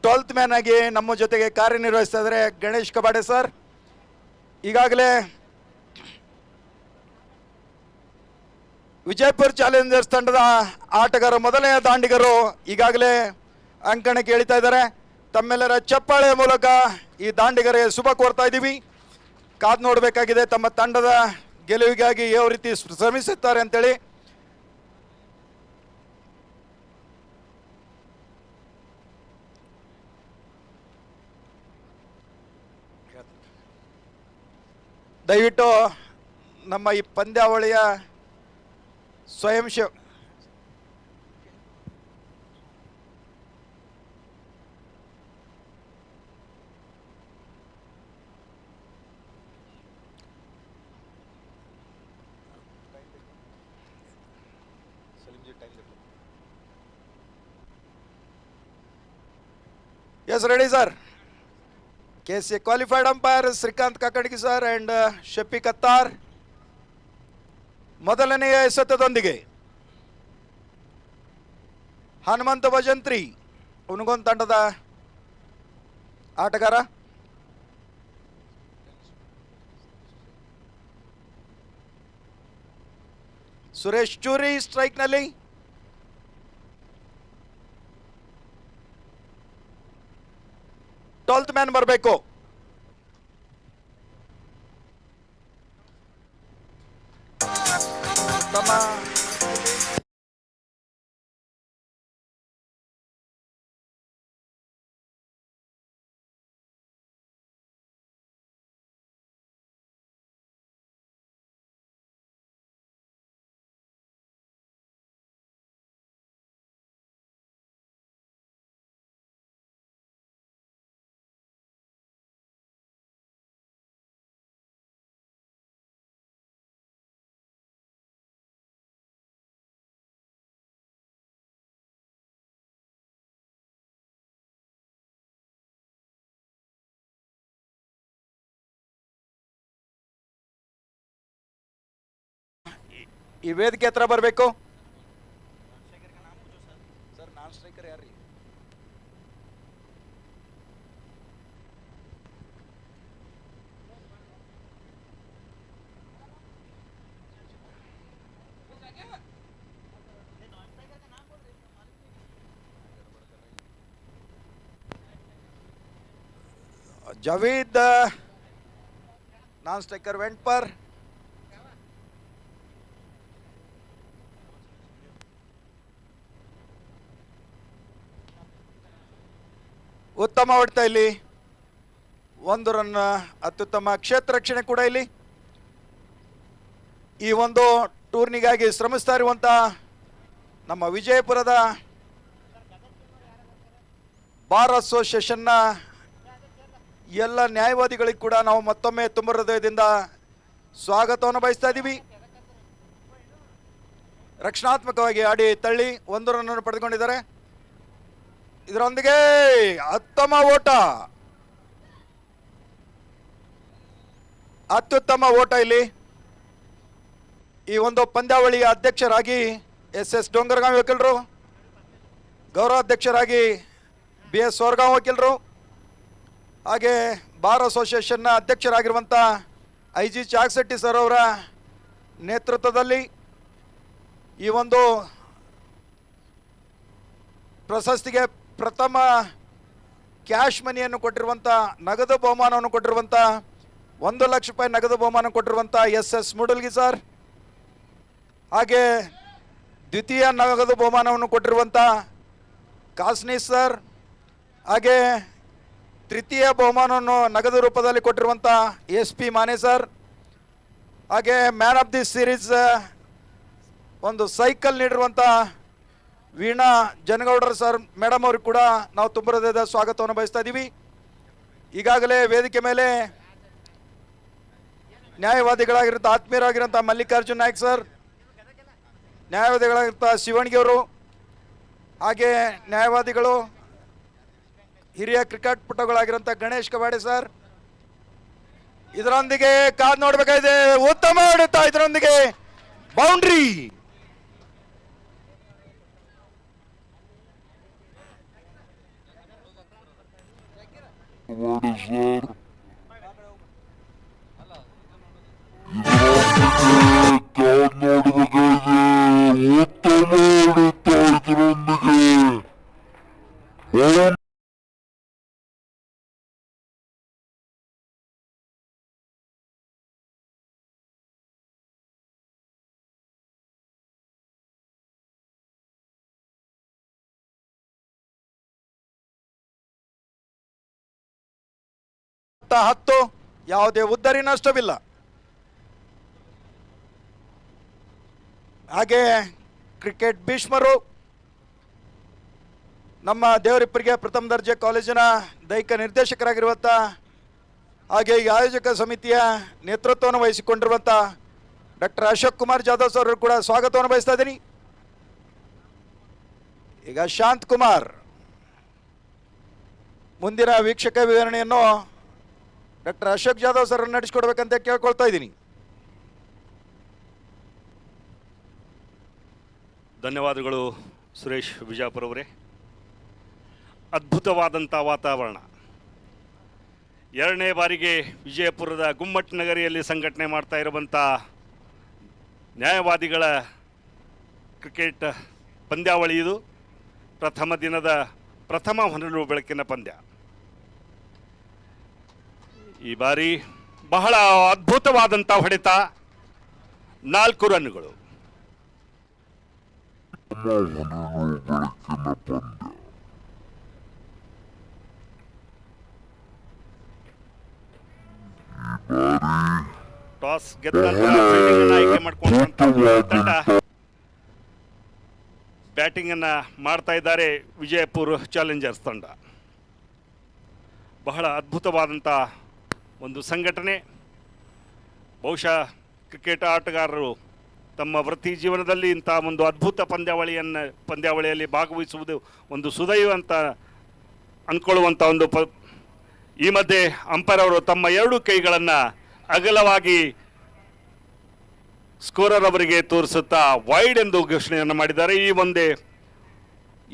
12th man ಆಗಿ ನಮ್ಮ ಜೊತೆಗೆ ಕಾರ್ಯನಿರ್ವಹಿಸ್ತಾ ಇದ್ದಾರೆ ಗಣೇಶ್ ಕಬಾಡೆ ಸರ್. ಈಗಾಗಲೇ ವಿಜಯಪುರ ಚಾಲೆಂಜರ್ಸ್ ತಂಡದ ಆಟಗಾರ ಮೊದಲನೆಯ ದಾಂಡಿಗರು ಈಗಾಗಲೇ ಅಂಕಣಕ್ಕೆ ಇಳಿತಾ ಇದ್ದಾರೆ. ತಮ್ಮೆಲ್ಲರ ಚಪ್ಪಾಳೆಯ ಮೂಲಕ ಈ ದಾಂಡಿಗರಿಗೆ ಶುಭ ಕೋರ್ತಾ ಇದ್ದೀವಿ. ಕಾದು ನೋಡಬೇಕಾಗಿದೆ ತಮ್ಮ ತಂಡದ ಗೆಲುವಿಗಾಗಿ ಯಾವ ರೀತಿ ಶ್ರಮಿಸುತ್ತಾರೆ ಅಂತೇಳಿ. ದಯವಿಟ್ಟು ನಮ್ಮ ಈ ಪಂದ್ಯಾವಳಿಯ ಸ್ವಯಂ ಸೇವ Yes, ready, sir. KC qualified umpire Srikanth Kakadgi sir and Shafiq Attar. ಮೊದಲನೆಯ ಎಸೆತದೊಂದಿಗೆ ಹನುಮಂತ ಭಜಂತ್ರಿ ಉನಗೊಂದ್ ತಂಡದ ಆಟಗಾರ. ಸುರೇಶ್ ಚೂರಿ ಸ್ಟ್ರೈಕ್ನಲ್ಲಿ. ಟ್ವೆಲ್ತ್ ಮ್ಯಾನ್ ಬರಬೇಕು. ತಮ್ಮ ಈ ವೇದಿಕೆ ಹತ್ರ ಬರಬೇಕು. ಸರ್ ನಾನ್ ಸ್ಟ್ರೈಕರ್ ಯಾರ್ರಿ? ಜಾವೀದ್ ನಾನ್ ಸ್ಟ್ರೈಕರ್ ವೆಂಟ್ ಪರ್. ಉತ್ತಮ ಹೊಡೆತ ಇಲ್ಲಿ, 1 ರನ್, ಅತ್ಯುತ್ತಮ ಕ್ಷೇತ್ರ ರಕ್ಷಣೆ ಕೂಡ ಇಲ್ಲಿ. ಈ ಒಂದು ಟೂರ್ನಿಗಾಗಿ ಶ್ರಮಿಸ್ತಾ ಇರುವಂತ ನಮ್ಮ ವಿಜಯಪುರದ ಬಾರ್ ಅಸೋಸಿಯೇಷನ್ನ ಎಲ್ಲ ನ್ಯಾಯವಾದಿಗಳಿಗೆ ಕೂಡ ನಾವು ಮತ್ತೊಮ್ಮೆ ತುಂಬ ಹೃದಯದಿಂದ ಸ್ವಾಗತವನ್ನು ಬಯಸ್ತಾ ಇದ್ದೀವಿ. ರಕ್ಷಣಾತ್ಮಕವಾಗಿ ಆಡಿ ತಳ್ಳಿ 1 ರನ್ ಅನ್ನು ಪಡೆದುಕೊಂಡಿದ್ದಾರೆ. ಇದರೊಂದಿಗೆ ಉತ್ತಮ ಓಟ, ಅತ್ಯುತ್ತಮ ಓಟ ಇಲ್ಲಿ. ಈ ಒಂದು ಪಂದ್ಯಾವಳಿಯ ಅಧ್ಯಕ್ಷರಾಗಿ SS ಡೋಂಗರಗಾಂವ್ ವಕೀಲರು, ಗೌರವ ಅಧ್ಯಕ್ಷರಾಗಿ BS ಸೋರಗಾಂವ್ ವಕೀಲರು, ಹಾಗೆ ಬಾರ್ ಅಸೋಸಿಯೇಷನ್ನ ಅಧ್ಯಕ್ಷರಾಗಿರುವಂಥ IG ಚಾಕ್ಸೆಟ್ಟಿ ಸರ್ ಅವರ ನೇತೃತ್ವದಲ್ಲಿ ಈ ಒಂದು ಪ್ರಶಸ್ತಿಗೆ ಪ್ರಥಮ ಕ್ಯಾಶ್ ಮನಿಯನ್ನು ಕೊಟ್ಟಿರುವಂಥ, ನಗದು ಬಹುಮಾನವನ್ನು ಕೊಟ್ಟಿರುವಂಥ, 1 ಲಕ್ಷ ರೂಪಾಯಿ ನಗದು ಬಹುಮಾನ ಕೊಟ್ಟಿರುವಂಥ SS ಮೂಡಲ್ಗಿ ಸರ್, ಹಾಗೆ ದ್ವಿತೀಯ ನಗದು ಬಹುಮಾನವನ್ನು ಕೊಟ್ಟಿರುವಂಥ ಕಾಸ್ನಿ ಸರ್, ಹಾಗೆ ತೃತೀಯ ಬಹುಮಾನವನ್ನು ನಗದು ರೂಪದಲ್ಲಿ ಕೊಟ್ಟಿರುವಂಥ SP ಮಾನೆ ಸರ್, ಹಾಗೆ ಮ್ಯಾನ್ ಆಫ್ ದಿ ಸೀರೀಸ್ ಒಂದು ಸೈಕಲ್ ನೀಡಿರುವಂಥ ವೀಣಾ ಜನಗೌಡರ್ ಸರ್ ಮೇಡಮ್ ಅವ್ರಿಗೆ ಕೂಡ ನಾವು ತುಂಬ ಹೃದಯದ ಸ್ವಾಗತವನ್ನು ಬಯಸ್ತಾ ಇದ್ದೀವಿ. ಈಗಾಗಲೇ ವೇದಿಕೆ ಮೇಲೆ ನ್ಯಾಯವಾದಿಗಳಾಗಿರುವಂಥ ಆತ್ಮೀಯರಾಗಿರುವಂಥ ಮಲ್ಲಿಕಾರ್ಜುನ್ ನಾಯ್ಕ್ ಸರ್, ನ್ಯಾಯವಾದಿಗಳಾಗಿರುವಂಥ ಶಿವಣ್ಗಿ ಅವರು, ಹಾಗೆ ನ್ಯಾಯವಾದಿಗಳು ಹಿರಿಯ ಕ್ರಿಕೆಟ್ ಪಟುಗಳಾಗಿರುವಂಥ ಗಣೇಶ್ ಕಬಾಡೆ ಸರ್, ಇದರೊಂದಿಗೆ ಕಾದು ನೋಡಬೇಕಾಗಿದೆ. ಉತ್ತಮ ಹೊಡೆತ, ಇದರೊಂದಿಗೆ ಬೌಂಡ್ರಿ. 10 ಯಾವುದೇ ಉದ್ದರಿ ನಷ್ಟವಿಲ್ಲ. ಹಾಗೆ ಕ್ರಿಕೆಟ್ ಭೀಷ್ಮರು ನಮ್ಮ ದೇವರಿಪ್ಪರಿಗೆ ಪ್ರಥಮ ದರ್ಜೆ ಕಾಲೇಜಿನ ದೈಹಿಕ ನಿರ್ದೇಶಕರಾಗಿರುವಂಥ ಹಾಗೆ ಈ ಆಯೋಜಕ ಸಮಿತಿಯ ನೇತೃತ್ವವನ್ನು ವಹಿಸಿಕೊಂಡಿರುವಂಥ ಡಾಕ್ಟರ್ ಅಶೋಕ್ ಕುಮಾರ್ ಜಾಧವ್ ಸರ್ ಕೂಡ ಸ್ವಾಗತವನ್ನು ಬಯಸ್ತಾ ಇದ್ದೀನಿ. ಈಗ ಶಾಂತ್ ಕುಮಾರ್ ಮುಂದಿನ ವೀಕ್ಷಕ ವಿವರಣೆಯನ್ನು ಡಾಕ್ಟರ್ ಅಶೋಕ್ ಜಾಧವ್ ಸರ್ ನಡೆಸಿಕೊಡ್ಬೇಕಂತ ಕೇಳ್ಕೊಳ್ತಾ ಇದ್ದೀನಿ. ಧನ್ಯವಾದಗಳು ಸುರೇಶ್ ಬಿಜಾಪುರ ಅವರೇ. ಅದ್ಭುತವಾದಂಥ ವಾತಾವರಣ. 2ನೇ ಬಾರಿಗೆ ವಿಜಯಪುರದ ಗುಮ್ಮಟ್ ನಗರಿಯಲ್ಲಿ ಸಂಘಟನೆ ಮಾಡ್ತಾ ಇರುವಂಥ ನ್ಯಾಯವಾದಿಗಳ ಕ್ರಿಕೆಟ್ ಪಂದ್ಯಾವಳಿ ಇದು. ಪ್ರಥಮ ದಿನದ ಪ್ರಥಮ ಹೊನಲು ಬೆಳಕಿನ ಪಂದ್ಯ. ಈ ಬಾರಿ ಬಹಳ ಅದ್ಭುತವಾದಂಥ ಹೊಡೆತ, 4 ರನ್ಗಳು. ಟಾಸ್ ಗೆದ್ದ ಆಯ್ಕೆ ಮಾಡಿಕೊಂಡಂತ ತಂಡ ಬ್ಯಾಟಿಂಗ್ ಅನ್ನ ಮಾಡ್ತಾ ಇದ್ದಾರೆ ವಿಜಯಪುರ ಚಾಲೆಂಜರ್ಸ್ ತಂಡ. ಬಹಳ ಅದ್ಭುತವಾದಂಥ ಒಂದು ಸಂಘಟನೆ. ಬಹುಶಃ ಕ್ರಿಕೆಟ್ ಆಟಗಾರರು ತಮ್ಮ ವೃತ್ತಿ ಜೀವನದಲ್ಲಿ ಇಂಥ ಒಂದು ಅದ್ಭುತ ಪಂದ್ಯಾವಳಿಯಲ್ಲಿ ಭಾಗವಹಿಸುವುದು ಒಂದು ಸುದೈವ ಅಂತ ಅಂದ್ಕೊಳ್ಳುವಂಥ ಒಂದು ಈ ಮಧ್ಯೆ ಅಂಪೈರ್ ಅವರು ತಮ್ಮ 2 ಕೈಗಳನ್ನು ಅಗಲವಾಗಿ ಸ್ಕೋರರ್ ಅವರಿಗೆ ತೋರಿಸುತ್ತಾ ವೈಡ್ ಎಂದು ಘೋಷಣೆಯನ್ನು ಮಾಡಿದ್ದಾರೆ.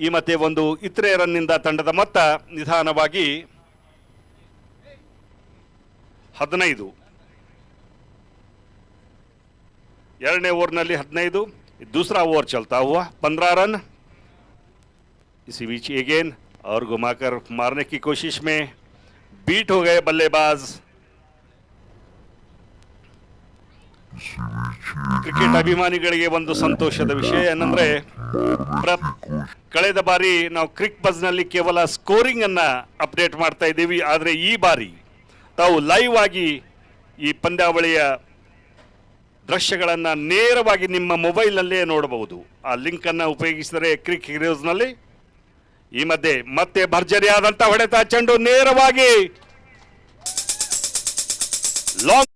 ಈ ಮತ್ತೆ ಒಂದು ಇತರೆ ರನ್ನಿಂದ ತಂಡದ ಮೊತ್ತ ನಿಧಾನವಾಗಿ 15. 2ನೇ ओवरನಲ್ಲಿ 15. दूसरा ओवर चलता हुआ 15 रन. इसी बीच अगेन और घुमाकर मारने की कोशिश में बीट हो गए बल्लेबाज. ಕ್ರಿಕೆಟ್ ಅಭಿಮಾನಿಗಳಿಗೆ ಒಂದು ಸಂತೋಷದ ವಿಷಯ ಏನಂದ್ರೆ, ಕಳೆದ ಬಾರಿ ನಾವು ಕ್ರಿಕ್ ಬಜ್ನಲ್ಲಿ ಕೇವಲ ಸ್ಕೋರಿಂಗ್ ಅನ್ನ ಅಪ್ಡೇಟ್ ಮಾಡ್ತಾ ಇದ್ದೀವಿ. ಆದರೆ ಈ ಬಾರಿ ತಾವು ಲೈವ್ ಆಗಿ ಈ ಪಂದ್ಯಾವಳಿಯ ದೃಶ್ಯಗಳನ್ನು ನೇರವಾಗಿ ನಿಮ್ಮ ಮೊಬೈಲ್ನಲ್ಲೇ ನೋಡಬಹುದು. ಆ ಲಿಂಕ್ ಅನ್ನು ಉಪಯೋಗಿಸಿದರೆ ಕ್ರಿಕ್ ಹೀರೋಸ್ನಲ್ಲಿ. ಈ ಮಧ್ಯೆ ಮತ್ತೆ ಭರ್ಜರಿಯಾದಂಥ ಹೊಡೆತ, ಚೆಂಡು ನೇರವಾಗಿ ಲಾಂಗ್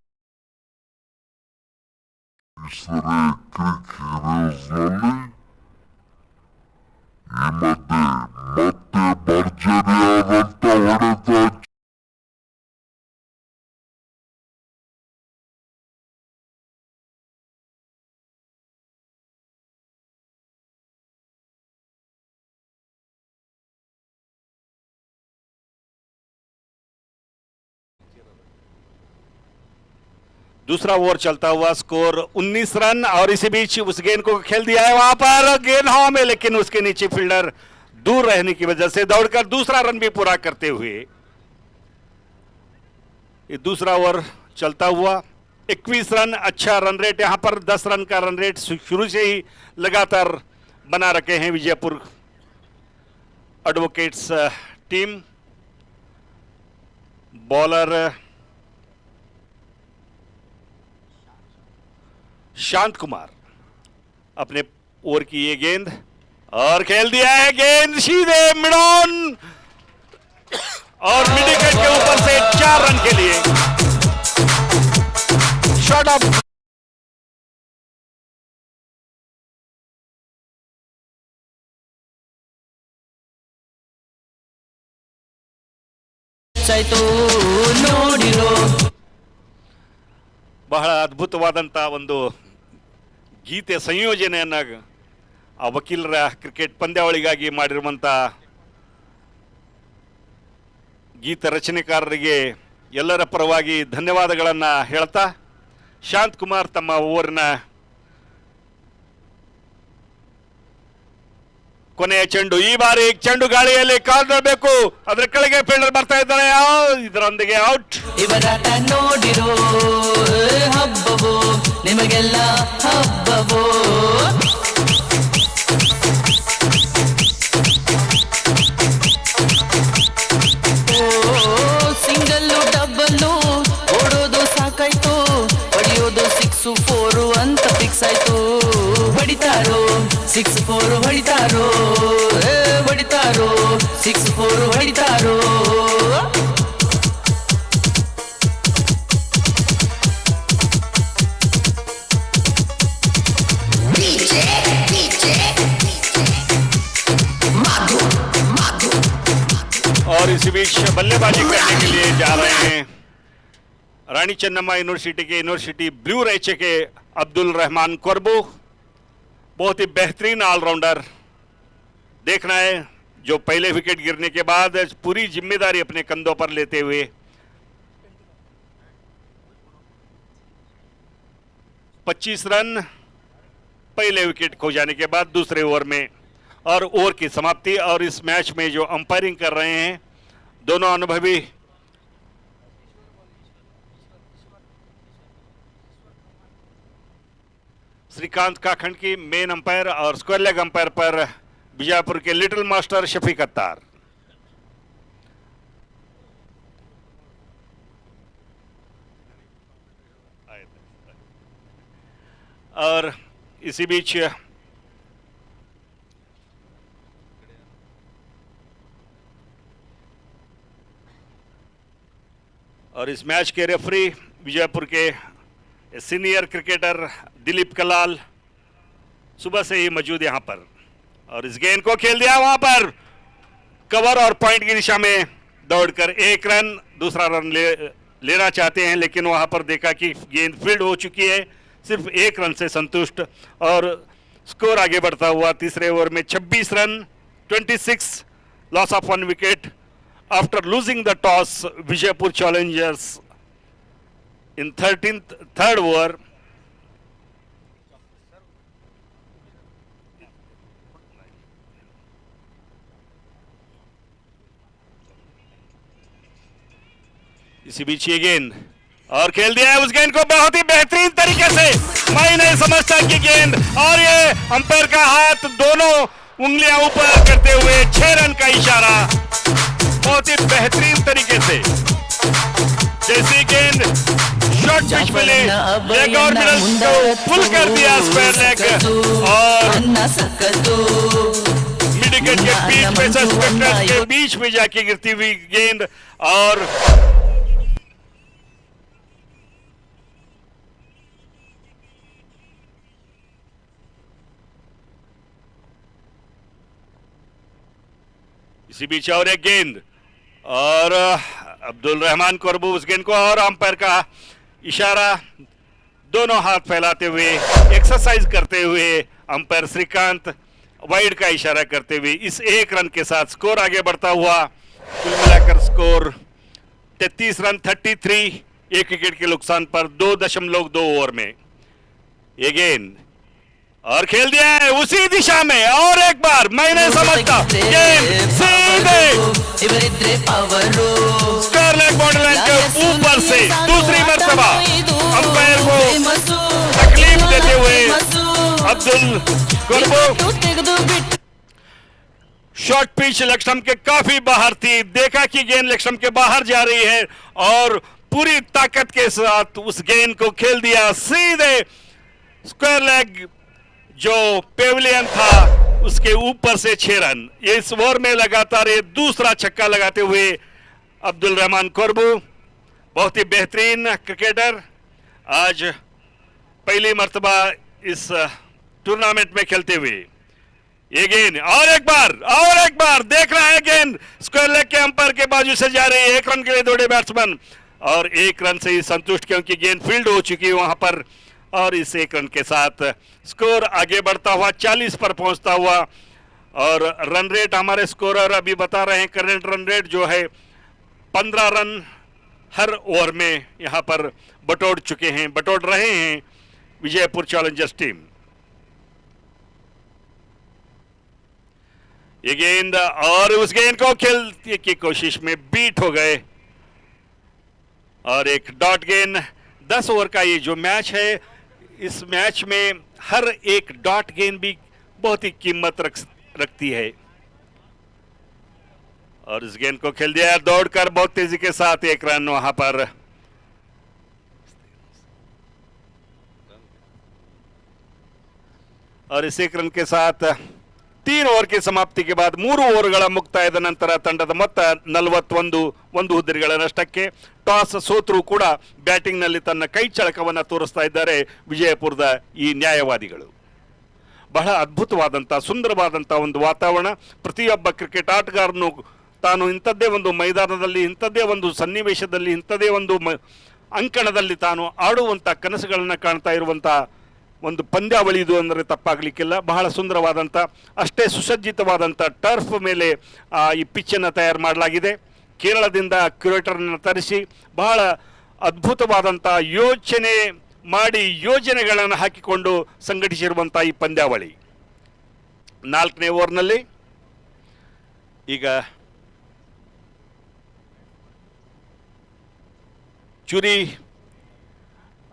दूसरा ओवर चलता हुआ स्कोर 19 रन. और इसी बीच उस गेंद को खेल दिया है वहां पर, गेंद हवा में, लेकिन उसके नीचे फील्डर दूर रहने की वजह से दौड़कर दूसरा रन भी पूरा करते हुए ये दूसरा ओवर चलता हुआ 21 रन. अच्छा रन रेट यहां पर, 10 रन का रन रेट शुरू से ही लगातार बना रखे हैं विजयपुर एडवोकेट्स टीम. बॉलर शांत कुमार अपने ओवर की ये गेंद और खेल दिया है, गेंद सीधे मिडॉन और मिड विकेट के ऊपर से 4 रन के लिए शॉट ऑफ. ಬಹಳ ಅದ್ಭುತವಾದಂಥ ಒಂದು ಗೀತೆ ಸಂಯೋಜನೆಯನ್ನು ಆ ವಕೀಲರ ಕ್ರಿಕೆಟ್ ಪಂದ್ಯಾವಳಿಗಾಗಿ ಮಾಡಿರುವಂಥ ಗೀತ ರಚನೆಕಾರರಿಗೆ ಎಲ್ಲರ ಪರವಾಗಿ ಧನ್ಯವಾದಗಳನ್ನು ಹೇಳ್ತಾ ಶಾಂತ್ ಕುಮಾರ್ ತಮ್ಮ ಓವರ್ನ ಕೊನೆಯ ಚೆಂಡು, ಈ ಬಾರಿ ಚೆಂಡು ಗಾಳಿಯಲ್ಲಿ ಕಾಲ್ಬೇಕು, ಅದರ ಕೆಳಗೆ ಫೀಲ್ಡರ್ ಬರ್ತಾ ಇದ್ದಾರೆ, ಇದರೊಂದಿಗೆ ಔಟ್. ಇವರಾಟ ನೋಡಿರೋ ಹಬ್ಬವೋ ನಿಮಗೆಲ್ಲ ಹಬ್ಬವೋ. ಸಿಂಗಲ್ಲು ಡಬ್ಬಲ್ಲು ಓಡೋದು ಸಾಕಾಯ್ತು, ಹೊಡೆಯೋದು 6-4 ಅಂತ ಫಿಕ್ಸ್ ಆಯ್ತು. ಹೊಡಿತಾರೋ 6-4 ಹೊಡಿತಾರೋ, ಹೊಡಿತಾರೋ 6-4 ಹೊಡಿತಾರೋ. और इसी बीच बल्लेबाजी करने के लिए जा रहे हैं रानी चन्नम्मा यूनिवर्सिटी ब्लू रैचे के अब्दुल रहमान कोरबू. बहुत ही बेहतरीन ऑलराउंडर. देखना है जो पहले विकेट गिरने के बाद पूरी जिम्मेदारी अपने कंधों पर लेते हुए 25 रन पहले विकेट खो जाने के बाद दूसरे ओवर में और ओवर की समाप्ति. और इस मैच में जो अंपायरिंग कर रहे हैं दोनों अनुभवी श्रीकांत काखंड की मेन अंपायर और स्क्वायर लेग अंपायर पर बीजापुर के लिटिल मास्टर शफीक अत्तार. और इसी बीच और इस मैच के रेफरी विजयपुर के सीनियर क्रिकेटर दिलीप कलाल सुबह से ही मौजूद यहां पर. और इस गेंद को खेल दिया वहां पर कवर और पॉइंट की दिशा में दौड़कर 1 रन, दूसरा रन लेना चाहते हैं लेकिन वहां पर देखा कि गेंद फील्ड हो चुकी है, सिर्फ 1 रन से संतुष्ट और स्कोर आगे बढ़ता हुआ. तीसरे ओवर में 26 run 26 loss of 1 wicket after losing the toss. Vijaypur Challengers in third over इसी बीच ये गेंद और खेल दिया है उस गेंद को बहुत ही बेहतरीन तरीके से. मैं नहीं समझता कि गेंद और ये अंपायर का हाथ दोनों उंगलियां ऊपर करते हुए 6 रन का इशारा बहुत ही बेहतरीन तरीके से. जैसी गेंद शॉर्ट पिच में लेग और मिडल को फुल कर दिया स्क्वायर लेग और मिड विकेट के बीच में सस्पेक्टर के बीच में जाके गिरती हुई गेंद और इसी बीच और एक गेंद और अब्दुल रहमान कोरबू उस गेंद को और अंपायर का इशारा दोनों हाथ फैलाते हुए एक्सरसाइज करते हुए अंपायर श्रीकांत वाइड का इशारा करते हुए इस 1 रन के साथ स्कोर आगे बढ़ता हुआ. कुल मिलाकर स्कोर 33 रन 33 1 विकेट के नुकसान पर 2.2 ओवर में. ये गेंद और खेल दिया है उसी दिशा में और एक बार मैं नहीं समझता गेंद सीधे स्क्वायर लेग बॉर्डरलाइन के ऊपर से दूसरी मर्तबा अंपायर को तकलीफ देते हुए Abdul Korbu. Short pitch leg stump के काफी बाहर थी, देखा कि गेंद लेग स्टंप के बाहर जा रही है और पूरी ताकत के साथ उस गेंद को खेल दिया सीधे स्क्वायर लेग जो पेविलियन था उसके ऊपर से 6 रन. इस ओवर में लगातार ये दूसरा छक्का लगाते हुए अब्दुल रहमान कोरबू बहुत ही बेहतरीन क्रिकेटर आज पहली मर्तबा इस टूर्नामेंट में खेलते हुए. ये गेंद और एक बार देख रहा है गेंद स्क्वायर लेग के अंपायर के बाजू से जा रही है. 1 रन के लिए दौड़े बैट्समैन और 1 रन से ही संतुष्ट क्योंकि गेंद फील्ड हो चुकी है वहां पर. और इस 1 रन के साथ स्कोर आगे बढ़ता हुआ 40 पर पहुंचता हुआ. और रन रेट हमारे स्कोरर अभी बता रहे हैं करंट रन रेट जो है 15 रन हर ओवर में यहाँ पर बटोर रहे हैं विजयपुर चैलेंजर्स टीम। ये गेंद और उस गेंद को खेलने की कोशिश में बीट हो गए और एक डॉट गेंद। 10 ओवर का ये जो मैच है, इस मैच में हर एक डॉट गेंद भी बहुत ही कीमत रखती है और इस गेंद को खेल दिया दौड़कर बहुत तेजी के साथ। 1 रन वहां पर। और इस 1 रन के साथ 3 ओवर की समाप्ति के बाद 3 ಓವರ್ಗಳ ಮುಕ್ತಾಯದ ನಂತರ ತಂಡದ ಮೊತ್ತ 41 ಹುದ್ದೆಗಳ ನಷ್ಟಕ್ಕೆ. ಟಾಸ್ ಸೋತರೂ ಕೂಡ ಬ್ಯಾಟಿಂಗ್ ನಲ್ಲಿ ತನ್ನ ಕೈ ಚಳಕವನ್ನು ತೋರಿಸ್ತಾ ಇದ್ದಾರೆ ವಿಜಯಪುರದ ಈ ನ್ಯಾಯವಾದಿಗಳು. ಬಹಳ ಅದ್ಭುತವಾದಂಥ ಸುಂದರವಾದಂಥ ಒಂದು ವಾತಾವರಣ. ಪ್ರತಿಯೊಬ್ಬ ಕ್ರಿಕೆಟ್ ಆಟಗಾರನು ತಾನು ಇಂಥದ್ದೇ ಒಂದು ಮೈದಾನದಲ್ಲಿ, ಇಂಥದ್ದೇ ಒಂದು ಸನ್ನಿವೇಶದಲ್ಲಿ, ಇಂಥದ್ದೇ ಒಂದು ಅಂಕಣದಲ್ಲಿ ತಾನು ಆಡುವಂಥ ಕನಸುಗಳನ್ನು ಕಾಣ್ತಾ ಇರುವಂಥ ಒಂದು ಪಂದ್ಯಾವಳಿ ಇದು ಅಂದರೆ ತಪ್ಪಾಗಲಿಕ್ಕಿಲ್ಲ. ಬಹಳ ಸುಂದರವಾದಂಥ, ಅಷ್ಟೇ ಸುಸಜ್ಜಿತವಾದಂಥ ಟರ್ಫ್ ಮೇಲೆ ಈ ಪಿಚ್ಚನ್ನು ತಯಾರು ಮಾಡಲಾಗಿದೆ. ಕೇರಳದಿಂದ ಕ್ಯೂರೇಟರ್ನ ತರಿಸಿ ಬಹಳ ಅದ್ಭುತವಾದಂಥ ಯೋಚನೆ ಮಾಡಿ ಯೋಜನೆಗಳನ್ನು ಹಾಕಿಕೊಂಡು ಸಂಘಟಿಸಿರುವಂಥ ಈ ಪಂದ್ಯಾವಳಿ. 4ನೇ ಓವರ್ನಲ್ಲಿ ಈಗ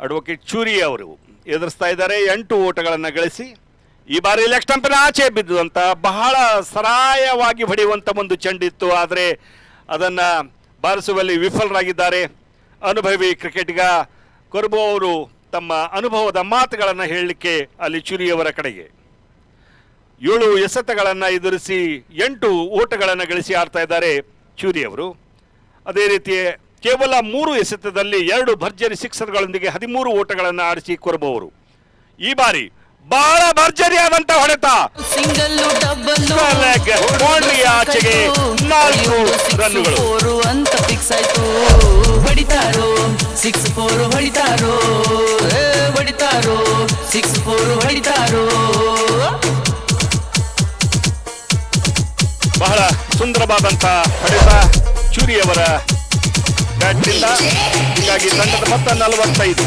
ಅಡ್ವೊಕೇಟ್ ಚೂರಿ ಅವರು ಎದುರಿಸ್ತಾ ಇದ್ದಾರೆ. 8 ಓಟಗಳನ್ನು ಗಳಿಸಿ ಈ ಬಾರಿ ಲೆಗ್ ಸ್ಟಂಪಿನ ಆಚೆ ಬಿದ್ದುವಂತ ಬಹಳ ಸರಾಯವಾಗಿ ಹೊಡೆಯುವಂಥ ಒಂದು ಚೆಂಡಿತ್ತು. ಆದರೆ ಅದನ್ನು ಬಾರಿಸುವಲ್ಲಿ ವಿಫಲರಾಗಿದ್ದಾರೆ. ಅನುಭವಿ ಕ್ರಿಕೆಟಿಗ ಕೊರ್ಬೋ ಅವರು ತಮ್ಮ ಅನುಭವದ ಮಾತುಗಳನ್ನು ಹೇಳಲಿಕ್ಕೆ ಅಲ್ಲಿ ಚುರಿಯವರ ಕಡೆಗೆ 7 ಎಸೆತಗಳನ್ನು ಎದುರಿಸಿ 8 ಓಟಗಳನ್ನು ಗಳಿಸಿ ಆಡ್ತಾ ಇದ್ದಾರೆ ಚೂರಿಯವರು. ಅದೇ ರೀತಿ ಕೇವಲ 3 ಎಸೆತದಲ್ಲಿ 2 ಭರ್ಜರಿ ಸಿಕ್ಸರ್ಗಳೊಂದಿಗೆ 13 ಓಟಗಳನ್ನು ಆಡಿಸಿ ಕೊರ್ಬೋ ಅವರು. ಈ ಬಾರಿ ಬಹಳ ಭರ್ಜರಿಯಾದಂತ ಹೊಡೆತ, ಸಿಂಗಲ್ಲು ಡಬ್ಬಲ್ಲು ಬೌಂಡ್ರಿಯ ಆಚೆಗೆ 4 ರನ್ನುಗಳು ಅಂತ ಫಿಕ್ಸ್ ಆಯ್ತು. ಹೊಡಿತಾರೋ 6-4 ಹೊಡಿತಾರೋ, ಹೊಡಿತಾರೋ 6-4 ಹೊಡಿತಾರೋ. ಬಹಳ ಸುಂದರವಾದಂತ ಹೊಡೆತ ಚೂರಿಯವರ ಬ್ಯಾಟ್ನಿಂದ. ಹೀಗಾಗಿ ತಂಡದ ಮೊತ್ತ 45.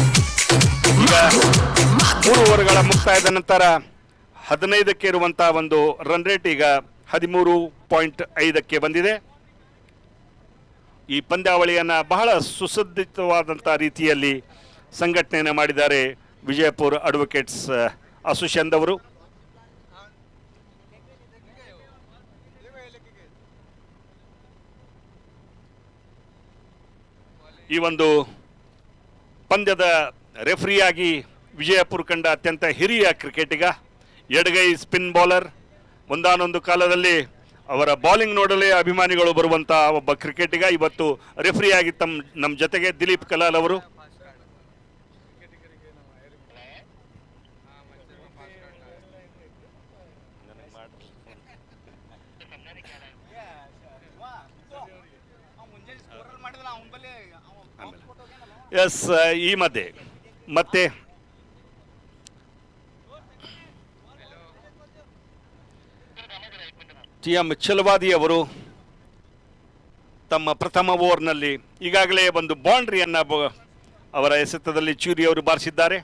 ಈಗ 3 ಓವರ್ಗಳ ಮುಕ್ತಾಯದ ನಂತರ 15ಕ್ಕೆ ಇರುವಂತಹ ಒಂದು ರನ್ ರೇಟ್ ಈಗ 13.5ಕ್ಕೆ ಬಂದಿದೆ. ಈ ಪಂದ್ಯಾವಳಿಯನ್ನು ಬಹಳ ಸುಸಜ್ಜಿತವಾದಂಥ ರೀತಿಯಲ್ಲಿ ಸಂಘಟನೆಯನ್ನು ಮಾಡಿದ್ದಾರೆ ವಿಜಯಪುರ ಅಡ್ವೊಕೇಟ್ಸ್ ಅಸೋಸಿಯೇಷನ್ ಅವರು. ಈ ಒಂದು ಪಂದ್ಯದ ರೆಫರಿಯಾಗಿ ವಿಜಯಪುರ ಕಂಡ ಅತ್ಯಂತ ಹಿರಿಯ ಕ್ರಿಕೆಟಿಗ, ಎಡಗೈ ಸ್ಪಿನ್ ಬೌಲರ್, ಒಂದಾನೊಂದು ಕಾಲದಲ್ಲಿ ಅವರ ಬೌಲಿಂಗ್ ನೋಡಲೇ ಅಭಿಮಾನಿಗಳು ಬರುವಂಥ ಒಬ್ಬ ಕ್ರಿಕೆಟಿಗ, ಇವತ್ತು ರೆಫರಿಯಾಗಿ ನಮ್ಮ ಜೊತೆಗೆ ದಿಲೀಪ್ ಕಲಾಲ್ ಅವರು. ಎಸ್, ಈ ಮಧ್ಯೆ ಮತ್ತೆ TM ಛಲವಾದಿ ಅವರು ತಮ್ಮ ಪ್ರಥಮ ಓವರ್ನಲ್ಲಿ ಈಗಾಗಲೇ ಒಂದು ಬೌಂಡ್ರಿಯನ್ನು ಅವರ ಎಸೆತದಲ್ಲಿ ಚೂರಿ ಅವರು ಬಾರಿಸಿದ್ದಾರೆ.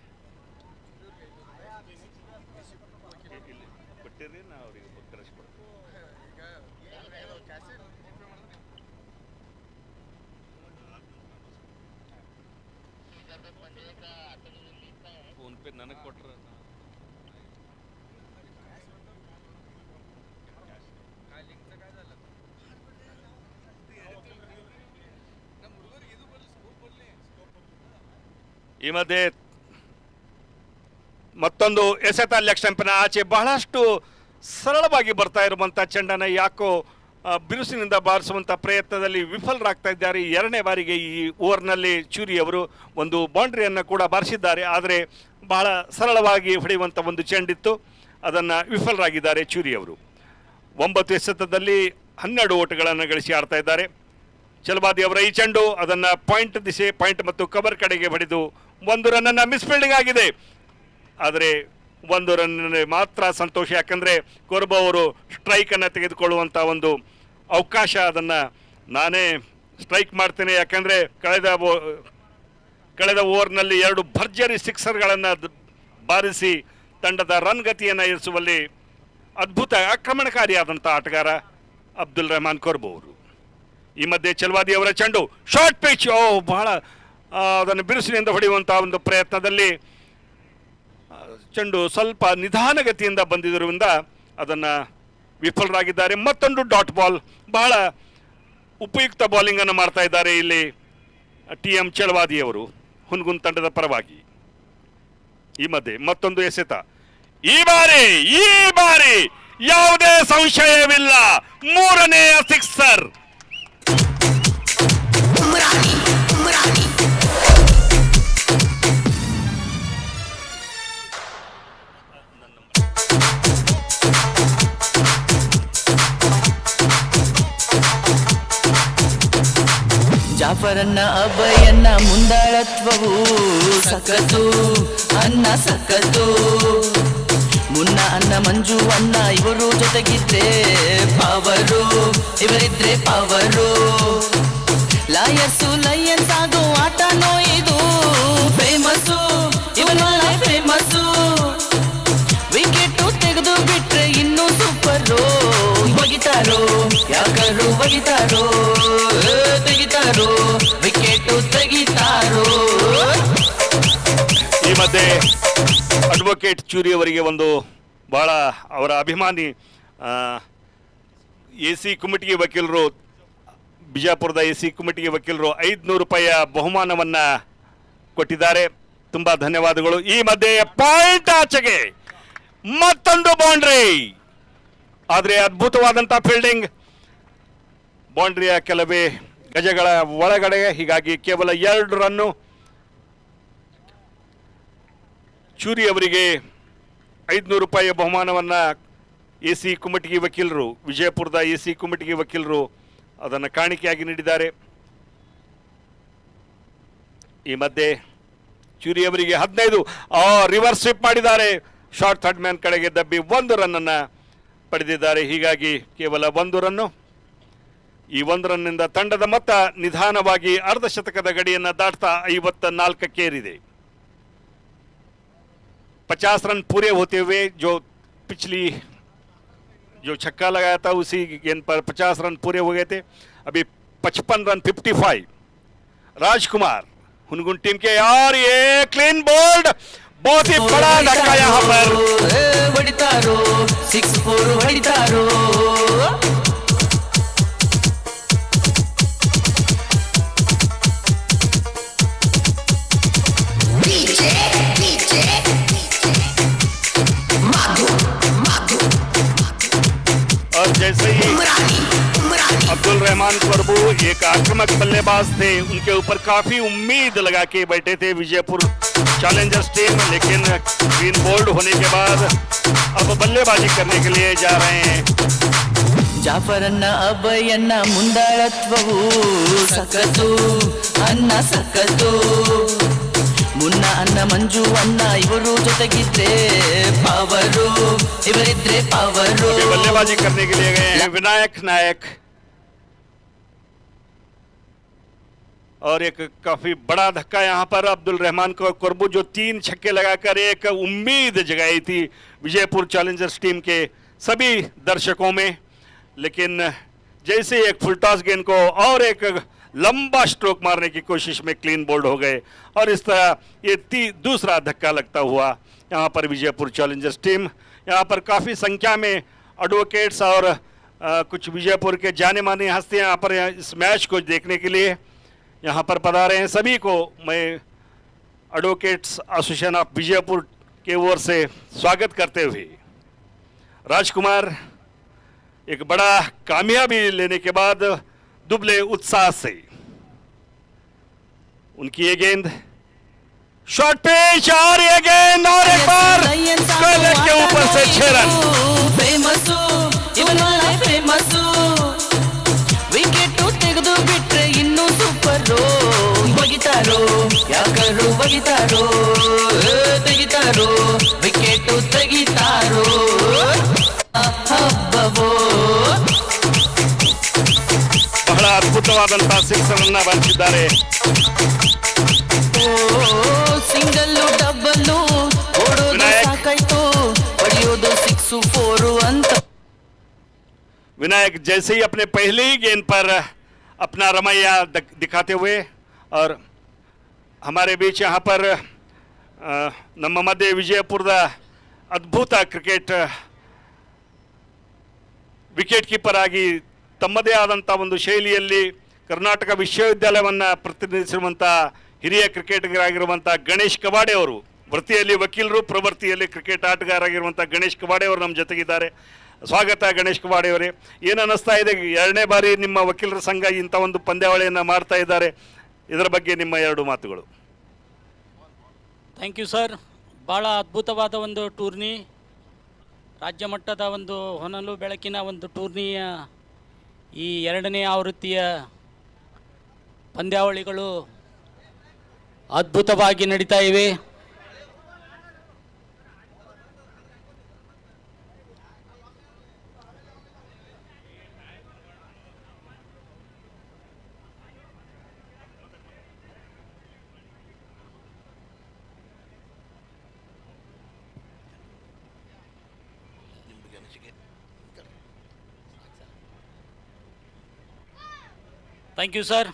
ನನಗೆ ಕೊಟ್ಟರೆ ಈ ಮಧ್ಯೆ ಮತ್ತೊಂದು ಎಸೆತ ಲೆಗ್ ಸ್ಟಂಪಿನ ಆಚೆ ಬಹಳಷ್ಟು ಸರಳವಾಗಿ ಬರ್ತಾ ಇರುವಂಥ ಚೆಂಡನ್ನು ಯಾಕೋ ಬಿರುಸಿನಿಂದ ಬಾರಿಸುವಂಥ ಪ್ರಯತ್ನದಲ್ಲಿ ವಿಫಲರಾಗ್ತಾ ಇದ್ದಾರೆ. 2ನೇ ಬಾರಿಗೆ ಈ ಓವರ್ನಲ್ಲಿ ಚೂರಿ ಅವರು ಒಂದು ಬೌಂಡ್ರಿಯನ್ನು ಕೂಡ ಬಾರಿಸಿದ್ದಾರೆ. ಆದರೆ ಬಹಳ ಸರಳವಾಗಿ ಹೊಡೆಯುವಂಥ ಒಂದು ಚೆಂಡಿತ್ತು, ಅದನ್ನು ವಿಫಲರಾಗಿದ್ದಾರೆ ಚೂರಿ ಅವರು. 9 ಎಸೆತದಲ್ಲಿ 12 ಓಟಗಳನ್ನು ಗಳಿಸಿ ಆಡ್ತಾ ಇದ್ದಾರೆ. ಛಲವಾದಿ ಅವರ ಈ ಚೆಂಡು ಅದನ್ನು ಪಾಯಿಂಟ್ ಮತ್ತು ಕವರ್ ಕಡೆಗೆ ಹೊಡೆದು 1 ರನ್ನನ್ನು ಮಿಸ್ ಫೀಲ್ಡಿಂಗ್ ಆಗಿದೆ. ಆದರೆ 1 ರನ್ ಮಾತ್ರ ಸಂತೋಷ, ಯಾಕಂದರೆ ಕೊರ್ಬೋ ಅವರು ಸ್ಟ್ರೈಕನ್ನು ತೆಗೆದುಕೊಳ್ಳುವಂಥ ಒಂದು ಅವಕಾಶ ಅದನ್ನು ನಾನೇ ಸ್ಟ್ರೈಕ್ ಮಾಡ್ತೇನೆ, ಯಾಕಂದರೆ ಕಳೆದ ಓವರ್ನಲ್ಲಿ 2 ಭರ್ಜರಿ ಸಿಕ್ಸರ್ಗಳನ್ನು ಬಾರಿಸಿ ತಂಡದ ರನ್ ಗತಿಯನ್ನು ಇರಿಸುವಲ್ಲಿ ಅದ್ಭುತ ಆಕ್ರಮಣಕಾರಿಯಾದಂಥ ಆಟಗಾರ ಅಬ್ದುಲ್ ರೆಹಮಾನ್ ಕೊರ್ಬು ಅವರು. ಈ ಮಧ್ಯೆ ಚಲ್ವಾದಿ ಅವರ ಚೆಂಡು ಶಾರ್ಟ್ ಪಿಚ್, ಬಹಳ ಅದನ್ನು ಬಿರುಸಿನಿಂದ ಹೊಡೆಯುವಂಥ ಒಂದು ಪ್ರಯತ್ನದಲ್ಲಿ ಚೆಂಡು ಸ್ವಲ್ಪ ನಿಧಾನಗತಿಯಿಂದ ಬಂದಿದ್ದರಿಂದ ಅದನ್ನು ವಿಫಲರಾಗಿದ್ದಾರೆ. ಮತ್ತೊಂದು ಡಾಟ್ ಬಾಲ್, ಬಹಳ ಉಪಯುಕ್ತ ಬೌಲಿಂಗನ್ನು ಮಾಡ್ತಾ ಇದ್ದಾರೆ ಇಲ್ಲಿ TM ಚಲವಾದಿಯವರು ಹುನ್ಗುನ್ ತಂಡದ ಪರವಾಗಿ. ಈ ಮಧ್ಯೆ ಮತ್ತೊಂದು ಎಸೆತ, ಈ ಬಾರಿ ಯಾವುದೇ ಸಂಶಯವಿಲ್ಲ, 3ನೇಯ ಸಿಕ್ಸರ್. ಜಾಫರನ್ನ ಅಭಯನ್ನ ಮುಂದಾಳತ್ವವು ಸಕತ್ತು, ಅನ್ನ ಸಕತ್ತು. ಮುನ್ನ ಅನ್ನ ಮಂಜು ಅನ್ನ ಇವರು ಜೊತೆಗಿದ್ರೆ ಪವರು, ಇವರಿದ್ರೆ ಪವರು. ಲಾಯರ್ಸು ಲಯನ್ಸ್ ಆಗೋ ಆಟನೋ ಇದು ಫೇಮಸ್ಸು, ಇವನೆಲ್ಲ ಫೇಮಸ್ಸು. ವಿಕೆಟು ತೆಗೆದು ಬಿಟ್ರೆ ಇನ್ನೂ ಸೂಪರು. ಒಗಿತಾರೋ ಯಾಕರು ಒಗಿತಾರೋ, ತೆಗಿತಾರೋ ವಿಕೆಟು ತೆಗಿತಾರೋ. ಈ ಮಧ್ಯೆ ಅಡ್ವೊಕೇಟ್ ಚೂರಿ ಅವರಿಗೆ ಒಂದು ಬಹಳ ಅವರ ಅಭಿಮಾನಿ AC ಕಮಿಟಿಗೆ ವಕೀಲರು, ಬಿಜಾಪುರದ AC ಕಮಿಟಿಗೆ ವಕೀಲರು 500 ರೂಪಾಯಿಯ ಬಹುಮಾನವನ್ನು ಕೊಟ್ಟಿದ್ದಾರೆ. ತುಂಬ ಧನ್ಯವಾದಗಳು. ಈ ಮಧ್ಯೆ ಪಾಯಿಂಟ್ ಆಚೆಗೆ ಮತ್ತೊಂದು ಬೌಂಡ್ರಿ, ಆದರೆ ಅದ್ಭುತವಾದಂಥ ಫೀಲ್ಡಿಂಗ್ ಬೌಂಡ್ರಿಯ ಕೆಲವೇ ಗಜಗಳ ಒಳಗಡೆ, ಹೀಗಾಗಿ ಕೇವಲ 2 ರನ್ನು. ಚೂರಿ ಅವರಿಗೆ 500 ರೂಪಾಯಿಯ ಬಹುಮಾನವನ್ನು AC ಕಮಿಟಿಗೆ ವಕೀಲರು, ವಿಜಯಪುರದ AC ಕಮಿಟಿಗೆ ವಕೀಲರು ಅದನ್ನು ಕಾಣಿಕೆಯಾಗಿ ನೀಡಿದ್ದಾರೆ. ಈ ಮಧ್ಯೆ ಚೂರಿ ಅವರಿಗೆ 15 ರಿವರ್ಸ್ ಸ್ವಿಪ್ ಮಾಡಿದ್ದಾರೆ. ಶಾರ್ಟ್ ಥರ್ಡ್ ಮ್ಯಾನ್ ಕಡೆಗೆ ದಬ್ಬಿ 1 ರನ್ನನ್ನು ಪಡೆದಿದ್ದಾರೆ. ಹೀಗಾಗಿ ಕೇವಲ 1 ರನ್ನು. ಈ 1 ರನ್ನಿಂದ ತಂಡದ ಮೊತ್ತ ನಿಧಾನವಾಗಿ ಅರ್ಧ ಶತಕದ ಗಡಿಯನ್ನು ದಾಟ್ತಾ 54ಕ್ಕೇರಿದೆ. 50 रन पूरे होते हुए जो पिछली जो छक्का लगाया था उसी गेंद पर 50 रन पूरे हो गए थे. अभी 55 रन 55. राजकुमार हुनगुन टीम के, और ये क्लीन बोल्ड, बहुत ही बड़ा धक्का यहाँ पर. ಹೊಡಿತಾರೋ 6-4 ಹೊಡಿತಾರೋ. और जैसे ही अब्दुल रहमान कोरबू एक आक्रामक बल्लेबाज थे, उनके ऊपर काफी उम्मीद लगा के बैठे थे विजयपुर चैलेंजर्स टीम, लेकिन ग्रीन बोल्ड होने के बाद अब बल्लेबाजी करने के लिए जा रहे हैं. ಜಾಫರನ್ನ ಅಭಯನ್ನ ಮುಂದಾಳತ್ವವು ಸಕತ್ತು, ಅನ್ನ ಸಕತ್ತು. ಮುನ್ನ ಅನ್ನ ಮಂಜು ಅನ್ನ ಇವರು ಜೊತೆಗಿದ್ರೆ ಪವರು, ಇವರಿದ್ರೆ ಪವರು. बल्लेबाजी करने के लिए गए हैं विनायक नायक, और एक काफी बड़ा धक्का यहाँ पर अब्दुल रहमान कोरबू, जो 3 छक्के लगाकर एक उम्मीद जगाई थी विजयपुर चैलेंजर्स टीम के सभी दर्शकों में, लेकिन जैसे एक फुल टॉस गेंद को और एक लंबा स्ट्रोक मारने की कोशिश में क्लीन बोल्ड हो गए, और इस तरह ये दूसरा धक्का लगता हुआ यहाँ पर विजयपुर चैलेंजर्स टीम, यहाँ पर काफ़ी संख्या में एडवोकेट्स और कुछ विजयपुर के जाने माने हस्तियाँ यहाँ पर इस मैच को देखने के लिए यहाँ पर पधारे हैं. सभी को मैं एडवोकेट्स एसोसिएशन ऑफ विजयपुर के ओर से स्वागत करते हुए, राजकुमार एक बड़ा कामयाबी लेने के बाद दुबले उत्साह से उनकी ये गेंद शॉर्ट पिच, और ये गेंद और एक बार गले के ऊपर से 6 रन. ಫೇಮಸ್ಸು ಇವನೆಲ್ಲ ಫೇಮಸ್ಸು. ವಿಕೆಟು ತೆಗೆದು ಬಿಟ್ರೆ ಇನ್ನೂ ಸೂಪರು. ಒಗಿತಾರೋ ಯಾಕರು ಒಗಿತಾರೋ, ತೆಗಿತಾರೋ ವಿಕೆಟು ತೆಗಿತಾರೋ. ಹಬ್ಬವೋ ಬಹಳ ಅದ್ಭುತವಾದಂತಹ ಸಿಕ್ಸರ್ ಅನ್ನ ಬಾರಿಸಿದ್ದಾರೆ. ಸಿಂಗಲ್ಲು ಡಬ್ಬಲ್ಲು ಓಡೋದು ಸಾಕಾಯ್ತು, ಹೊಡೆಯೋದು 6 4 ಅಂತ. विनायक जैसे ही अपने पहले ही गेंद पर अपना रमैया दिखाते हुए और हमारे बीच यहाँ पर ನಮ್ಮ ಮಧ್ಯೆ ವಿಜಯಪುರದ ಅದ್ಭುತ ಕ್ರಿಕೆಟ್ ವಿಕೆಟ್ ಕೀಪರ್ ಆಗಿ ತಮ್ಮದೇ ಆದಂಥ ಒಂದು ಶೈಲಿಯಲ್ಲಿ ಕರ್ನಾಟಕ ವಿಶ್ವವಿದ್ಯಾಲಯವನ್ನು ಪ್ರತಿನಿಧಿಸಿರುವಂಥ ಹಿರಿಯ ಕ್ರಿಕೆಟಿಗರಾಗಿರುವಂಥ ಗಣೇಶ್ ಕವಾಡೆ ಅವರು, ವೃತ್ತಿಯಲ್ಲಿ ವಕೀಲರು, ಪ್ರವೃತ್ತಿಯಲ್ಲಿ ಕ್ರಿಕೆಟ್ ಆಟಗಾರರಾಗಿರುವಂಥ ಗಣೇಶ್ ಕವಾಡೆ ಅವರು ನಮ್ಮ ಜೊತೆಗಿದ್ದಾರೆ. ಸ್ವಾಗತ ಗಣೇಶ್ ಕವಾಡೆ ಅವರೇ. ಏನು ಅನ್ನಿಸ್ತಾ ಇದೆ, ಎರಡನೇ ಬಾರಿ ನಿಮ್ಮ ವಕೀಲರ ಸಂಘ ಇಂಥ ಒಂದು ಪಂದ್ಯಾವಳಿಯನ್ನು ಮಾಡ್ತಾ ಇದ್ದಾರೆ, ಇದರ ಬಗ್ಗೆ ನಿಮ್ಮ ಎರಡು ಮಾತುಗಳು. Thank you sir. ಭಾಳ ಅದ್ಭುತವಾದ ಒಂದು ಟೂರ್ನಿ, ರಾಜ್ಯ ಮಟ್ಟದ ಒಂದು ಹೊನಲು ಬೆಳಕಿನ ಒಂದು ಟೂರ್ನಿಯ ಈ ಎರಡನೇ ಆವೃತ್ತಿಯ ಪಂದ್ಯಾವಳಿಗಳು ಅದ್ಭುತವಾಗಿ ನಡೀತಾ ಇವೆ. Thank you sir.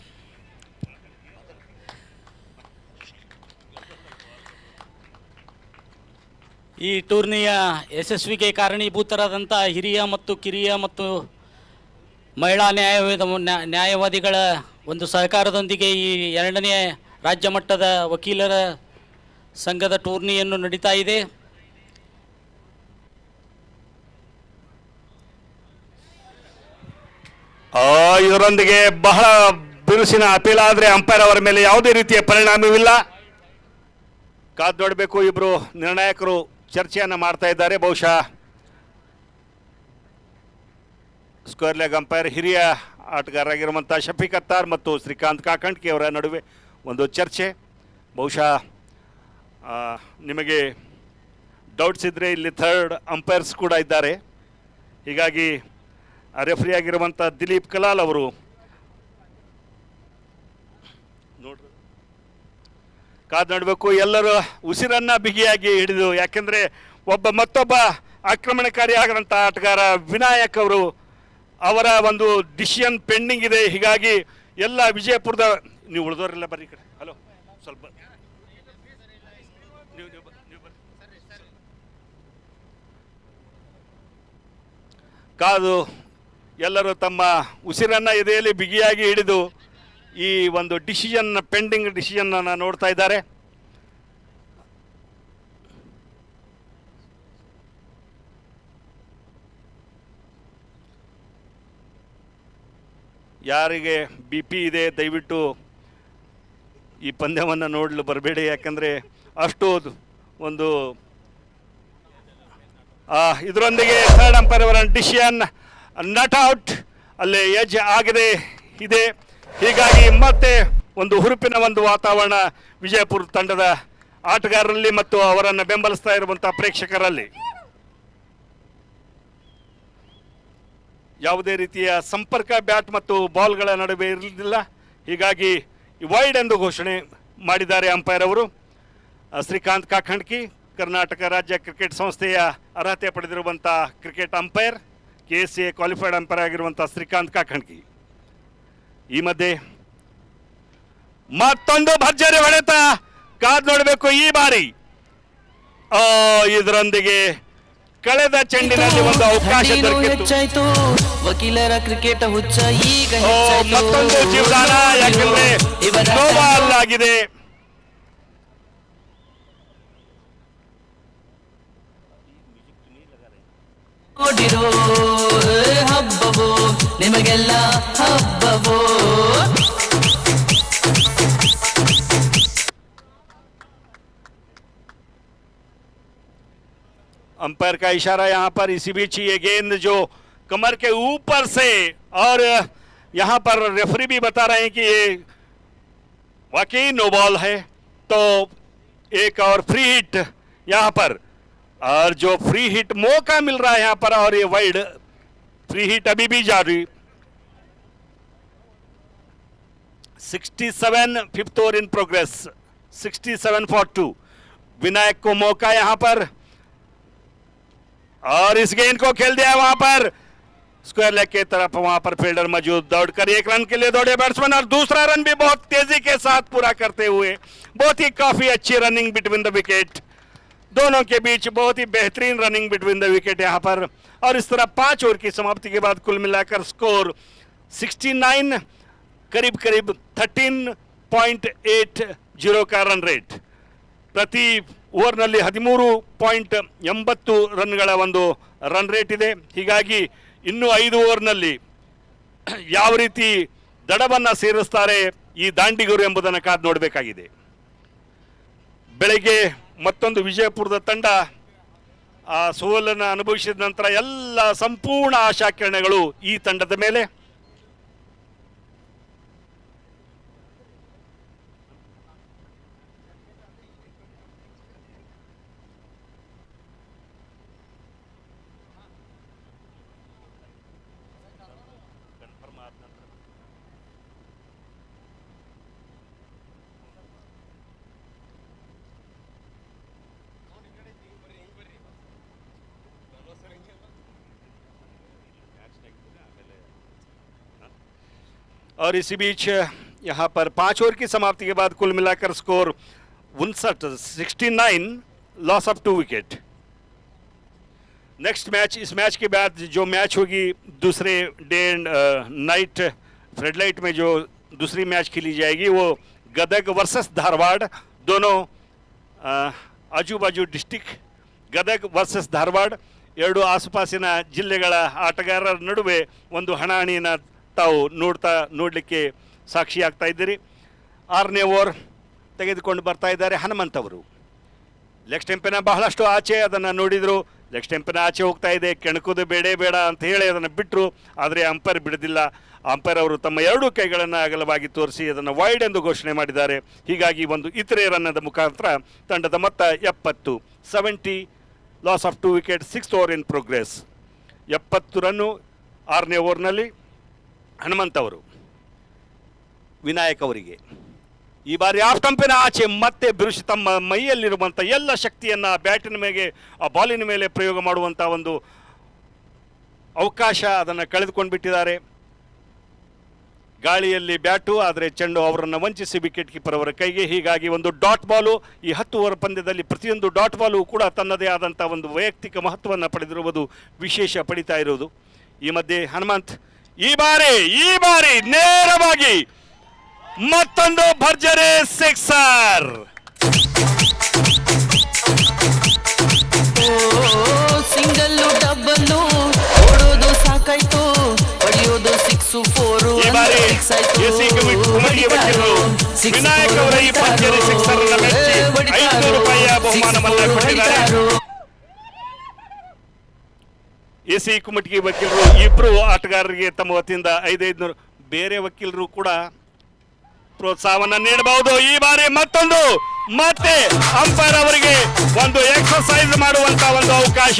ಈ ಟೂರ್ನಿಯ ಯಶಸ್ವಿಗೆ ಕಾರಣೀಭೂತರಾದಂಥ ಹಿರಿಯ ಮತ್ತು ಕಿರಿಯ ಮತ್ತು ಮಹಿಳಾ ನ್ಯಾಯವಾದಿಗಳ ಒಂದು ಸಹಕಾರದೊಂದಿಗೆ ಈ ಎರಡನೇ ರಾಜ್ಯ ಮಟ್ಟದ ವಕೀಲರ ಸಂಘದ ಟೂರ್ನಿಯನ್ನು ನಡೀತಾ ಇದೆ. ಇದರೊಂದಿಗೆ ಬಹಳ ಬಿರುಸಿನ ಅಪೀಲ್ ಆದರೆ ಅಂಪೈರ್ ಅವರ ಮೇಲೆ ಯಾವುದೇ ರೀತಿಯ ಪರಿಣಾಮವಿಲ್ಲ. ಕಾದು ನೋಡಬೇಕು. ಇಬ್ಬರು ನಿರ್ಣಾಯಕರು ಚರ್ಚೆಯನ್ನು ಮಾಡ್ತಾ ಇದ್ದಾರೆ. ಬಹುಶಃ ಸ್ಕ್ವೇರ್ ಲೆಗ್ ಅಂಪೈರ್ ಹಿರಿಯ ಆಟಗಾರರಾಗಿರುವಂಥ ಶಫೀಕ್ ಅತ್ತಾರ್ ಮತ್ತು ಶ್ರೀಕಾಂತ್ ಕಾಕಂಡ್ಕಿ ಅವರ ನಡುವೆ ಒಂದು ಚರ್ಚೆ. ಬಹುಶಃ ನಿಮಗೆ ಡೌಟ್ಸ್ ಇದ್ದರೆ ಇಲ್ಲಿ ಥರ್ಡ್ ಅಂಪೈರ್ಸ್ ಕೂಡ ಇದ್ದಾರೆ. ಹೀಗಾಗಿ ರೆಫ್ರಿ ಆಗಿರುವಂಥ ದಿಲೀಪ್ ಕಲಾಲ್ ಅವರು ನೋಡ್ರಿ ಕಾದು ನೋಡಬೇಕು. ಎಲ್ಲರೂ ಉಸಿರನ್ನು ಬಿಗಿಯಾಗಿ ಹಿಡಿದು, ಯಾಕೆಂದರೆ ಮತ್ತೊಬ್ಬ ಆಕ್ರಮಣಕಾರಿ ಆಗಿರೋಂಥ ಆಟಗಾರ ವಿನಾಯಕ್ ಅವರು ಅವರ ಒಂದು ಡಿಸಿಷನ್ ಪೆಂಡಿಂಗ್ ಇದೆ. ಹೀಗಾಗಿ ಎಲ್ಲ ವಿಜಯಪುರದ ನೀವು ಉಳಿದವರೆಲ್ಲ ಬರ್ರಿ ಕಡೆ. ಹಲೋ, ಸ್ವಲ್ಪ ಕಾದು ಎಲ್ಲರೂ ತಮ್ಮ ಉಸಿರನ್ನು ಎದೆಯಲ್ಲಿ ಬಿಗಿಯಾಗಿ ಹಿಡಿದು ಈ ಒಂದು ಪೆಂಡಿಂಗ್ ಡಿಸಿಷನ್ನ ನೋಡ್ತಾ ಇದ್ದಾರೆ. ಯಾರಿಗೆ ಬಿ ಪಿ ಇದೆ ದಯವಿಟ್ಟು ಈ ಪಂದ್ಯವನ್ನು ನೋಡಲು ಬರಬೇಡಿ, ಯಾಕಂದರೆ ಅಷ್ಟು ಒಂದು ಇದರೊಂದಿಗೆ ಥರ್ಡ್ ಅಂಪೈರ್ ಅವರ ಡಿಸಿಷನ್ ನಾಟ್ ಔಟ್ ಅಲ್ಲೇ ಎಜ್ ಆಗಿದೆ ಇದೆ. ಹೀಗಾಗಿ ಮತ್ತೆ ಒಂದು ಹುರುಪಿನ ಒಂದು ವಾತಾವರಣ ವಿಜಯಪುರ ತಂಡದ ಆಟಗಾರರಲ್ಲಿ ಮತ್ತು ಅವರನ್ನು ಬೆಂಬಲಿಸ್ತಾ ಇರುವಂಥ ಪ್ರೇಕ್ಷಕರಲ್ಲಿ. ಯಾವುದೇ ರೀತಿಯ ಸಂಪರ್ಕ ಬ್ಯಾಟ್ ಮತ್ತು ಬಾಲ್ಗಳ ನಡುವೆ ಇರಲಿಲ್ಲ. ಹೀಗಾಗಿ ವೈಡ್ ಎಂದು ಘೋಷಣೆ ಮಾಡಿದ್ದಾರೆ ಅಂಪೈರ್ ಅವರು. ಶ್ರೀಕಾಂತ್ ಕಾಕಂಡ್ಕಿ ಕರ್ನಾಟಕ ರಾಜ್ಯ ಕ್ರಿಕೆಟ್ ಸಂಸ್ಥೆಯ ಅರ್ಹತೆ ಪಡೆದಿರುವಂಥ cricket umpire, KSCA qualified umpire ಆಗಿರುವಂಥ ಶ್ರೀಕಾಂತ್ ಕಾಕಂಡ್ಕಿ. ಈ ಮಧ್ಯೆ ಮತ್ತೊಂದು ಭರ್ಜರಿ ಹೊಡೆತ ಕಾದು ನೋಡಬೇಕು. ಈ ಬಾರಿ ಇದರೊಂದಿಗೆ ಕಳೆದ ಚೆಂಡಿನಲ್ಲಿ ಒಂದು ಅವಕಾಶ ಹೆಚ್ಚಾಯ್ತು, ವಕೀಲರ ಕ್ರಿಕೆಟ್ ಹುಚ್ಚ ಈಗ ಮತ್ತೊಂದು ಜೀವದಾನ, ಯಾಕೆಂದ್ರೆ ನೋವಾಲ್ ಆಗಿದೆ. ನೋಡಿರೋ ಹಬ್ಬವೋ ನಿಮಗೆಲ್ಲ ಹಬ್ಬವೋ. अंपायर का इशारा यहाँ पर, इसी बीच ये गेंद जो कमर के ऊपर से, और यहाँ पर रेफरी भी बता रहे हैं कि ये वाकई नो बॉल है, तो एक और फ्री हिट यहाँ पर, और जो फ्री हिट मौका मिल रहा है यहाँ पर, और ये वाइड फ्री हिट अभी भी जारी. 67 fifth over in progress, 67 for 2। Vinayak को मौका यहां पर और इस गेंद को खेल दिया वहां पर स्क्वायर लेग के तरफ, वहां पर फील्डर मौजूद, दौड़कर एक रन के लिए दौड़े बैट्समैन और दूसरा रन भी बहुत तेजी के साथ पूरा करते हुए। बहुत ही काफी अच्छी रनिंग बिटवीन द विकेट, दोनों के बीच बहुत ही बेहतरीन रनिंग बिटवीन द विकेट यहां पर। और इस तरह 5 ओवर की समाप्ति के बाद कुल मिलाकर स्कोर 69, करीब करीब 13.80 का रन रेट। ಪ್ರತಿ ಓವರ್ನಲ್ಲಿ 13.80 ರನ್ಗಳ ಒಂದು ರನ್ ರೇಟ್ ಇದೆ. ಹೀಗಾಗಿ ಇನ್ನು 5 ಓವರ್ನಲ್ಲಿ ಯಾವ ರೀತಿ ದಡವನ್ನು ಸೇರಿಸ್ತಾರೆ ಈ ದಾಂಡಿಗರು ಎಂಬುದನ್ನು ಕಾದು ನೋಡಬೇಕಾಗಿದೆ. ಬೆಳಗ್ಗೆ ಮತ್ತೊಂದು ವಿಜಯಪುರದ ತಂಡ ಆ ಸೋಲನ್ನು ಅನುಭವಿಸಿದ ನಂತರ ಎಲ್ಲ ಸಂಪೂರ್ಣ ಆಶಾಕಿರಣಗಳು ಈ ತಂಡದ ಮೇಲೆ. और इसी बीच यहाँ पर 5 ओवर की समाप्ति के बाद कुल मिलाकर score 69, loss of 2 wicket. Next match, इस मैच के बाद जो मैच होगी दूसरे डे एंड नाइट फ्लडलाइट में जो दूसरी मैच खेली जाएगी वो गदग वर्सेस धारवाड़, दोनों आजू बाजू डिस्ट्रिक्ट ಗದಗ್ ವರ್ಸಸ್ ಧಾರವಾಡ, ಎರಡು ಆಸುಪಾಸಿನ ಜಿಲ್ಲೆಗಳ ಆಟಗಾರರ ನಡುವೆ ಒಂದು ಹಣಾಹಣಿಯನ್ನು ತಾವು ನೋಡಲಿಕ್ಕೆ ಸಾಕ್ಷಿಯಾಗ್ತಾ ಇದ್ದೀರಿ. 6ನೇ ಓವರ್ ತೆಗೆದುಕೊಂಡು ಬರ್ತಾ ಇದ್ದಾರೆ ಹನುಮಂತ್ ಅವರು. ಲೆಗ್ ಸ್ಟೆಂಪಿನ ಬಹಳಷ್ಟು ಆಚೆ ಅದನ್ನು ನೋಡಿದರು, ಲೆಗ್ ಸ್ಟೆಂಪಿನ ಆಚೆ ಹೋಗ್ತಾ ಇದೆ, ಕೆಣಕೋದು ಬೇಡ ಅಂತ ಹೇಳಿ ಅದನ್ನು ಬಿಟ್ಟರು. ಆದರೆ ಅಂಪೈರ್ ಬಿಡೋದಿಲ್ಲ. ಅಂಪೈರ್ ಅವರು ತಮ್ಮ ಎರಡೂ ಕೈಗಳನ್ನು ಅಗಲವಾಗಿ ತೋರಿಸಿ ಅದನ್ನು ವೈಡ್ ಎಂದು ಘೋಷಣೆ ಮಾಡಿದ್ದಾರೆ. ಹೀಗಾಗಿ ಒಂದು ಇತರೆ ರನ್ನದ ಮುಖಾಂತರ ತಂಡದ ಮೊತ್ತ 70, loss of 2 wicket, 6th over in progress. 70 ರನ್ನು 6ನೇ ಓವರ್ನಲ್ಲಿ ಹನುಮಂತ್ ಅವರು. ವಿನಾಯಕ್ ಅವರಿಗೆ ಈ ಬಾರಿ ಆಫ್ ಸ್ಟಂಪಿನ ಆಚೆ ಮತ್ತೆ ಬಿರುಸಿ ತಮ್ಮ ಮೈಯಲ್ಲಿರುವಂಥ ಎಲ್ಲ ಶಕ್ತಿಯನ್ನು ಬ್ಯಾಟಿನ ಮೇಲೆ ಆ ಬಾಲಿನ ಮೇಲೆ ಪ್ರಯೋಗ ಮಾಡುವಂಥ ಒಂದು ಅವಕಾಶ ಅದನ್ನು ಕಳೆದುಕೊಂಡು ಬಿಟ್ಟಿದ್ದಾರೆ. ಗಾಳಿಯಲ್ಲಿ ಬ್ಯಾಟು, ಆದರೆ ಚೆಂಡು ಅವರನ್ನು ವಂಚಿಸಿ ವಿಕೆಟ್ ಕೀಪರ್ ಅವರ ಕೈಗೆ. ಹೀಗಾಗಿ ಒಂದು ಡಾಟ್ ಬಾಲು, ಈ 10 ಓವರ್ ಪಂದ್ಯದಲ್ಲಿ ಪ್ರತಿಯೊಂದು ಡಾಟ್ ಬಾಲು ಕೂಡ ತನ್ನದೇ ಆದಂಥ ಒಂದು ವೈಯಕ್ತಿಕ ಮಹತ್ವವನ್ನು ಪಡೆದಿರುವುದು ವಿಶೇಷ ಪಡಿತಾ ಇರುವುದು. ಈ ಮಧ್ಯೆ ಹನುಮಂತ್ ಈ ಬಾರಿ ನೇರವಾಗಿ ಮತ್ತೊಂದು ಭರ್ಜರಿ ಸಿಕ್ಸರ್. ಸಿಂಗಲ್ಲು ಡಬ್ಬಲ್ಲು ಓಡೋದು ಸಾಕಾಯ್ತು, ಹೊಡೆಯೋದು 6, 4 ಈ ಬಾರಿ ಎಸಿ ಕಮಿಟಿ ವಕೀಲರು ವಿನಾಯಕ್ ಅವರ ಈ ಭರ್ಜರಿ ಸಿಕ್ಸರ್ ಅನ್ನು ಮೆಚ್ಚಿ 500 ರೂಪಾಯಿಯ ಬಹುಮಾನವನ್ನು ಕೊಟ್ಟಿದ್ದಾರೆ. ಎಸಿ ಕಮಿಟಿ ವಕೀಲರು ಇಬ್ಬರು ಆಟಗಾರರಿಗೆ ತಮ್ಮ ವತಿಯಿಂದ 500. ಬೇರೆ ವಕೀಲರು ಕೂಡ ಪ್ರೋತ್ಸಾಹವನ್ನು ನೀಡಬಹುದು. ಈ ಬಾರಿ ಮತ್ತೆ ಅಂಪೈರ್ ಅವರಿಗೆ ಒಂದು ಎಕ್ಸರ್ಸೈಸ್ ಮಾಡುವಂತ ಒಂದು ಅವಕಾಶ.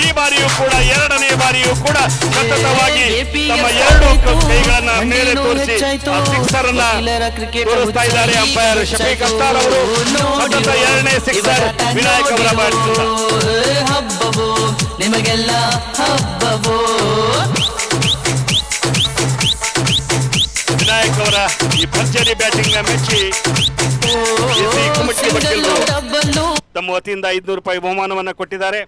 ಈ ಬಾರಿಯೂ ಕೂಡ 2ನೇ ಬಾರಿಯೂ ಕೂಡ ಸತತವಾಗಿ ತಮ್ಮ ಎರಡು ಕೈಗಳನ್ನ ಮೇಲೆ ತೋರಿಸಿ ಸಿಕ್ಸರ್ ಅನ್ನ ತೋರಿಸ್ತಾ ಇದ್ದಾರೆ ಅಂಪೈರ್ ಶಫೀಕ್ ಅಖ್ತಾರ್ ಅವರು. ಸತತ 2ನೇ ಸಿಕ್ಸರ್ ವಿನಾಯಕ್ ಅವರ ಬ್ಯಾಟ್ನಿಂದ. ಹಬ್ಬವೋ ನಿಮಗೆಲ್ಲ ಹಬ್ಬವೋ. ವಿನಾಯಕ್ ಅವರ ಈ ಭರ್ಜರಿ ಬ್ಯಾಟಿಂಗ್ ಮೆಚ್ಚಿ ಎಸಿ ಕಮಿಟಿ ವಕೀಲರು ತಮ್ಮ ವತಿಯಿಂದ 500 ರೂಪಾಯಿ ಬಹುಮಾನವನ್ನು ಕೊಟ್ಟಿದ್ದಾರೆ.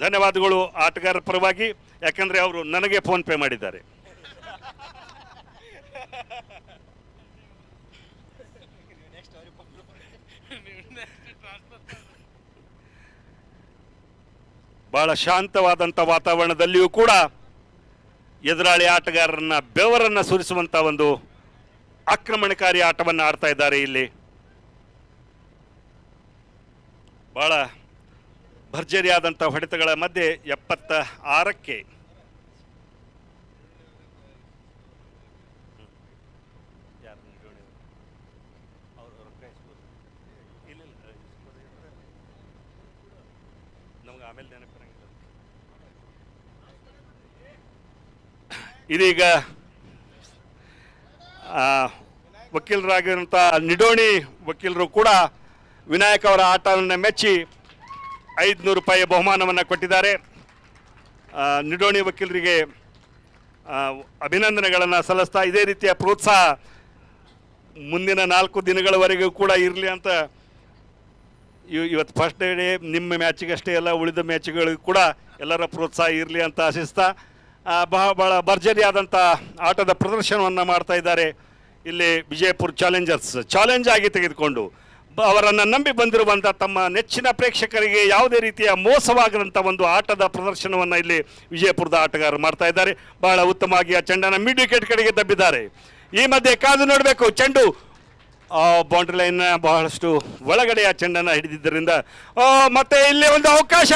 ಧನ್ಯವಾದಗಳು ಆಟಗಾರರ ಪರವಾಗಿ, ಯಾಕಂದ್ರೆ ಅವರು ನನಗೆ ಫೋನ್ ಪೇ ಮಾಡಿದ್ದಾರೆ. ಬಹಳ ಶಾಂತವಾದಂಥ ವಾತಾವರಣದಲ್ಲಿಯೂ ಕೂಡ ಎದುರಾಳಿ ಆಟಗಾರರನ್ನ ಬೆವರನ್ನು ಸುರಿಸುವಂಥ ಒಂದು ಆಕ್ರಮಣಕಾರಿ ಆಟವನ್ನು ಆಡ್ತಾ ಇದ್ದಾರೆ. ಇಲ್ಲಿ ಬಹಳ ಭರ್ಜರಿಯಾದಂಥ ಹೊಡೆತಗಳ ಮಧ್ಯೆ 76ಕ್ಕೆ ನಮ್ಗೆ ಆಮೇಲೆ ನೆನಪಿರಂಗಿಲ್ಲ. ಇದೀಗ ವಕೀಲರಾಗಿರುವಂಥ ನಿಡೋಣಿ ವಕೀಲರು ಕೂಡ ವಿನಾಯಕ್ ಅವರ ಆಟವನ್ನು ಮೆಚ್ಚಿ 500 ರೂಪಾಯಿ ಬಹುಮಾನವನ್ನು ಕೊಟ್ಟಿದ್ದಾರೆ. ನಿಡೋಣಿ ವಕೀಲರಿಗೆ ಅಭಿನಂದನೆಗಳನ್ನು ಸಲ್ಲಿಸ್ತಾ ಇದೇ ರೀತಿಯ ಪ್ರೋತ್ಸಾಹ ಮುಂದಿನ 4 ದಿನಗಳವರೆಗೂ ಕೂಡ ಇರಲಿ ಅಂತ ಇವತ್ತು ಫಸ್ಟ್ ಡೇ ನಿಮ್ಮ ಮ್ಯಾಚಿಗಷ್ಟೇ ಎಲ್ಲ ಉಳಿದ ಮ್ಯಾಚ್ಗಳಿಗೂ ಕೂಡ ಎಲ್ಲರ ಪ್ರೋತ್ಸಾಹ ಇರಲಿ ಅಂತ ಆಶಿಸ್ತಾ ಬಹಳ ಭರ್ಜರಿಯಾದಂಥ ಆಟದ ಪ್ರದರ್ಶನವನ್ನು ಮಾಡ್ತಾ ಇದ್ದಾರೆ. ಇಲ್ಲಿ ವಿಜಯಪುರ ಚಾಲೆಂಜ್ ಆಗಿ ತೆಗೆದುಕೊಂಡು ಅವರನ್ನು ನಂಬಿ ಬಂದಿರುವಂಥ ತಮ್ಮ ನೆಚ್ಚಿನ ಪ್ರೇಕ್ಷಕರಿಗೆ ಯಾವುದೇ ರೀತಿಯ ಮೋಸವಾಗದಂಥ ಒಂದು ಆಟದ ಪ್ರದರ್ಶನವನ್ನು ಇಲ್ಲಿ ವಿಜಯಪುರದ ಆಟಗಾರರು ಮಾಡ್ತಾ ಇದ್ದಾರೆ. ಬಹಳ ಉತ್ತಮವಾಗಿ ಆ ಚೆಂಡನ್ನು ಮಿಡ್ ವಿಕೆಟ್ ಕಡೆಗೆ ದಬ್ಬಿದ್ದಾರೆ. ಈ ಮಧ್ಯೆ ಕಾದು ನೋಡಬೇಕು, ಚೆಂಡು ಬೌಂಡ್ರಿ ಲೈನ್ ಬಹಳಷ್ಟು ಒಳಗಡೆ ಆ ಚೆಂಡನ್ನು ಹಿಡಿದಿದ್ದರಿಂದ ಮತ್ತೆ ಇಲ್ಲಿ ಒಂದು ಅವಕಾಶ,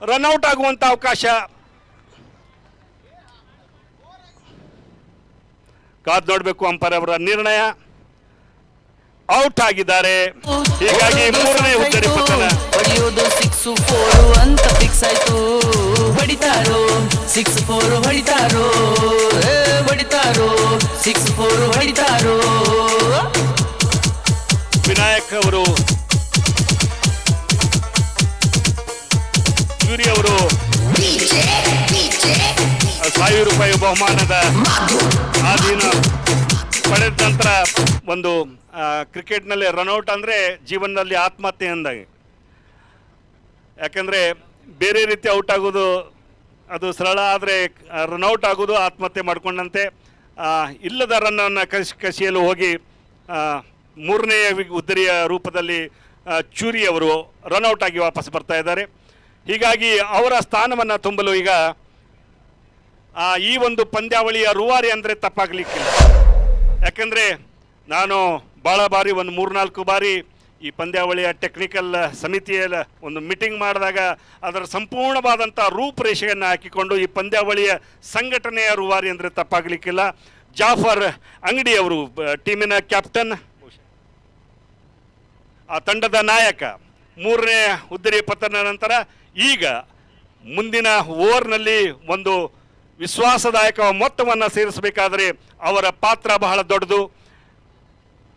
ರನ್ಔಟ್ ಆಗುವಂಥ ಅವಕಾಶ. ಕಾದು ನೋಡಬೇಕು ಅಂಪೈರ್ ಅವರ ನಿರ್ಣಯ. ಔಟ್ ಆಗಿದ್ದಾರೆ. ಹೀಗಾಗಿ 3ನೇ ಹುದ್ದರಿ ಪತನ. ಹೊಡೆಯೋದು 6-4 ಅಂತ ಫಿಕ್ಸ್ ಆಯ್ತು. ಹೊಡಿತಾರೋ 6-4 ಹೊಡಿತಾರೋ, ಹೊಡಿತಾರೋ 6-4 ಹೊಡಿತಾರೋ. ವಿನಾಯಕ್ ಅವರು ಸೂರ್ಯ ಅವರು 1000 ರೂಪಾಯಿ ಬಹುಮಾನದ ಆಧೀನ ಪಡೆದ ನಂತರ ಒಂದು ಕ್ರಿಕೆಟ್ನಲ್ಲಿ ರನ್ಔಟ್ ಅಂದರೆ ಜೀವನದಲ್ಲಿ ಆತ್ಮಹತ್ಯೆ ಅಂದಾಗೆ. ಯಾಕಂದರೆ ಬೇರೆ ರೀತಿ ಔಟ್ ಆಗೋದು ಅದು ಸರಳ, ಆದರೆ ರನ್ಔಟ್ ಆಗೋದು ಆತ್ಮಹತ್ಯೆ ಮಾಡಿಕೊಂಡಂತೆ. ಇಲ್ಲದ ರನ್ನನ್ನು ಕಸಿಯಲು ಹೋಗಿ 3ನೇ ಉದ್ದರಿಯ ರೂಪದಲ್ಲಿ ಚೂರಿ ಅವರು ರನ್ಔಟ್ ಆಗಿ ವಾಪಸ್ ಬರ್ತಾ ಇದ್ದಾರೆ. ಹೀಗಾಗಿ ಅವರ ಸ್ಥಾನವನ್ನು ತುಂಬಲು ಈಗ ಈ ಒಂದು ಪಂದ್ಯಾವಳಿಯ ರೂವಾರಿ ಅಂದರೆ ತಪ್ಪಾಗಲಿಕ್ಕಿಲ್ಲ. ಯಾಕೆಂದರೆ ನಾನು ಭಾಳ ಬಾರಿ ಒಂದು 3-4 ಬಾರಿ ಈ ಪಂದ್ಯಾವಳಿಯ ಟೆಕ್ನಿಕಲ್ ಸಮಿತಿಯ ಒಂದು ಮೀಟಿಂಗ್ ಮಾಡಿದಾಗ ಅದರ ಸಂಪೂರ್ಣವಾದಂಥ ರೂಪರೇಷೆಯನ್ನು ಹಾಕಿಕೊಂಡು ಈ ಪಂದ್ಯಾವಳಿಯ ಸಂಘಟನೆಯ ರೂವಾರಿ ಅಂದರೆ ತಪ್ಪಾಗಲಿಕ್ಕಿಲ್ಲ. ಜಾಫರ್ ಅಂಗಡಿ ಅವರು ಟೀಮಿನ ಕ್ಯಾಪ್ಟನ್, ಆ ತಂಡದ ನಾಯಕ. 3ನೇ ಉದ್ದರಿ ಪತನ ನಂತರ ಈಗ ಮುಂದಿನ ಓವರ್ನಲ್ಲಿ ಒಂದು ವಿಶ್ವಾಸದಾಯಕ ಮೊತ್ತವನ್ನು ಸೇರಿಸಬೇಕಾದರೆ ಅವರ ಪಾತ್ರ ಬಹಳ ದೊಡ್ಡದು.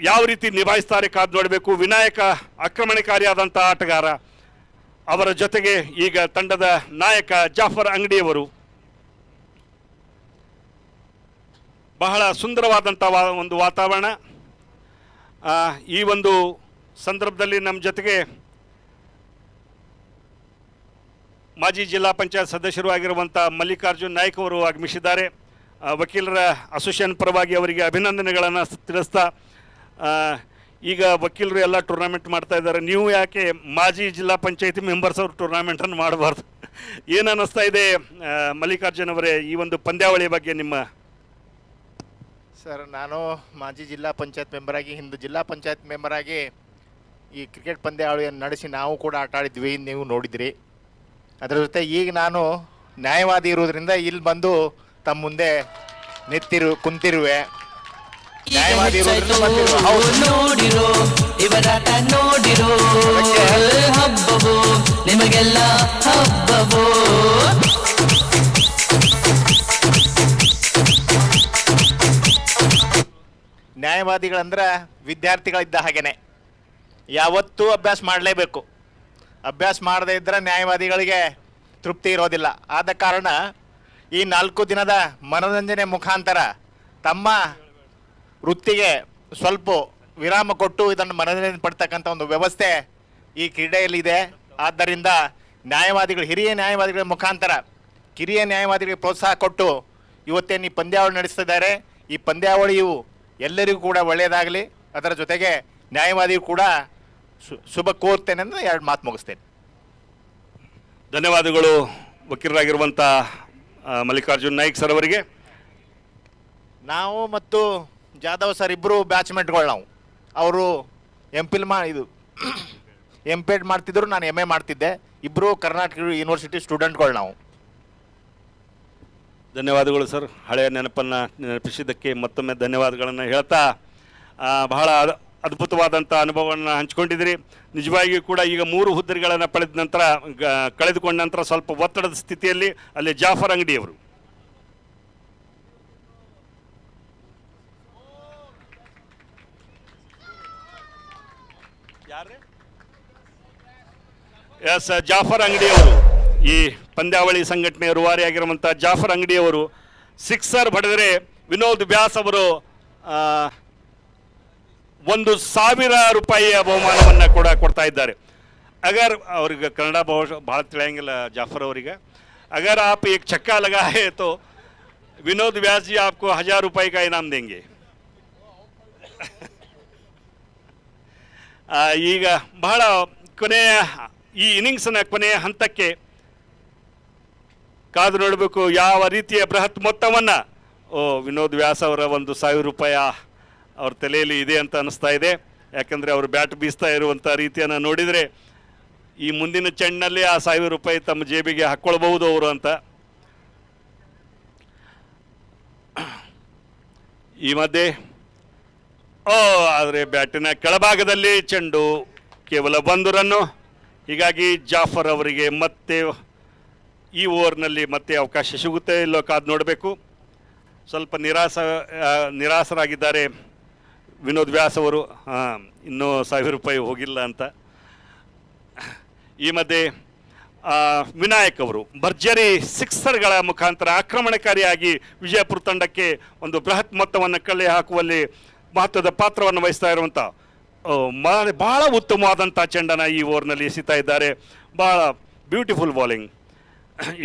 ಯಾವ ರೀತಿ ನಿಭಾಯಿಸ್ತಾರೆ ಕಾದು ನೋಡಬೇಕು. ವಿನಾಯಕ ಆಕ್ರಮಣಕಾರಿಯಾದಂಥ ಆಟಗಾರ, ಅವರ ಜೊತೆಗೆ ಈಗ ತಂಡದ ನಾಯಕ ಜಾಫರ್ ಅಂಗಡಿಯವರು. ಬಹಳ ಸುಂದರವಾದಂಥ ಒಂದು ವಾತಾವರಣ. ಈ ಒಂದು ಸಂದರ್ಭದಲ್ಲಿ ನಮ್ಮ ಜೊತೆಗೆ ಮಾಜಿ ಜಿಲ್ಲಾ ಪಂಚಾಯತ್ ಸದಸ್ಯರು ಆಗಿರುವಂಥ ಮಲ್ಲಿಕಾರ್ಜುನ್ ನಾಯ್ಕ್ ಅವರು ಆಗಮಿಸಿದ್ದಾರೆ. ವಕೀಲರ ಅಸೋಸಿಯೇಷನ್ ಪರವಾಗಿ ಅವರಿಗೆ ಅಭಿನಂದನೆಗಳನ್ನು ತಿಳಿಸ್ತಾ, ಈಗ ವಕೀಲರು ಎಲ್ಲ ಟೂರ್ನಮೆಂಟ್ ಮಾಡ್ತಾ ಇದ್ದಾರೆ, ನೀವು ಯಾಕೆ ಮಾಜಿ ಜಿಲ್ಲಾ ಪಂಚಾಯತಿ ಮೆಂಬರ್ಸ್ ಅವರು ಟೂರ್ನಮೆಂಟನ್ನು ಮಾಡಬಾರ್ದು? ಏನು ಅನ್ನಿಸ್ತಾ ಇದೆ ಮಲ್ಲಿಕಾರ್ಜುನ್ ಅವರೇ ಈ ಒಂದು ಪಂದ್ಯಾವಳಿ ಬಗ್ಗೆ ನಿಮ್ಮ? ಸರ್, ನಾನು ಮಾಜಿ ಜಿಲ್ಲಾ ಪಂಚಾಯತ್ ಮೆಂಬರಾಗಿ, ಹಿಂದೆ ಜಿಲ್ಲಾ ಪಂಚಾಯತ್ ಮೆಂಬರಾಗಿ ಈ ಕ್ರಿಕೆಟ್ ಪಂದ್ಯಾವಳಿಯನ್ನು ನಡೆಸಿ ನಾವು ಕೂಡ ಆಟ ಆಡಿದ್ವಿ, ನೀವು ನೋಡಿದ್ರಿ. ಅದರ ಜೊತೆ ಈಗ ನಾನು ನ್ಯಾಯವಾದಿ ಇರೋದ್ರಿಂದ ಇಲ್ಲಿ ಬಂದು ತಮ್ಮ ಮುಂದೆ ಕುಂತಿರುವೆ. ನ್ಯಾಯವಾದಿ ನೋಡಿರೋ ಇವರಾಟ ನೋಡಿರೋ, ಹಬ್ಬವೋ ನಿಮಗೆಲ್ಲ ಹಬ್ಬವೋ. ನ್ಯಾಯವಾದಿಗಳಂದ್ರೆ ವಿದ್ಯಾರ್ಥಿಗಳಿದ್ದ ಹಾಗೇನೆ, ಯಾವತ್ತೂ ಅಭ್ಯಾಸ ಮಾಡಲೇಬೇಕು. ಅಭ್ಯಾಸ ಮಾಡದೇ ಇದ್ದರೆ ನ್ಯಾಯವಾದಿಗಳಿಗೆ ತೃಪ್ತಿ ಇರೋದಿಲ್ಲ. ಆದ ಕಾರಣ ಈ 4 ದಿನದ ಮನೋರಂಜನೆ ಮುಖಾಂತರ ತಮ್ಮ ವೃತ್ತಿಗೆ ಸ್ವಲ್ಪ ವಿರಾಮ ಕೊಟ್ಟು ಇದನ್ನು ಮನೋರಂಜನೆ ಪಡ್ತಕ್ಕಂಥ ಒಂದು ವ್ಯವಸ್ಥೆ ಈ ಕ್ರೀಡೆಯಲ್ಲಿದೆ. ಆದ್ದರಿಂದ ಹಿರಿಯ ನ್ಯಾಯವಾದಿಗಳ ಮುಖಾಂತರ ಕಿರಿಯ ನ್ಯಾಯವಾದಿಗಳಿಗೆ ಪ್ರೋತ್ಸಾಹ ಕೊಟ್ಟು ಇವತ್ತೇನು ಈ ಪಂದ್ಯಾವಳಿ ನಡೆಸ್ತಿದ್ದಾರೆ, ಈ ಪಂದ್ಯಾವಳಿಯು ಎಲ್ಲರಿಗೂ ಕೂಡ ಒಳ್ಳೆಯದಾಗಲಿ. ಅದರ ಜೊತೆಗೆ ನ್ಯಾಯವಾದಿಯು ಕೂಡ ಶುಭ ಕೋರ್ತೇನೆ ಅಂದರೆ 2 ಮಾತು ಮುಗಿಸ್ತೇನೆ. ಧನ್ಯವಾದಗಳು ವಕೀಲರಾಗಿರುವಂಥ ಮಲ್ಲಿಕಾರ್ಜುನ್ ನಾಯ್ಕ್ ಸರ್ ಅವರಿಗೆ. ನಾವು ಮತ್ತು ಜಾಧವ್ ಸರ್ ಇಬ್ಬರು ಬ್ಯಾಚ್ಮೆಂಟ್ಗಳು. ನಾವು ಅವರು ಎಂ.ಪೆಡ್ ಮಾಡ್ತಿದ್ರು, ನಾನು MA ಮಾಡ್ತಿದ್ದೆ. ಇಬ್ಬರು ಕರ್ನಾಟಕ ಯೂನಿವರ್ಸಿಟಿ ಸ್ಟೂಡೆಂಟ್ಗಳು ನಾವು. ಧನ್ಯವಾದಗಳು ಸರ್. ಹಳೆಯ ನೆನಪನ್ನು ನೆನಪಿಸಿದ್ದಕ್ಕೆ ಮತ್ತೊಮ್ಮೆ ಧನ್ಯವಾದಗಳನ್ನು ಹೇಳ್ತಾ, ಬಹಳ ಅದ್ಭುತವಾದಂಥ ಅನುಭವವನ್ನು ಹಂಚಿಕೊಂಡಿದ್ದೀರಿ. ನಿಜವಾಗಿಯೂ ಕೂಡ ಈಗ 3 ಹುದ್ದೆಗಳನ್ನು ಕಳೆದುಕೊಂಡ ನಂತರ ಸ್ವಲ್ಪ ಒತ್ತಡದ ಸ್ಥಿತಿಯಲ್ಲಿ ಅಲ್ಲಿ ಜಾಫರ್ ಅಂಗಡಿಯವರು ಎಸ್ ಜಾಫರ್ ಅಂಗಡಿಯವರು, ಈ ಪಂದ್ಯಾವಳಿ ಸಂಘಟನೆಯ ರೂವಾರಿಯಾಗಿರುವಂಥ ಜಾಫರ್ ಅಂಗಡಿಯವರು ಸಿಕ್ಸರ್ ಬಡಿದರೆ ವಿನೋದ್ ವ್ಯಾಸ್ ಅವರು 1,000 ರೂಪಾಯಿಯ ಬಹುಮಾನವನ್ನು ಕೂಡ ಕೊಡ್ತಾ ಇದ್ದಾರೆ. ಅಗರ್ ಅವ್ರಿಗೆ ಕನ್ನಡ ಭಾಳ ತಿಳಿಯಂಗಿಲ್ಲ ಜಾಫರ್ ಅವರಿಗೆ. अगर आप एक छक्का लगाए तो विनोद व्यास जी आपको 1000 रुपये का इनाम देंगे. ಈಗ ಬಹಳ ಕೊನೆಯ ಈ ಇನ್ನಿಂಗ್ಸ್ನ ಕೊನೆಯ ಹಂತಕ್ಕೆ ಕಾದು ನೋಡಬೇಕು ಯಾವ ರೀತಿಯ ಬೃಹತ್ ಮೊತ್ತವನ್ನು ವಿನೋದ್ ವ್ಯಾಸ್ ಅವರ 1,000 ರೂಪಾಯಿ ಅವ್ರ ತಲೆಯಲ್ಲಿ ಇದೆ ಅಂತ ಅನಿಸ್ತಾ ಇದೆ. ಯಾಕಂದರೆ ಅವರು ಬ್ಯಾಟ್ ಬೀಸ್ತಾ ಇರುವಂಥ ರೀತಿಯನ್ನು ನೋಡಿದರೆ ಈ ಮುಂದಿನ ಚೆಂಡಿನಲ್ಲಿ ಆ 1,000 ರೂಪಾಯಿ ತಮ್ಮ ಜೇಬಿಗೆ ಹಾಕ್ಕೊಳ್ಬಹುದು ಅವರು ಅಂತ. ಈ ಮಧ್ಯೆ ಆದರೆ ಬ್ಯಾಟಿನ ಕೆಳಭಾಗದಲ್ಲಿ ಚೆಂಡು ಕೇವಲ 1 ರನ್ನು. ಹೀಗಾಗಿ ಜಾಫರ್ ಅವರಿಗೆ ಮತ್ತೆ ಈ ಓವರ್ನಲ್ಲಿ ಮತ್ತೆ ಅವಕಾಶ ಸಿಗುತ್ತೆ ಇಲ್ಲೋ ಕಾದು ನೋಡಬೇಕು. ಸ್ವಲ್ಪ ನಿರಾಸರಾಗಿದ್ದಾರೆ ವಿನೋದ್ ವ್ಯಾಸ್ ಅವರು. ಇನ್ನೂ 1,000 ರೂಪಾಯಿ ಹೋಗಿಲ್ಲ ಅಂತ. ಈ ಮಧ್ಯೆ ವಿನಾಯಕ್ ಅವರು ಭರ್ಜರಿ ಸಿಕ್ಸರ್ಗಳ ಮುಖಾಂತರ ಆಕ್ರಮಣಕಾರಿಯಾಗಿ ವಿಜಯಪುರ ತಂಡಕ್ಕೆ ಒಂದು ಬೃಹತ್ ಮೊತ್ತವನ್ನು ಕಲೆ ಹಾಕುವಲ್ಲಿ ಮಹತ್ವದ ಪಾತ್ರವನ್ನು ವಹಿಸ್ತಾ ಇರುವಂಥ ಬಹಳ ಉತ್ತಮವಾದಂಥ ಚೆಂಡನ್ನು ಈ ಓವರ್ನಲ್ಲಿ ಎಸಿತಾ ಇದ್ದಾರೆ. ಬಹಳ ಬ್ಯೂಟಿಫುಲ್ ಬಾಲಿಂಗ್.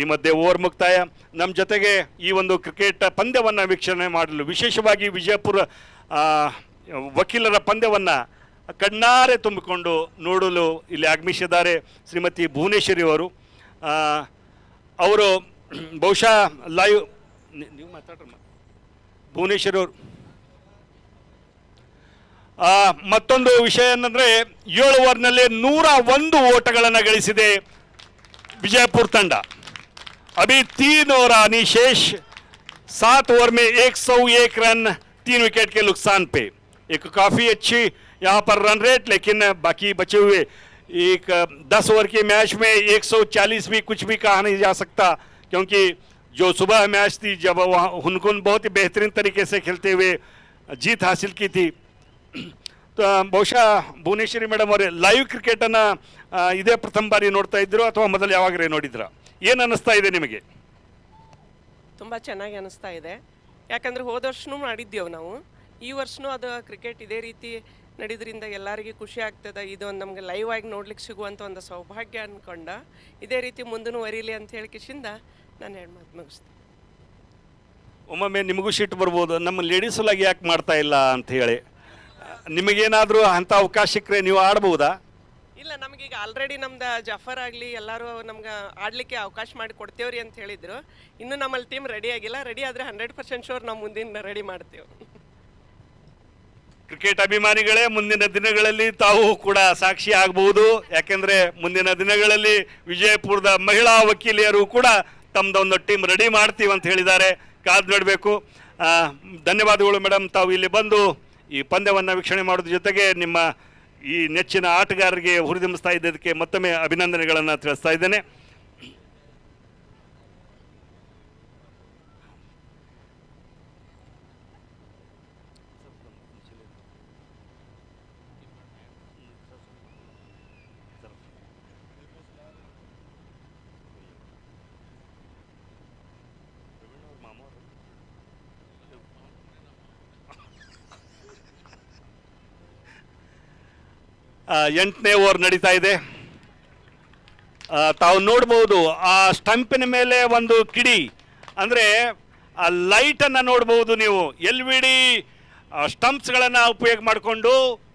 ಈ ಮಧ್ಯೆ ಓವರ್ ಮುಕ್ತಾಯ. ನಮ್ಮ ಜೊತೆಗೆ ಈ ಒಂದು ಕ್ರಿಕೆಟ್ ಪಂದ್ಯವನ್ನು ವೀಕ್ಷಣೆ ಮಾಡಲು ವಿಶೇಷವಾಗಿ ವಿಜಯಪುರ ವಕೀಲರ ಪಂದ್ಯವನ್ನು ಕಣ್ಣಾರೆ ತುಂಬಿಕೊಂಡು ನೋಡಲು ಇಲ್ಲಿ ಆಗಮಿಸಿದ್ದಾರೆ ಶ್ರೀಮತಿ ಭುವನೇಶ್ವರಿ ಅವರು. ಅವರು ಬಹುಶಃ ಲೈವ್ ನೀವು ಮಾತಾಡ್ರ ಭುವನೇಶ್ವರಿ ಅವರು. ಮತ್ತೊಂದು ವಿಷಯ ಏನಂದರೆ 7 ಓವರ್ನಲ್ಲಿ 101 ಓಟಗಳನ್ನು ಗಳಿಸಿದೆ विजयपुर तंडा. अभी 3 ओवर आनी शेष. 7 ओवर में 101 रन 3 विकेट के नुकसान पे. एक काफ़ी अच्छी यहाँ पर रन रेट, लेकिन बाकी बचे हुए एक 10 ओवर के मैच में 140 भी कुछ भी कहा नहीं जा सकता, क्योंकि जो सुबह मैच थी जब वहाँ हुनकुन बहुत ही बेहतरीन तरीके से खेलते हुए जीत हासिल की थी. तो ಬಹುಶಃ ಭುವನೇಶ್ವರಿ ಮೇಡಮ್ ಅವರೇ ಲೈವ್ ಕ್ರಿಕೆಟನ್ನು ಇದೇ ಪ್ರಥಮ ಬಾರಿ ನೋಡ್ತಾ ಇದ್ರು ಅಥವಾ ಮೊದಲು ಯಾವಾಗಲೇ ನೋಡಿದ್ರಾ? ಏನು ಅನ್ನಿಸ್ತಾ ಇದೆ ನಿಮಗೆ? ತುಂಬ ಚೆನ್ನಾಗಿ ಅನ್ನಿಸ್ತಾ ಇದೆ. ಯಾಕಂದರೆ ಹೋದ ವರ್ಷನೂ ಮಾಡಿದ್ದೇವೆ ನಾವು, ಈ ವರ್ಷನೂ ಅದು ಕ್ರಿಕೆಟ್ ಇದೇ ರೀತಿ ನಡೆದ್ರಿಂದ ಎಲ್ಲರಿಗೂ ಖುಷಿ ಆಗ್ತದೆ. ಇದು ಒಂದು ನಮಗೆ ಲೈವ್ ಆಗಿ ನೋಡ್ಲಿಕ್ಕೆ ಸಿಗುವಂಥ ಒಂದು ಸೌಭಾಗ್ಯ ಅಂದ್ಕೊಂಡ ಇದೇ ರೀತಿ ಮುಂದೂವರಿಲಿ ಅಂತ ಹೇಳಿ ಕಿಶಿಂದ ನಾನು 2 ಮಾತು ಮುಗಿಸ್ತೀನಿ. ಒಮ್ಮೊಮ್ಮೆ ನಿಮಗೂ ಸಿಟ್ಟು ಬರ್ಬೋದು, ನಮ್ಮ ಲೇಡೀಸ್ ಸಲುವಾಗಿ ಯಾಕೆ ಮಾಡ್ತಾ ಇಲ್ಲ ಅಂತ ಹೇಳಿ. ನಿಮಗೇನಾದರೂ ಅಂಥ ಅವಕಾಶ ಸಿಕ್ಕರೆ ನೀವು ಆಡ್ಬೋದಾ? ಇಲ್ಲ, ನಮಗೀಗ ಆಲ್ರೆಡಿ ನಮ್ದು ಜಫರ್ ಆಗಲಿ ಎಲ್ಲರೂ ನಮ್ಗೆ ಆಡಲಿಕ್ಕೆ ಅವಕಾಶ ಮಾಡಿ ಕೊಡ್ತೇವ್ರಿ ಅಂತ ಹೇಳಿದರು. ಇನ್ನೂ ನಮ್ಮಲ್ಲಿ ಟೀಮ್ ರೆಡಿ ಆಗಿಲ್ಲ. ರೆಡಿ ಆದರೆ 100% ಶೋರ್ ನಾವು ಮುಂದಿನ ರೆಡಿ ಮಾಡ್ತೇವೆ. ಕ್ರಿಕೆಟ್ ಅಭಿಮಾನಿಗಳೇ, ಮುಂದಿನ ದಿನಗಳಲ್ಲಿ ತಾವು ಕೂಡ ಸಾಕ್ಷಿ ಆಗಬಹುದು. ಯಾಕೆಂದರೆ ಮುಂದಿನ ದಿನಗಳಲ್ಲಿ ವಿಜಯಪುರದ ಮಹಿಳಾ ವಕೀಲಿಯರು ಕೂಡ ತಮ್ಮದೊಂದು ಟೀಮ್ ರೆಡಿ ಮಾಡ್ತೀವಿ ಅಂತ ಹೇಳಿದ್ದಾರೆ. ಕಾದು ನೋಡಬೇಕು. ಧನ್ಯವಾದಗಳು ಮೇಡಮ್, ತಾವು ಇಲ್ಲಿ ಬಂದು ಈ ಪಂದ್ಯವನ್ನು ವೀಕ್ಷಣೆ ಮಾಡೋದ್ರ ಜೊತೆಗೆ ನಿಮ್ಮ ಈ ನೆಚ್ಚಿನ ಆಟಗಾರರಿಗೆ ಹುರಿದುಂಬಿಸ್ತಾ ಇದ್ದದಕ್ಕೆ ಮತ್ತೊಮ್ಮೆ ಅಭಿನಂದನೆಗಳನ್ನು ತಿಳಿಸ್ತಾ ಇದ್ದೇನೆ. ಎಂಟನೇ ಓವರ್ ನಡೀತಾ ಇದೆ. ತಾವು ನೋಡ್ಬೋದು ಆ ಸ್ಟಂಪಿನ ಮೇಲೆ ಒಂದು ಕಿಡಿ, ಅಂದರೆ ಆ ಲೈಟನ್ನು ನೋಡ್ಬೋದು ನೀವು. LVD ಸ್ಟಂಪ್ಸ್ಗಳನ್ನು ಉಪಯೋಗ ಮಾಡಿಕೊಂಡು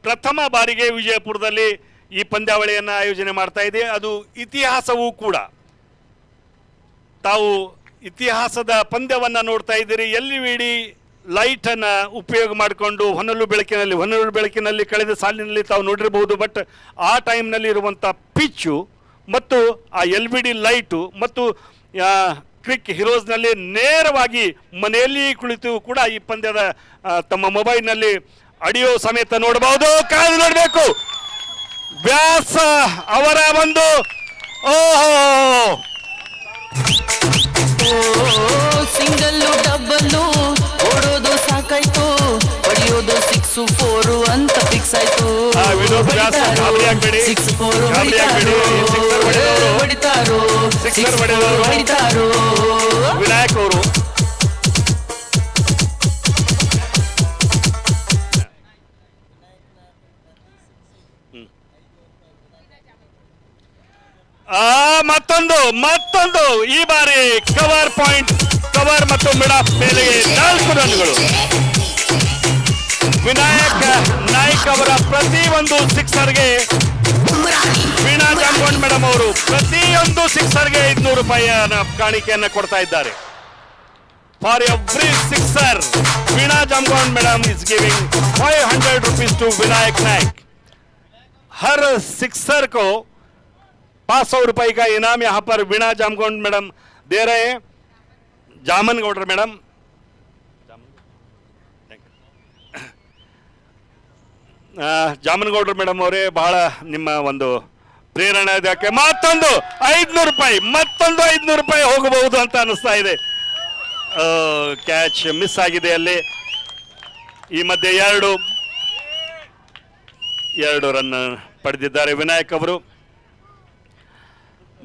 ಪ್ರಥಮ ಬಾರಿಗೆ ವಿಜಯಪುರದಲ್ಲಿ ಈ ಪಂದ್ಯಾವಳಿಯನ್ನು ಆಯೋಜನೆ ಮಾಡ್ತಾ ಇದೆ. ಅದು ಇತಿಹಾಸವೂ ಕೂಡ. ತಾವು ಇತಿಹಾಸದ ಪಂದ್ಯವನ್ನು ನೋಡ್ತಾ ಇದ್ದೀರಿ. LVD ಲೈಟನ್ನು ಉಪಯೋಗ ಮಾಡಿಕೊಂಡು ಹೊನಲು ಬೆಳಕಿನಲ್ಲಿ ಕಳೆದ ಸಾಲಿನಲ್ಲಿ ತಾವು ನೋಡಿರಬಹುದು. ಬಟ್ ಆ ಟೈಮ್ನಲ್ಲಿ ಇರುವಂಥ ಪಿಚ್ಚು ಮತ್ತು ಆ LVD ಲೈಟು ಮತ್ತು ಕ್ರಿಕ್ ಹೀರೋಸ್ನಲ್ಲಿ ನೇರವಾಗಿ ಮನೆಯಲ್ಲಿ ಕುಳಿತು ಕೂಡ ಈ ಪಂದ್ಯದ ತಮ್ಮ ಮೊಬೈಲ್ನಲ್ಲಿ ಆಡಿಯೋ ಸಮೇತ ನೋಡಬಹುದು. ಕಾದು ನೋಡಬೇಕು. ವ್ಯಾಸ ಅವರ ಒಂದು ಸಿಂಗಲ್ಲು ಡಬ್ಬಲ್ಲು ಓಡೋದು ಸಾಕಾಯ್ತು, ಹೊಡೆಯೋದು 6 4 ಅಂತ ಫಿಕ್ಸ್ ಆಯ್ತು ವಿನೋದ್ ವ್ಯಾಸ ಗಾಬರಿ ಆಗ್ಬೇಡಿ, 6-4 ಗಾಬರಿ ಆಗ್ಬೇಡಿ. ಸಿಕ್ಸರ್ ಹೊಡೆದವರು, ಹೊಡಿತಾರೋ ಸಿಕ್ಸರ್ ಹೊಡೆದವರು ಹೊಡಿತಾರೋ ವಿನಾಯಕ್ ಅವರು. ಮತ್ತೊಂದು ಈ ಬಾರಿ ಕವರ್ ಪಾಯಿಂಟ್, ಕವರ್ ಮತ್ತು ಮಿಡ್ ಆಫ್ ಮೇಲೆ 4 ರನ್ಗಳು. ವಿನಾಯಕ್ ನಾಯ್ಕ್ ಅವರ ಪ್ರತಿ ಒಂದು ಸಿಕ್ಸರ್ಗೆ ವೀಣಾ ಜಾಮಗೊಂಡ್ ಮೇಡಮ್ ಅವರು ಪ್ರತಿಯೊಂದು ಸಿಕ್ಸರ್ಗೆ 500 ರೂಪಾಯಿಯ ಕಾಣಿಕೆಯನ್ನು ಕೊಡ್ತಾ ಇದ್ದಾರೆ. For every sixer Veena Jamagond madam is giving 500 rupees to Vinayak Nayak. हर सिक्सर को 500 रुपए का इनाम यहाँ पर वीणा जामगौंड मैडम दे रहे हैं. जामन गौडर मैडम, ಜಾಮನಗೌಡರು ಮೇಡಮ್ ಅವರೇ, ಬಹಳ ನಿಮ್ಮ ಒಂದು ಪ್ರೇರಣಾದಾಯಕ. ಮತ್ತೊಂದು 500 ರೂಪಾಯಿ, ಮತ್ತೊಂದು 500 ರೂಪಾಯಿ ಹೋಗಬಹುದು ಅಂತ ಅನಿಸ್ತಾ ಇದೆ. ಕ್ಯಾಚ್ ಮಿಸ್ ಆಗಿದೆ ಅಲ್ಲಿ. ಈ ಮಧ್ಯೆ ಎರಡು ರನ್ ಪಡೆದಿದ್ದಾರೆ ವಿನಾಯಕ್ ಅವರು.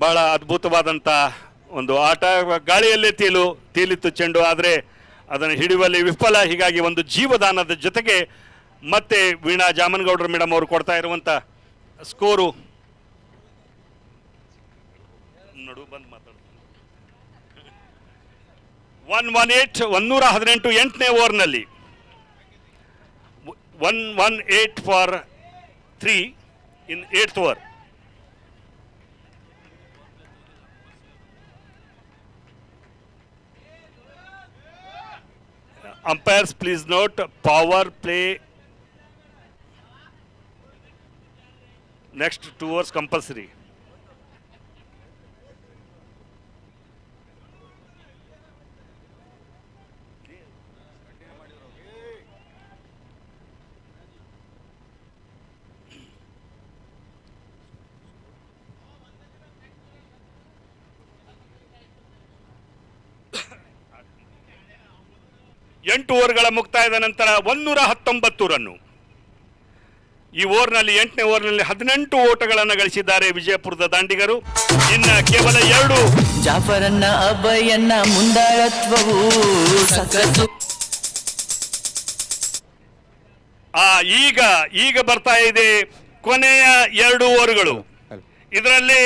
ಬಹಳ ಅದ್ಭುತವಾದಂಥ ಒಂದು ಆಟ. ಗಾಳಿಯಲ್ಲೇ ತೇಲಿತ್ತು ಚೆಂಡು, ಆದರೆ ಅದನ್ನು ಹಿಡಿಯುವಲ್ಲಿ ವಿಫಲ. ಹೀಗಾಗಿ ಒಂದು ಜೀವದಾನದ ಜೊತೆಗೆ ಮತ್ತೆ ವೀಣಾ ಜಾಮನಗೌಡರು ಮೇಡಮ್ ಅವರು ಕೊಡ್ತಾ ಇರುವಂಥ ಸ್ಕೋರು ನಡು ಬಂದು ಮಾತಾಡ್ತಾರೆ 118 8ನೇ ಓವರ್ನಲ್ಲಿ 118 for 3 in 8th over. Umpires, please note, power play next 2 overs compulsory. ಎಂಟು ಓವರ್ಗಳ ಮುಕ್ತಾಯದ ನಂತರ 119 ರನ್ನು. ಈ ಓವರ್ನಲ್ಲಿ 8ನೇ ಓವರ್ನಲ್ಲಿ 18 ಓಟಗಳನ್ನು ಗಳಿಸಿದ್ದಾರೆ ವಿಜಯಪುರದ ದಾಂಡಿಗರು. ಇನ್ನ ಕೇವಲ 2 ಜಾಫರನ್ನ ಅಭಯನ್ನ ಮುಂದಾಳತ್ವವು ಸಖತ್ತು. ಈಗ ಬರ್ತಾ ಇದೆ ಕೊನೆಯ 2 ಓವರ್ಗಳು. ಇದರಲ್ಲಿ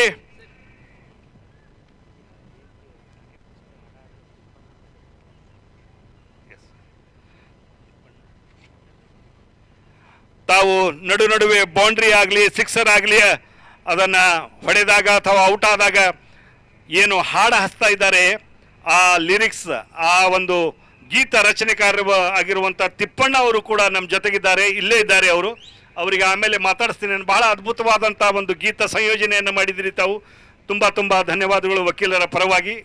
ತಾವು ನಡುವೆ ಬೌಂಡ್ರಿ ಆಗಲಿ ಸಿಕ್ಸರ್ ಆಗಲಿ ಅದನ್ನು ಹೊಡೆದಾಗ ಅಥವಾ ಔಟ್ ಆದಾಗ ಏನು ಹಾಡು ಹಚ್ತಾ ಇದ್ದಾರೆ, ಆ ಲಿರಿಕ್ಸ್, ಆ ಒಂದು ಗೀತ ರಚನೆಕಾರ ಆಗಿರುವಂಥ ತಿಪ್ಪಣ್ಣ ಅವರು ಕೂಡ ನಮ್ಮ ಜೊತೆಗಿದ್ದಾರೆ, ಇಲ್ಲೇ ಇದ್ದಾರೆ ಅವರು. ಅವರಿಗೆ ಆಮೇಲೆ ಮಾತಾಡಿಸ್ತೀನಿ. ಬಹಳ ಅದ್ಭುತವಾದಂಥ ಒಂದು ಗೀತ ಸಂಯೋಜನೆಯನ್ನು ಮಾಡಿದಿರಿ ತಾವು. ತುಂಬ ಧನ್ಯವಾದಗಳು ವಕೀಲರ ಪರವಾಗಿ.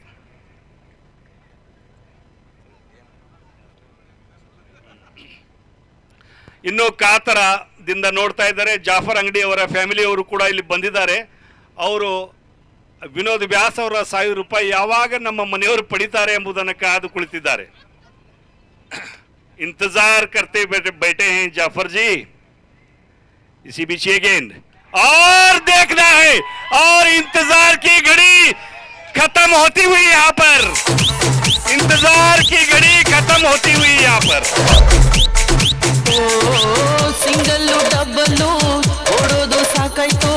ಇನ್ನು ಕಾತರದಿಂದ ನೋಡ್ತಾ ಇದ್ದಾರೆ. ಜಾಫರ್ ಅಂಗಡಿ ಅವರ ಫ್ಯಾಮಿಲಿಯವರು ಕೂಡ ಇಲ್ಲಿ ಬಂದಿದ್ದಾರೆ. ಅವರು ವಿನೋದ್ ವ್ಯಾಸ್ ಅವರ 1000 ರೂಪಾಯಿ ಯಾವಾಗ ನಮ್ಮ ಮನೆಯವರು ಪಡಿತಾರೆ ಎಂಬುದನ್ನು ಕಾದು ಕುಳಿತಿದ್ದಾರೆ. इंतजार करते बैठे हैं जाफर जी. इसी बीच ये गेंद और देखना है, और इंतजार की घड़ी खत्म होती हुई यहाँ पर, इंतजार की घड़ी खत्म होती हुई यहाँ पर. ಸಿಂಗಲ್ಲು ಡಬ್ಬಲ್ಲು ಓಡೋದು ಸಾಕಾಯ್ತು,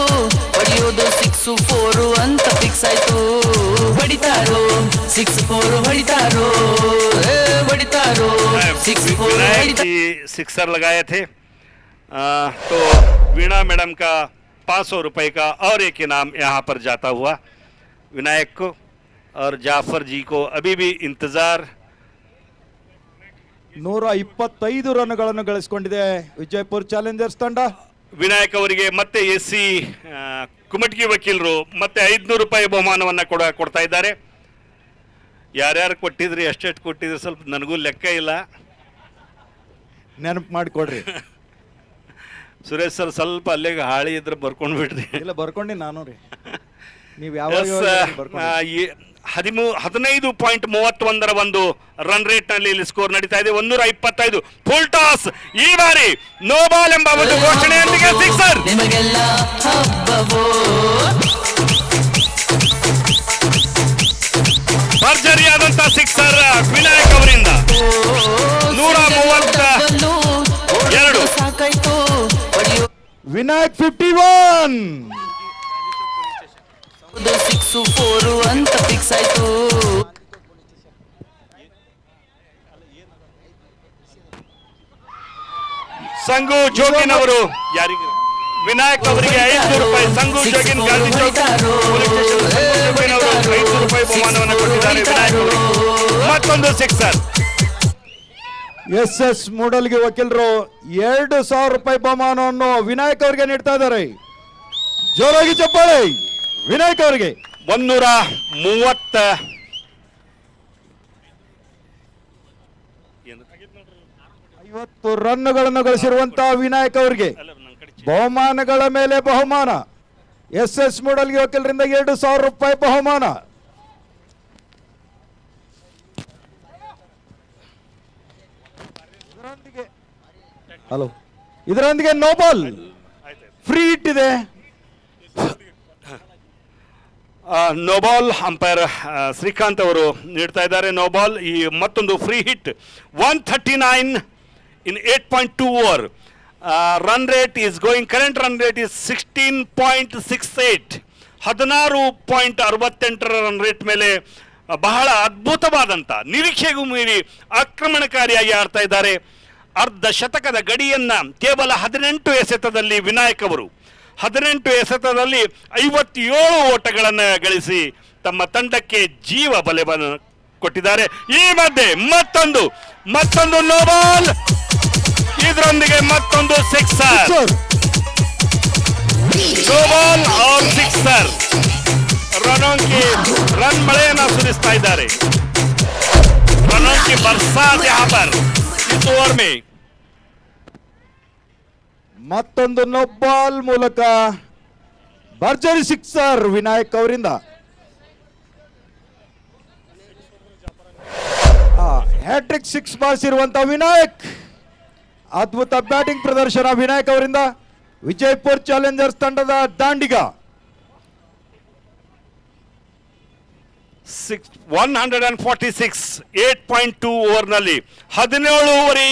ಹೊಡೆಯೋದು 6-4 ಅಂತ ಫಿಕ್ಸ್ ಆಯ್ತು. ಹೊಡಿತಾರೋ 6-4 ಹೊಡಿತಾರೋ ಹೊಡಿತಾರೋ 6-4. सिक्सर लगाए थे. तो वीणा मैडम का 500 रुपए का और एक इनाम यहाँ पर जाता हुआ विनायक को. और जाफर जी को अभी भी इंतजार. 125 ರನ್ಗಳನ್ನು ಗಳಿಸಿಕೊಂಡಿದೆ ವಿಜಯಪುರ ಚಾಲೆಂಜರ್ಸ್ ತಂಡ. ವಿನಾಯಕ್ ಅವರಿಗೆ ಮತ್ತೆ SC ಕುಮಟ್ಗಿ ವಕೀಲರು ಮತ್ತೆ 500 ರೂಪಾಯಿ ಬಹುಮಾನವನ್ನು ಕೊಡ್ತಾ ಇದ್ದಾರೆ. ಯಾರ್ಯಾರು ಕೊಟ್ಟಿದ್ರಿ, ಎಷ್ಟೆಷ್ಟು ಕೊಟ್ಟಿದ್ರಿ, ಸ್ವಲ್ಪ ನನಗೂ ಲೆಕ್ಕ ಇಲ್ಲ, ನೆನಪು ಮಾಡಿಕೊಡ್ರಿ. ಸುರೇಶ್ ಸರ್ ಸ್ವಲ್ಪ ಅಲ್ಲಿಗೆ ಹಾಳಿ ಇದ್ರೆ ಬರ್ಕೊಂಡು ಬಿಡ್ರಿ. ಇಲ್ಲ ಬರ್ಕೊಂಡಿ ನಾನು ರೀ. ನೀವು ಯಾವ 15.31 ಒಂದು ರನ್ ರೇಟ್ ನಲ್ಲಿ ಇಲ್ಲಿ ಸ್ಕೋರ್ ನಡೀತಾ ಇದೆ. 125 ಫುಲ್ ಟಾಸ್. ಈ ಬಾರಿ ನೋ ಬಾಲ್ ಎಂಬ ಒಂದು ಘೋಷಣೆಯೊಂದಿಗೆ ಸಿಕ್ಸರ್. ನಿಮಗೆಲ್ಲ ಹಬ್ಬವೋ ಭರ್ಜರಿಯಾದಂತ ಸಿಕ್ಸರ್ ವಿನಾಯಕ್ ಅವರಿಂದ. 132 ಸಾಕಾಯ್ತು ಹೊಡೆಯೋದು ವಿನಾಯಕ್ 51. 6-4 ಅಂತ ಫಿಕ್ಸ್ ಆಯ್ತು. ಸಂಗು ಜೋಗಿನ್ ಅವರು ಯಾರಿಗೆ ವಿನಾಯಕ್ ಅವರಿಗೆ 500 ರೂಪಾಯಿ. ಸಂಗು ಜೋಗಿನ್ ಗಾಂಧಿ ಚೌಕ್ ಪೊಲೀಸ್ ಸ್ಟೇಷನ್ ಸಂಗು ಜೋಗಿನ್ ಅವರು 500 ರೂಪಾಯಿ ಬಹುಮಾನವನ್ನು ಕೊಟ್ಟಿದ್ದಾರೆ ವಿನಾಯಕ್ ಅವರಿಗೆ. ಮತ್ತೊಂದು ಸಿಕ್ಸರ್. SS ಮೂಡಲ್ಗಿ ವಕೀಲರು 2,000 ರೂಪಾಯಿ ಬಹುಮಾನವನ್ನು ವಿನಾಯಕ್ ಅವರಿಗೆ ನೀಡ್ತಾ ಇದ್ದಾರೆ. ಜೋರಾಗಿ ಚಪ್ಪಾಳೆ ವಿನಾಯಕ್ ಅವರಿಗೆ. 130 50 ರನ್ಗಳನ್ನು ಗಳಿಸಿರುವಂತಹ ವಿನಾಯಕ್ ಅವರಿಗೆ ಬಹುಮಾನಗಳ ಮೇಲೆ ಬಹುಮಾನ. SS ಮೂಡಲ್ಗಿ ವಕೀಲರಿಂದ 2,000 ರೂಪಾಯಿ ಬಹುಮಾನ. ಹಲೋ, ಇದರೊಂದಿಗೆ ನೋ ಬಾಲ್ ಫ್ರೀ ಹಿಟ್ ಇದೆ. ನೋಬಾಲ್ ಅಂಪೈರ್ ಶ್ರೀಕಾಂತ್ ಅವರು ನೀಡ್ತಾ ಇದ್ದಾರೆ. ನೋಬಾಲ್. ಈ ಮತ್ತೊಂದು free hit. 139 in 8.2 over. Run rate is going. Current run rate is 16.68. 16.68 run rate ಮೇಲೆ ಬಹಳ ಅದ್ಭುತವಾದಂಥ ನಿರೀಕ್ಷೆಗೂ ಮೀರಿ ಆಕ್ರಮಣಕಾರಿಯಾಗಿ ಆಡ್ತಾ ಇದ್ದಾರೆ. ಅರ್ಧ ಶತಕದ ಗಡಿಯನ್ನ ಕೇವಲ 18 ಎಸೆತದಲ್ಲಿ ವಿನಾಯಕ್ ಅವರು 18 ಎಸೆತದಲ್ಲಿ 57 ಓಟಗಳನ್ನು ಗಳಿಸಿ ತಮ್ಮ ತಂಡಕ್ಕೆ ಜೀವ ಬಲೆಯನ್ನು ಕೊಟ್ಟಿದ್ದಾರೆ. ಈ ಮಧ್ಯೆ ಮತ್ತೊಂದು ನೋ ಬಾಲ್. ಇದರೊಂದಿಗೆ ಮತ್ತೊಂದು sixer. No ball or sixer. ರಣೋಂಕಿ ರನ್ ಮಳೆಯನ್ನ ಸುರಿಸ್ತಾ ಇದ್ದಾರೆ. ರಣೋಂಕಿ ಬರ್ಸಾತ್ ಯಹಾಂ ಪರ್ ಇಸ್ ಓವರ್ ಮೇ. ಮತ್ತೊಂದು ನೋ ಬಾಲ್ ಮೂಲಕ ಭರ್ಜರಿ ಸಿಕ್ಸರ್ ವಿನಾಯಕ್ ಅವರಿಂದ. ಹ್ಯಾಟ್ರಿಕ್ 6 ಬಾರಿಸಿರುವಂತಹ ವಿನಾಯಕ್. ಅದ್ಭುತ ಬ್ಯಾಟಿಂಗ್ ಪ್ರದರ್ಶನ ವಿನಾಯಕ್ ಅವರಿಂದ. ವಿಜಯಪುರ್ ಚಾಲೆಂಜರ್ಸ್ ತಂಡದ ದಾಂಡಿಗ 146 8.2 ಓವರ್ನಲ್ಲಿ 17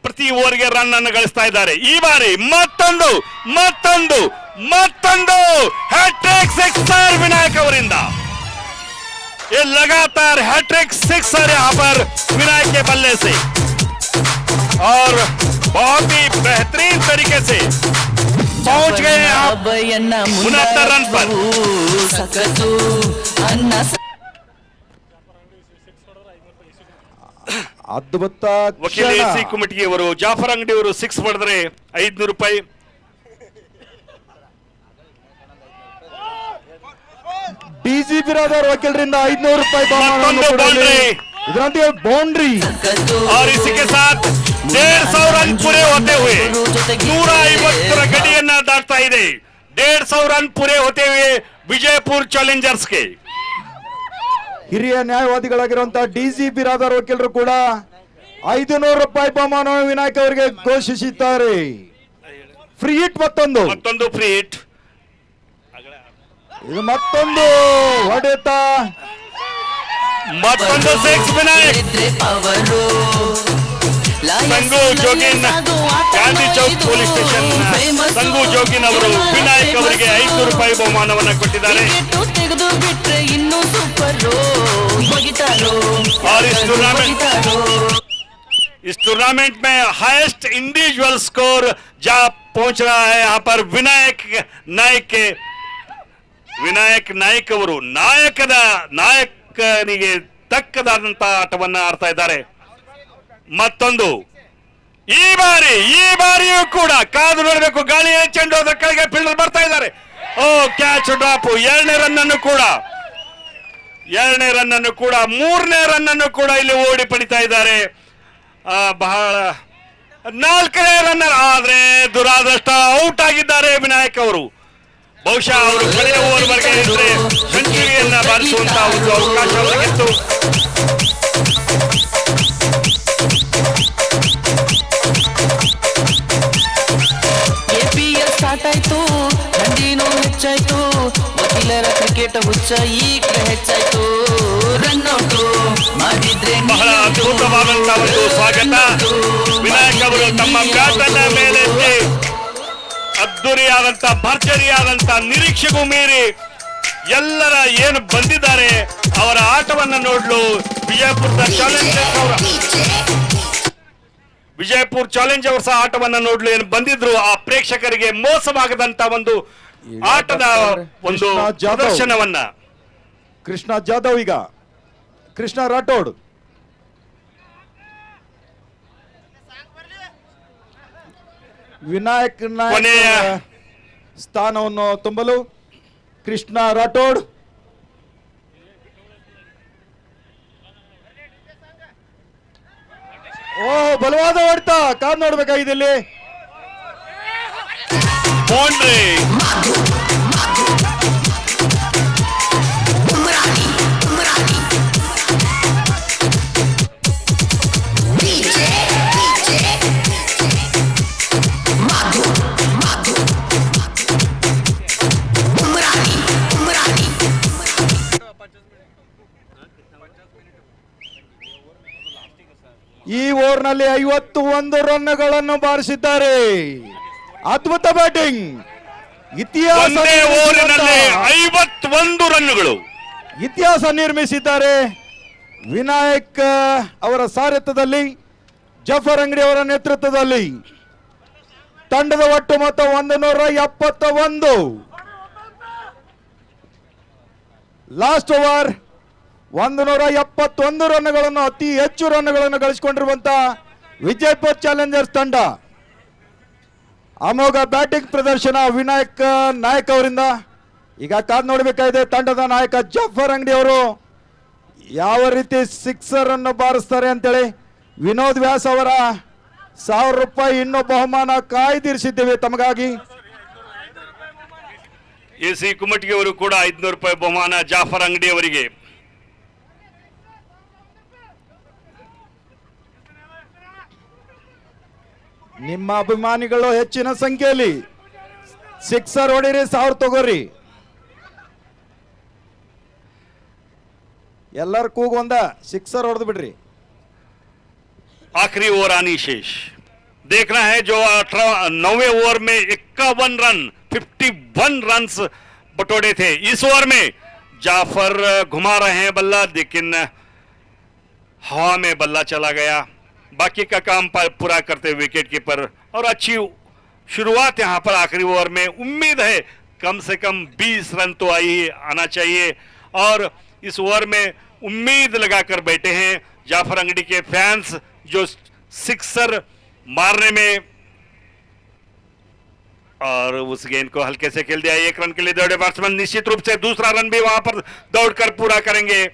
ಪ್ರತಿ ಓವರ್ಗೆ ರನ್ ಅನ್ನು ಗಳಿಸ್ತಾ ಇದ್ದಾರೆ. ಈ ಬಾರಿ ಮತ್ತೊಂದು ಹ್ಯಾಟ್ರಿಕ್ ಸಿಕ್ಸರ್ ವಿನಾಯಕ್ ಅವರಿಂದ. ये लगातार हैट्रिक सिक्सर यहाँ पर विनायक के बल्ले से और बहुत ही बेहतरीन तरीके से पहुंच गए यहाँ 69 रन पर. ಅದ್ಭುತ ವಕೀಲ ಎಸಿ ಕಮಿಟಿಯವರು ಜಾಫರ್ ಅಂಗಡಿ ಅವರು 6 ಹೊಡೆದ್ರೆ 500 ರೂಪಾಯಿ. ಡಿಜಿ ಬಿರಾದರ್ ವಕೀಲರಿಂದ 500 ರೂಪಾಯಿ ಇದರಂತೆ ಬೌಂಡ್ರಿ. और इसी के साथ 150 रन पूरे होते हुए 150 ಗಡಿಯನ್ನ ದಾಟ್ತಾ ಇದೆ. 150 ರನ್ ಪೂರೆ ಹೋತೆ ಹುए ವಿಜಯಪುರ್ ಚಾಲೆಂಜರ್ಸ್ ಗೆ. ಹಿರಿಯ ನ್ಯಾಯವಾದಿಗಳಾಗಿರುವಂತಹ ಡಿಜಿ ಬಿರಾದರ್ ವಕೀಲರು ಕೂಡ 500 ರೂಪಾಯಿ ಬಹುಮಾನ ವಿನಾಯಕ್ ಅವರಿಗೆ ಘೋಷಿಸಿದ್ದಾರೆ. ಫ್ರೀ ಹಿಟ್ ಮತ್ತೊಂದು ಫ್ರೀ ಹಿಟ್. ಇದು ಮತ್ತೊಂದು ಹೊಡೆತ. ಮತ್ತೊಂದು six Vinayak. Sangu Jogin Gandhi Chowk police station Sangu Jogin ಅವರು ವಿನಾಯಕ್ ಅವರಿಗೆ 500 ರೂಪಾಯಿ ಬಹುಮಾನವನ್ನು ಕೊಟ್ಟಿದ್ದಾರೆ. और इस टूर्नामेंट में हाईएस्ट इंडिविजुअल स्कोर जा पहुंच रहा है यहाँ पर विनायक नायक ಅವರು ನಾಯಕನಿಗೆ ತಕ್ಕದಾದಂತಹ ಆಟವನ್ನು ಆಡ್ತಾ ಇದ್ದಾರೆ. ಮತ್ತೊಂದು ಈ ಬಾರಿಯೂ ಕೂಡ ಕಾದು ನೋಡಬೇಕು. ಗಾಳಿ ಚೆಂಡು ಹೋದ ಕೆಳಗೆ ಫೀಲ್ಡರ್ ಬರ್ತಾ ಇದ್ದಾರೆ. ಓ ಕ್ಯಾಚ್ ಡ್ರಾಪ್. 2ನೇ ರನ್ ಅನ್ನು ಕೂಡ 3ನೇ ರನ್ ಅನ್ನು ಕೂಡ ಇಲ್ಲಿ ಓಡಿ ಪಡಿತಾ ಇದ್ದಾರೆ. ಬಹಳ 4ನೇ ರನ್ನರ್ ಆದ್ರೆ ದುರಾದೃಷ್ಟ ಔಟ್ ಆಗಿದ್ದಾರೆ ವಿನಾಯಕ್ ಅವರು. ಬಹುಶಃ ಅವರು ಕಳೆದ ಓವರ್ವರೆಗೆ ಇದ್ರೆ ಸೆಂಚುರಿಯನ್ನ ಬಾರಿಸುವಂತಹ ಒಂದು ಅವಕಾಶ ಅವರಿಗಿತ್ತು. KPL ಸ್ಟಾರ್ಟ್ ಆಯ್ತು, ಥಂಡಿನೂ ಹೆಚ್ಚಾಯ್ತು, ವಕೀಲರ ಕ್ರಿಕೆಟ್ ಹುಚ್ಚ ಈಗ ಹೆಚ್ಚಾಯ್ತು. ರನ್ಔಟು ಮಾಡಿದ್ರೆ ಬಹಳ ಅದ್ಭುತವಾದಂತಹ ಒಂದು ಸ್ವಾಗತ. ವಿನಾಯಕ್ ಅವರು ತಮ್ಮ ಬ್ಯಾಟನ್ನ ಮೇಲೆತ್ತಿ ಅದ್ದೂರಿಯಾದಂತ ಭರ್ಜರಿಯಾದಂತ ನಿರೀಕ್ಷೆಗೂ ಮೀರಿ ಎಲ್ಲರ ಏನು ಬಂದಿದ್ದಾರೆ ಅವರ ಆಟವನ್ನ ನೋಡಲು ವಿಜಯಪುರ ಚಾಲೆಂಜರ್ಸ್ ಆಟವನ್ನ ನೋಡಲು ಏನು ಬಂದಿದ್ರು ಆ ಪ್ರೇಕ್ಷಕರಿಗೆ ಮೋಸವಾಗದಂತ ಒಂದು ಆಟದ ಒಂದು ಪ್ರದರ್ಶನವನ್ನ. ಕೃಷ್ಣ ಜಾಧವ್ ಈಗ ಕೃಷ್ಣ ರಾಠೋಡ್ ವಿನಾಯಕ್ ಕೊನೆಯ ಸ್ಥಾನವನ್ನು ತುಂಬಲು ಕೃಷ್ಣ ರಾಠೋಡ್. ಓ ಬಲವಾದ ಹೊಡೆತ, ಕಾದ್ ನೋಡ್ಬೇಕಾಗಿದೆ ಇಲ್ಲಿ. ಬೌಂಡ್ರಿ ಈ ಓವರ್ನಲ್ಲಿ 51 ರನ್ಗಳನ್ನು ಬಾರಿಸಿದ್ದಾರೆ. ಅದ್ಭುತ ಬ್ಯಾಟಿಂಗ್. ಒಂದೇ ಓವರಿನಲ್ಲಿ 51 ರನ್ನುಗಳು ಇತಿಹಾಸ ನಿರ್ಮಿಸಿದ್ದಾರೆ. ವಿನಾಯಕ್ ಅವರ ಸಾರಥ್ಯದಲ್ಲಿ, ಜಫರ್ ಅಂಗಡಿ ಅವರ ನೇತೃತ್ವದಲ್ಲಿ ತಂಡದ ಒಟ್ಟು ಮೊತ್ತ 171. ಲಾಸ್ಟ್ ಓವರ್ 171 ರನ್ಗಳನ್ನು, ಅತಿ ಹೆಚ್ಚು ರನ್ಗಳನ್ನು ಗಳಿಸಿಕೊಂಡಿರುವಂತಹ ವಿಜಯಪುರ ಚಾಲೆಂಜರ್ಸ್ ತಂಡ. ಅಮೋಘ ಬ್ಯಾಟಿಂಗ್ ಪ್ರದರ್ಶನ ವಿನಾಯಕ್ ನಾಯಕ್ ಅವರಿಂದ. ಈಗ ಕಾದ್ ನೋಡಬೇಕಾಗಿದೆ ತಂಡದ ನಾಯಕ ಜಫರ್ ಅಂಗಡಿ ಅವರು ಯಾವ ರೀತಿ ಸಿಕ್ಸರ್ ಅನ್ನು ಬಾರಿಸ್ತಾರೆ ಅಂತೇಳಿ. ವಿನೋದ್ ವ್ಯಾಸ್ ಅವರ 1000 ರೂಪಾಯಿ ಇನ್ನೂ ಬಹುಮಾನ ಕಾಯ್ದಿರಿಸಿದ್ದೇವೆ ತಮಗಾಗಿ. AC ಕುಮಟಿಗೆ ಅವರು ಕೂಡ 500 ರೂಪಾಯಿ ಬಹುಮಾನ ಜಾಫರ್ ಅಂಗಡಿ ಅವರಿಗೆ. ನಿಮ್ಮ ಅಭಿಮಾನಿಗಳು ಹೆಚ್ಚಿನ ಸಂಖ್ಯೆಯಲ್ಲಿ ಸಿಕ್ಸರ್ ಹೊಡಿರಿ, 1000 ತಗೋರಿ. ಎಲ್ಲರ ಕೂಗು ಒಂದ, ಸಿಕ್ಸರ್ ಹೊಡೆದು ಬಿಡ್ರಿ. आखिरी ओवर आनी शेष देखना है जो 9वें ओवर में 51 रन 51 रन्स बटोरे थे. इस ओवर में जाफर घुमा रहे हैं बल्ला, लेकिन हवा में बल्ला चला गया. बाकी का काम पूरा करते हुए विकेट कीपर और अच्छी शुरुआत यहां पर आखिरी ओवर में. उम्मीद है कम से कम 20 रन तो आना चाहिए और इस ओवर में उम्मीद लगाकर बैठे हैं जाफर अंगड़ी के फैंस, जो सिक्सर मारने में. और उस गेंद को हल्के से खेल दिया. 1 रन के लिए दौड़े बैट्समैन, निश्चित रूप से दूसरा रन भी वहां पर दौड़कर पूरा करेंगे.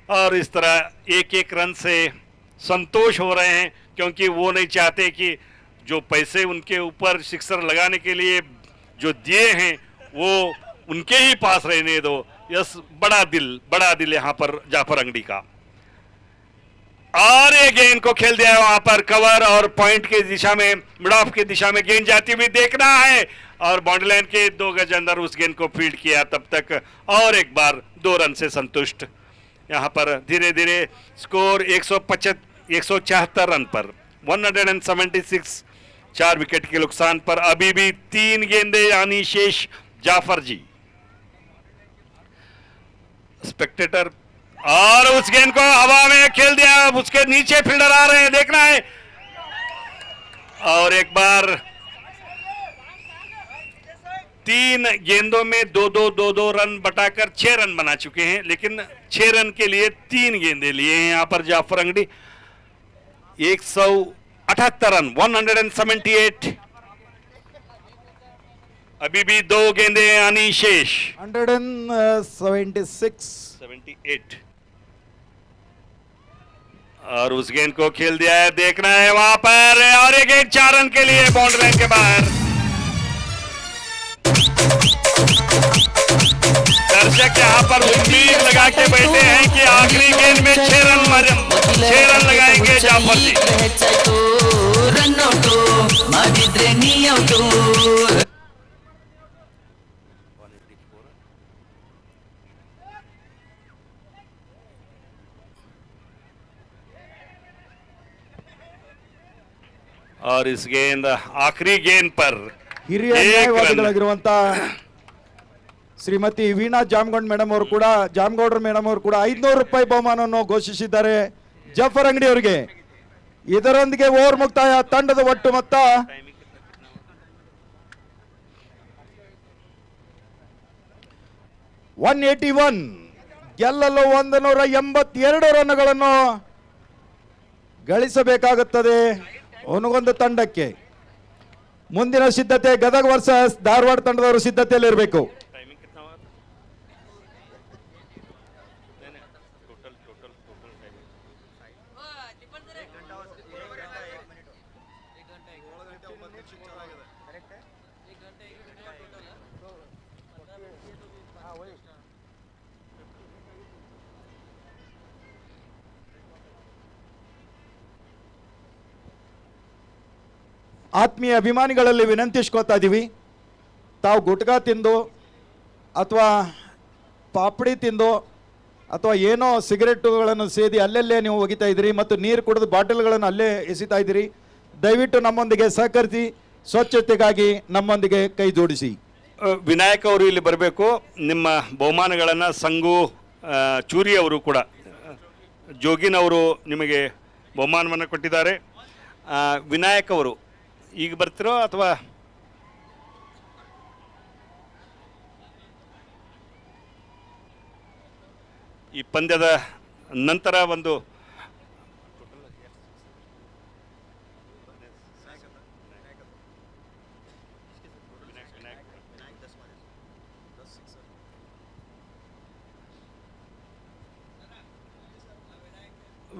और इस तरह 1-1 रन से संतोष हो रहे हैं, क्योंकि वो नहीं चाहते कि जो पैसे उनके ऊपर सिक्सर लगाने के लिए जो दिए हैं वो उनके ही पास रहने दो. यस, बड़ा दिल यहां पर जाफर अंगड़ी का. और ये गेंद को खेल दिया है वहां पर कवर और पॉइंट की दिशा में, मिड ऑफ की दिशा में गेंद जाती हुई देखना है. और बाउंड्री लाइन के 2 गज अंदर उस गेंद को फील्ड किया तब तक. और एक बार 2 रन से संतुष्ट. यहां पर धीरे धीरे स्कोर 174 रन पर 176, 4 विकेट के नुकसान पर अभी भी 3 गेंदे यानी शेष. जाफर जी स्पेक्टेटर, और उस गेंद को हवा में खेल दिया. उसके नीचे फील्डर आ रहे हैं, देखना है. और एक बार 3 गेंदों में 2-2 रन बटाकर 6 रन बना चुके हैं, लेकिन 6 रन के लिए 3 गेंदे लिए हैं यहां पर जाफर अंगड़ी. 178 रन 178. अभी भी 2 गेंदे यानी शेष 176. और उस गेंद को खेल दिया है, देखना है वहां पर. और ये गेंद 4 रन के लिए बाउंड्री लाइन के बाहर. दर्शक यहाँ पर उम्मीद लगा के बैठे हैं कि आखिरी गेंद में 6 रन लगाएंगे जाफर जी। ಹೆಚ್ಚಾಯ್ತು ರನ್ ಔಟು ಮಾಡಿದ್ರೆ ನೀ ಔಟು. और इस गेंद आखिरी गेंद पर ಹಿರಿಯ एक रन। ನ್ಯಾಯವಾದಿಗಳಾಗಿರುವಂತ ಶ್ರೀಮತಿ ವೀಣಾ ಜಾಮಗೌಡ್ರ ಮೇಡಮ್ ಅವರು ಕೂಡ 500 ರೂಪಾಯಿ ಬಹುಮಾನವನ್ನು ಘೋಷಿಸಿದ್ದಾರೆ ಜಾಫರ್ ಅಂಗಡಿ ಅವರಿಗೆ. ಇದರೊಂದಿಗೆ ಓವರ್ ಮುಕ್ತಾಯ. ತಂಡದ ಒಟ್ಟು ಮೊತ್ತ 181. ಗೆಲ್ಲಲು 182 ರನ್ಗಳನ್ನು ಗಳಿಸಬೇಕಾಗುತ್ತದೆ ಒನಗೊಂದು ತಂಡಕ್ಕೆ. ಮುಂದಿನ ಸಿದ್ಧತೆ ಗದಗ ವರ್ಸಸ್ ಧಾರವಾಡ ತಂಡದವರು ಸಿದ್ಧತೆಯಲ್ಲಿರಬೇಕು. ಆತ್ಮೀಯ ಅಭಿಮಾನಿಗಳಲ್ಲಿ ವಿನಂತಿಸ್ಕೊತಾ ಇದ್ದೀವಿ, ತಾವು ಗುಟ್ಕಾ ತಿಂದು ಅಥವಾ ಪಾಪಡಿ ತಿಂದು ಅಥವಾ ಏನೋ ಸಿಗರೆಟ್ಟುಗಳನ್ನು ಸೇದಿ ಅಲ್ಲೆಲ್ಲೇ ನೀವು ಒಗಿತಾ ಇದ್ದೀರಿ ಮತ್ತು ನೀರು ಕುಡಿದು ಬಾಟಲ್ಗಳನ್ನು ಅಲ್ಲೇ ಎಸಿತಾ ಇದ್ದೀರಿ. ದಯವಿಟ್ಟು ನಮ್ಮೊಂದಿಗೆ ಸಹಕರಿಸಿ, ಸ್ವಚ್ಛತೆಗಾಗಿ ನಮ್ಮೊಂದಿಗೆ ಕೈ ಜೋಡಿಸಿ. ವಿನಾಯಕ್ ಅವರು ಇಲ್ಲಿ ಬರಬೇಕು. ನಿಮ್ಮ ಬಹುಮಾನಗಳನ್ನು ಸಂಗು ಚೂರಿ ಅವರು ಕೂಡ ಜೋಗಿನ್ ಅವರು ನಿಮಗೆ ಬಹುಮಾನವನ್ನು ಕೊಟ್ಟಿದ್ದಾರೆ. ವಿನಾಯಕ್ ಅವರು ಈಗ ಬರ್ತಿರೋ ಅಥವಾ ಈ ಪಂದ್ಯದ ನಂತರ ಒಂದು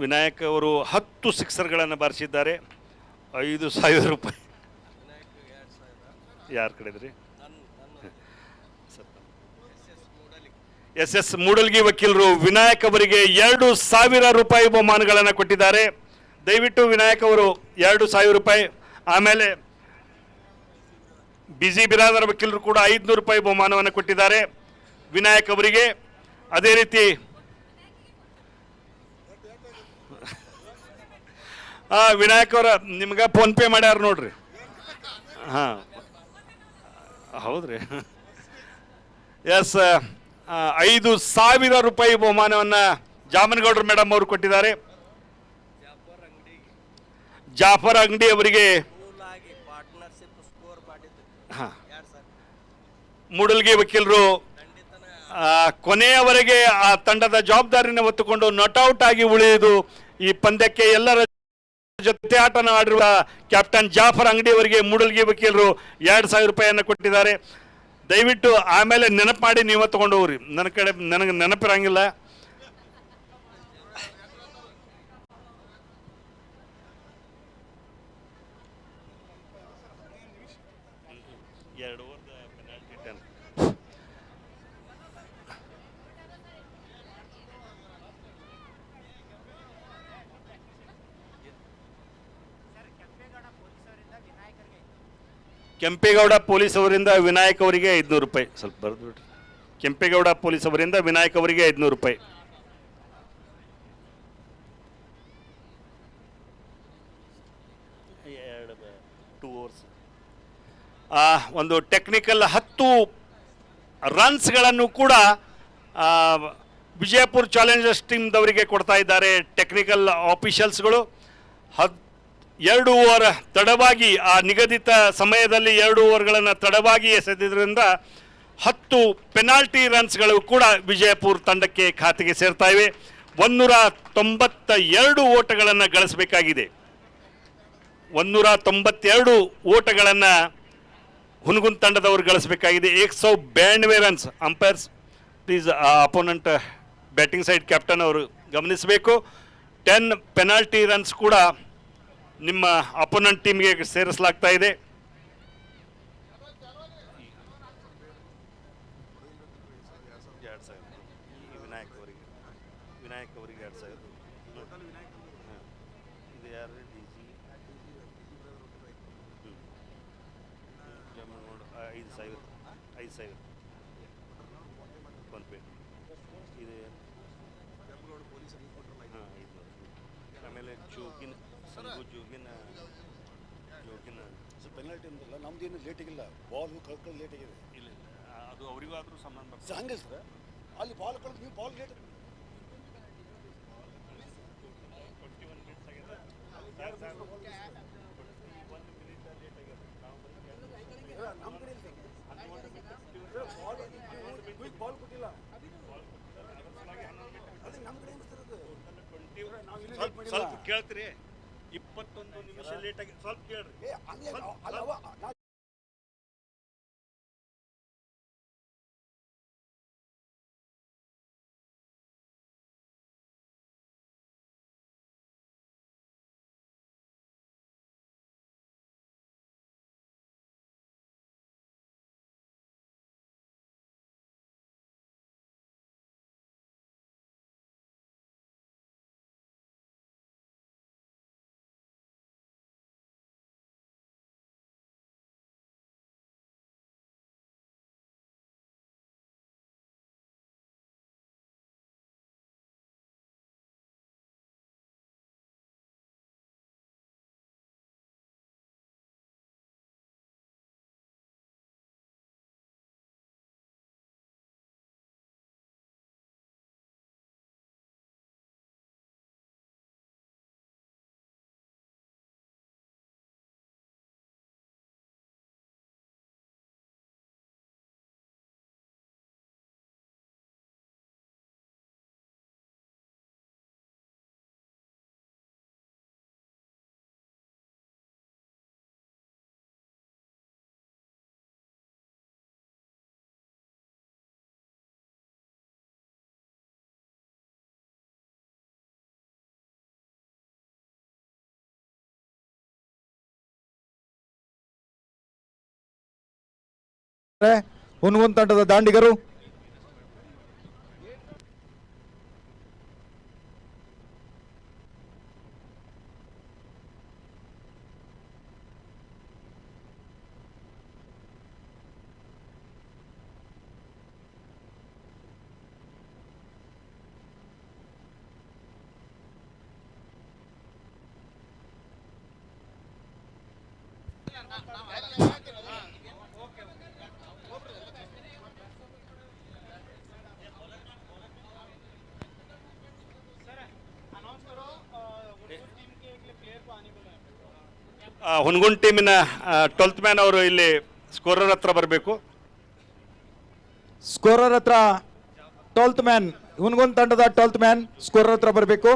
ವಿನಾಯಕ್ ಅವರು 10 ಸಿಕ್ಸರ್ಗಳನ್ನು ಬಾರಿಸಿದ್ದಾರೆ. 5,000 ರೂಪಾಯಿ. ಯಾರ ಕಡೆ ಇದ್ರಿ? SS ಮೂಡಲ್ಗಿ ವಕೀಲರು ವಿನಾಯಕ್ ಅವರಿಗೆ 2,000 ರೂಪಾಯಿ ಬಹುಮಾನಗಳನ್ನು ಕೊಟ್ಟಿದ್ದಾರೆ. ದಯವಿಟ್ಟು ವಿನಾಯಕ್ ಅವರು 2,000 ರೂಪಾಯಿ. ಆಮೇಲೆ ಬಿಜಿ ಬಿರಾದರ್ ವಕೀಲರು ಕೂಡ 500 ರೂಪಾಯಿ ಬಹುಮಾನವನ್ನು ಕೊಟ್ಟಿದ್ದಾರೆ ವಿನಾಯಕ್ ಅವರಿಗೆ. ಅದೇ ರೀತಿ ವಿನಾಯಕ್ ಅವರ ನಿಮ್ಗೆ ಫೋನ್ ಪೇ ಮಾಡ್ಯಾರ ನೋಡ್ರಿ. ಹಾಂ ಹೌದ್ರಿ. ಎಸ್ 5,000 ರೂಪಾಯಿ ಬಹುಮಾನವನ್ನು ಜಾಮನಗೌಡರು ಮೇಡಮ್ ಅವರು ಕೊಟ್ಟಿದ್ದಾರೆ. ಜಾಫರ್ ಅಂಗಡಿ ಅವರಿಗೆ ಮೂಡಲ್ಗಿ ವಕೀಲರು ಕೊನೆಯವರೆಗೆ ಆ ತಂಡದ ಜವಾಬ್ದಾರಿನ ಹೊತ್ತುಕೊಂಡು ನಾಟ್ಔಟ್ ಆಗಿ ಉಳಿಯುವುದು ಈ ಪಂದ್ಯಕ್ಕೆ ಎಲ್ಲರ ಜೊತೆ ಆಟನ ಆಡಿರುವ ಕ್ಯಾಪ್ಟನ್ ಜಾಫರ್ ಅಂಗಡಿ ಅವರಿಗೆ ಮೂಡಲ್ಗಿ ವಕೀಲರು 2,000 ರೂಪಾಯಿಯನ್ನು ಕೊಟ್ಟಿದ್ದಾರೆ. ದಯವಿಟ್ಟು ಆಮೇಲೆ ನೆನಪು ಮಾಡಿ ನೀವು ತಗೊಂಡು ಹೋಗ್ರಿ. ನನ್ನ ಕಡೆ ನನಗೆ ನೆನಪಿರಂಗಿಲ್ಲ. ಕೆಂಪೇಗೌಡ ಪೊಲೀಸ್ ಅವರಿಂದ ವಿನಾಯಕ್ ಅವರಿಗೆ 500 ರೂಪಾಯಿ. ಸ್ವಲ್ಪ ಬರೆದು ಬಿಡ್ರಿ. ಕೆಂಪೇಗೌಡ ಪೊಲೀಸ್ ಅವರಿಂದ ವಿನಾಯಕ್ ಅವರಿಗೆ 500 ರೂಪಾಯಿ. ಒಂದು ಟೆಕ್ನಿಕಲ್ 10 ರನ್ಸ್ಗಳನ್ನು ಕೂಡ ವಿಜಯಪುರ ಚಾಲೆಂಜರ್ಸ್ ಟೀಮ್ದವರಿಗೆ ಕೊಡ್ತಾ ಇದ್ದಾರೆ ಟೆಕ್ನಿಕಲ್ ಆಫೀಷಿಯಲ್ಸ್ಗಳು. 2 ಓವರ್ ತಡವಾಗಿ ಆ ನಿಗದಿತ ಸಮಯದಲ್ಲಿ 2 ಓವರ್ಗಳನ್ನು ತಡವಾಗಿ ಎಸೆದಿದ್ದರಿಂದ 10 ಪೆನಾಲ್ಟಿ ರನ್ಸ್ಗಳು ಕೂಡ ವಿಜಯಪುರ ತಂಡಕ್ಕೆ ಖಾತೆಗೆ ಸೇರ್ತಾ ಇವೆ. 192 ಓಟಗಳನ್ನು ಗಳಿಸಬೇಕಾಗಿದೆ. 192 ಓಟಗಳನ್ನು ಹುನಗುಂದ ತಂಡದವರು ಗಳಿಸಬೇಕಾಗಿದೆ. 192 runs. Umpires please opponent batting side captain ಅವರು ಗಮನಿಸಬೇಕು. 10 ಪೆನಾಲ್ಟಿ ರನ್ಸ್ ಕೂಡ ನಿಮ್ಮ ಅಪೋನೆಂಟ್ ಟೀಮ್ಗೆ ಸೇರಿಸಲಾಗ್ತಾ ಇದೆ. 5,000 ಫೋನ್ಪೇ ಇದು ಹಾಂ 500. ಆಮೇಲೆ ಜೋಗಿನ ಸಂಗು ಜೋಗಿನ ಪೆನಾಲ್ಟಿ ಅಂದಲ್ಲ ನಮ್ದೇನು ಲೇಟಾಗಿಲ್ಲ ಬಾಲ್ ಕಳ್ಕೊಳ್ಳಿ ಲೇಟ್ ಆಗಿದೆ. ಇಲ್ಲ ಅದು ಅವರಿಗೂ ಆದರೂ ಸಂಬಂಧ ಬರ್ತದೆ. ಹಂಗೆ ಸರ್ ಅಲ್ಲಿ ಬಾಲ್ ಕಳ್ದು ನೀವು ಬಾಲ್ ಲೇಟ್ 21 minutes ಆಗಿದೆ. ನಮ್ಮ ಕಡೆ ಬಾಲ್ ಕೊಟ್ಟಿಲ್ಲ ಅದು ನಮ್ಮ ಕಡೆ ಸ್ವಲ್ಪ ಕೇಳ್ತೀರಿ 21 ನಿಮಿಷ ಲೇಟ್ ಆಗಿ ಸ್ವಲ್ಪ ಕೇಳ್ರಿ. ಹುನಗುಂದ ತಂಡದ ದಾಂಡಿಗರು ಹುನಗುಂದ ಟೀಮಿನ 12th ಮ್ಯಾನ್ ಅವರು ಇಲ್ಲಿ ಸ್ಕೋರರ್ ಹತ್ರ ಬರಬೇಕು. ಸ್ಕೋರರ್ ಹತ್ರ 12th ಮ್ಯಾನ್, ಹುನಗುಂದ ತಂಡದ 12th ಮ್ಯಾನ್ ಸ್ಕೋರರ್ ಹತ್ರ ಬರಬೇಕು.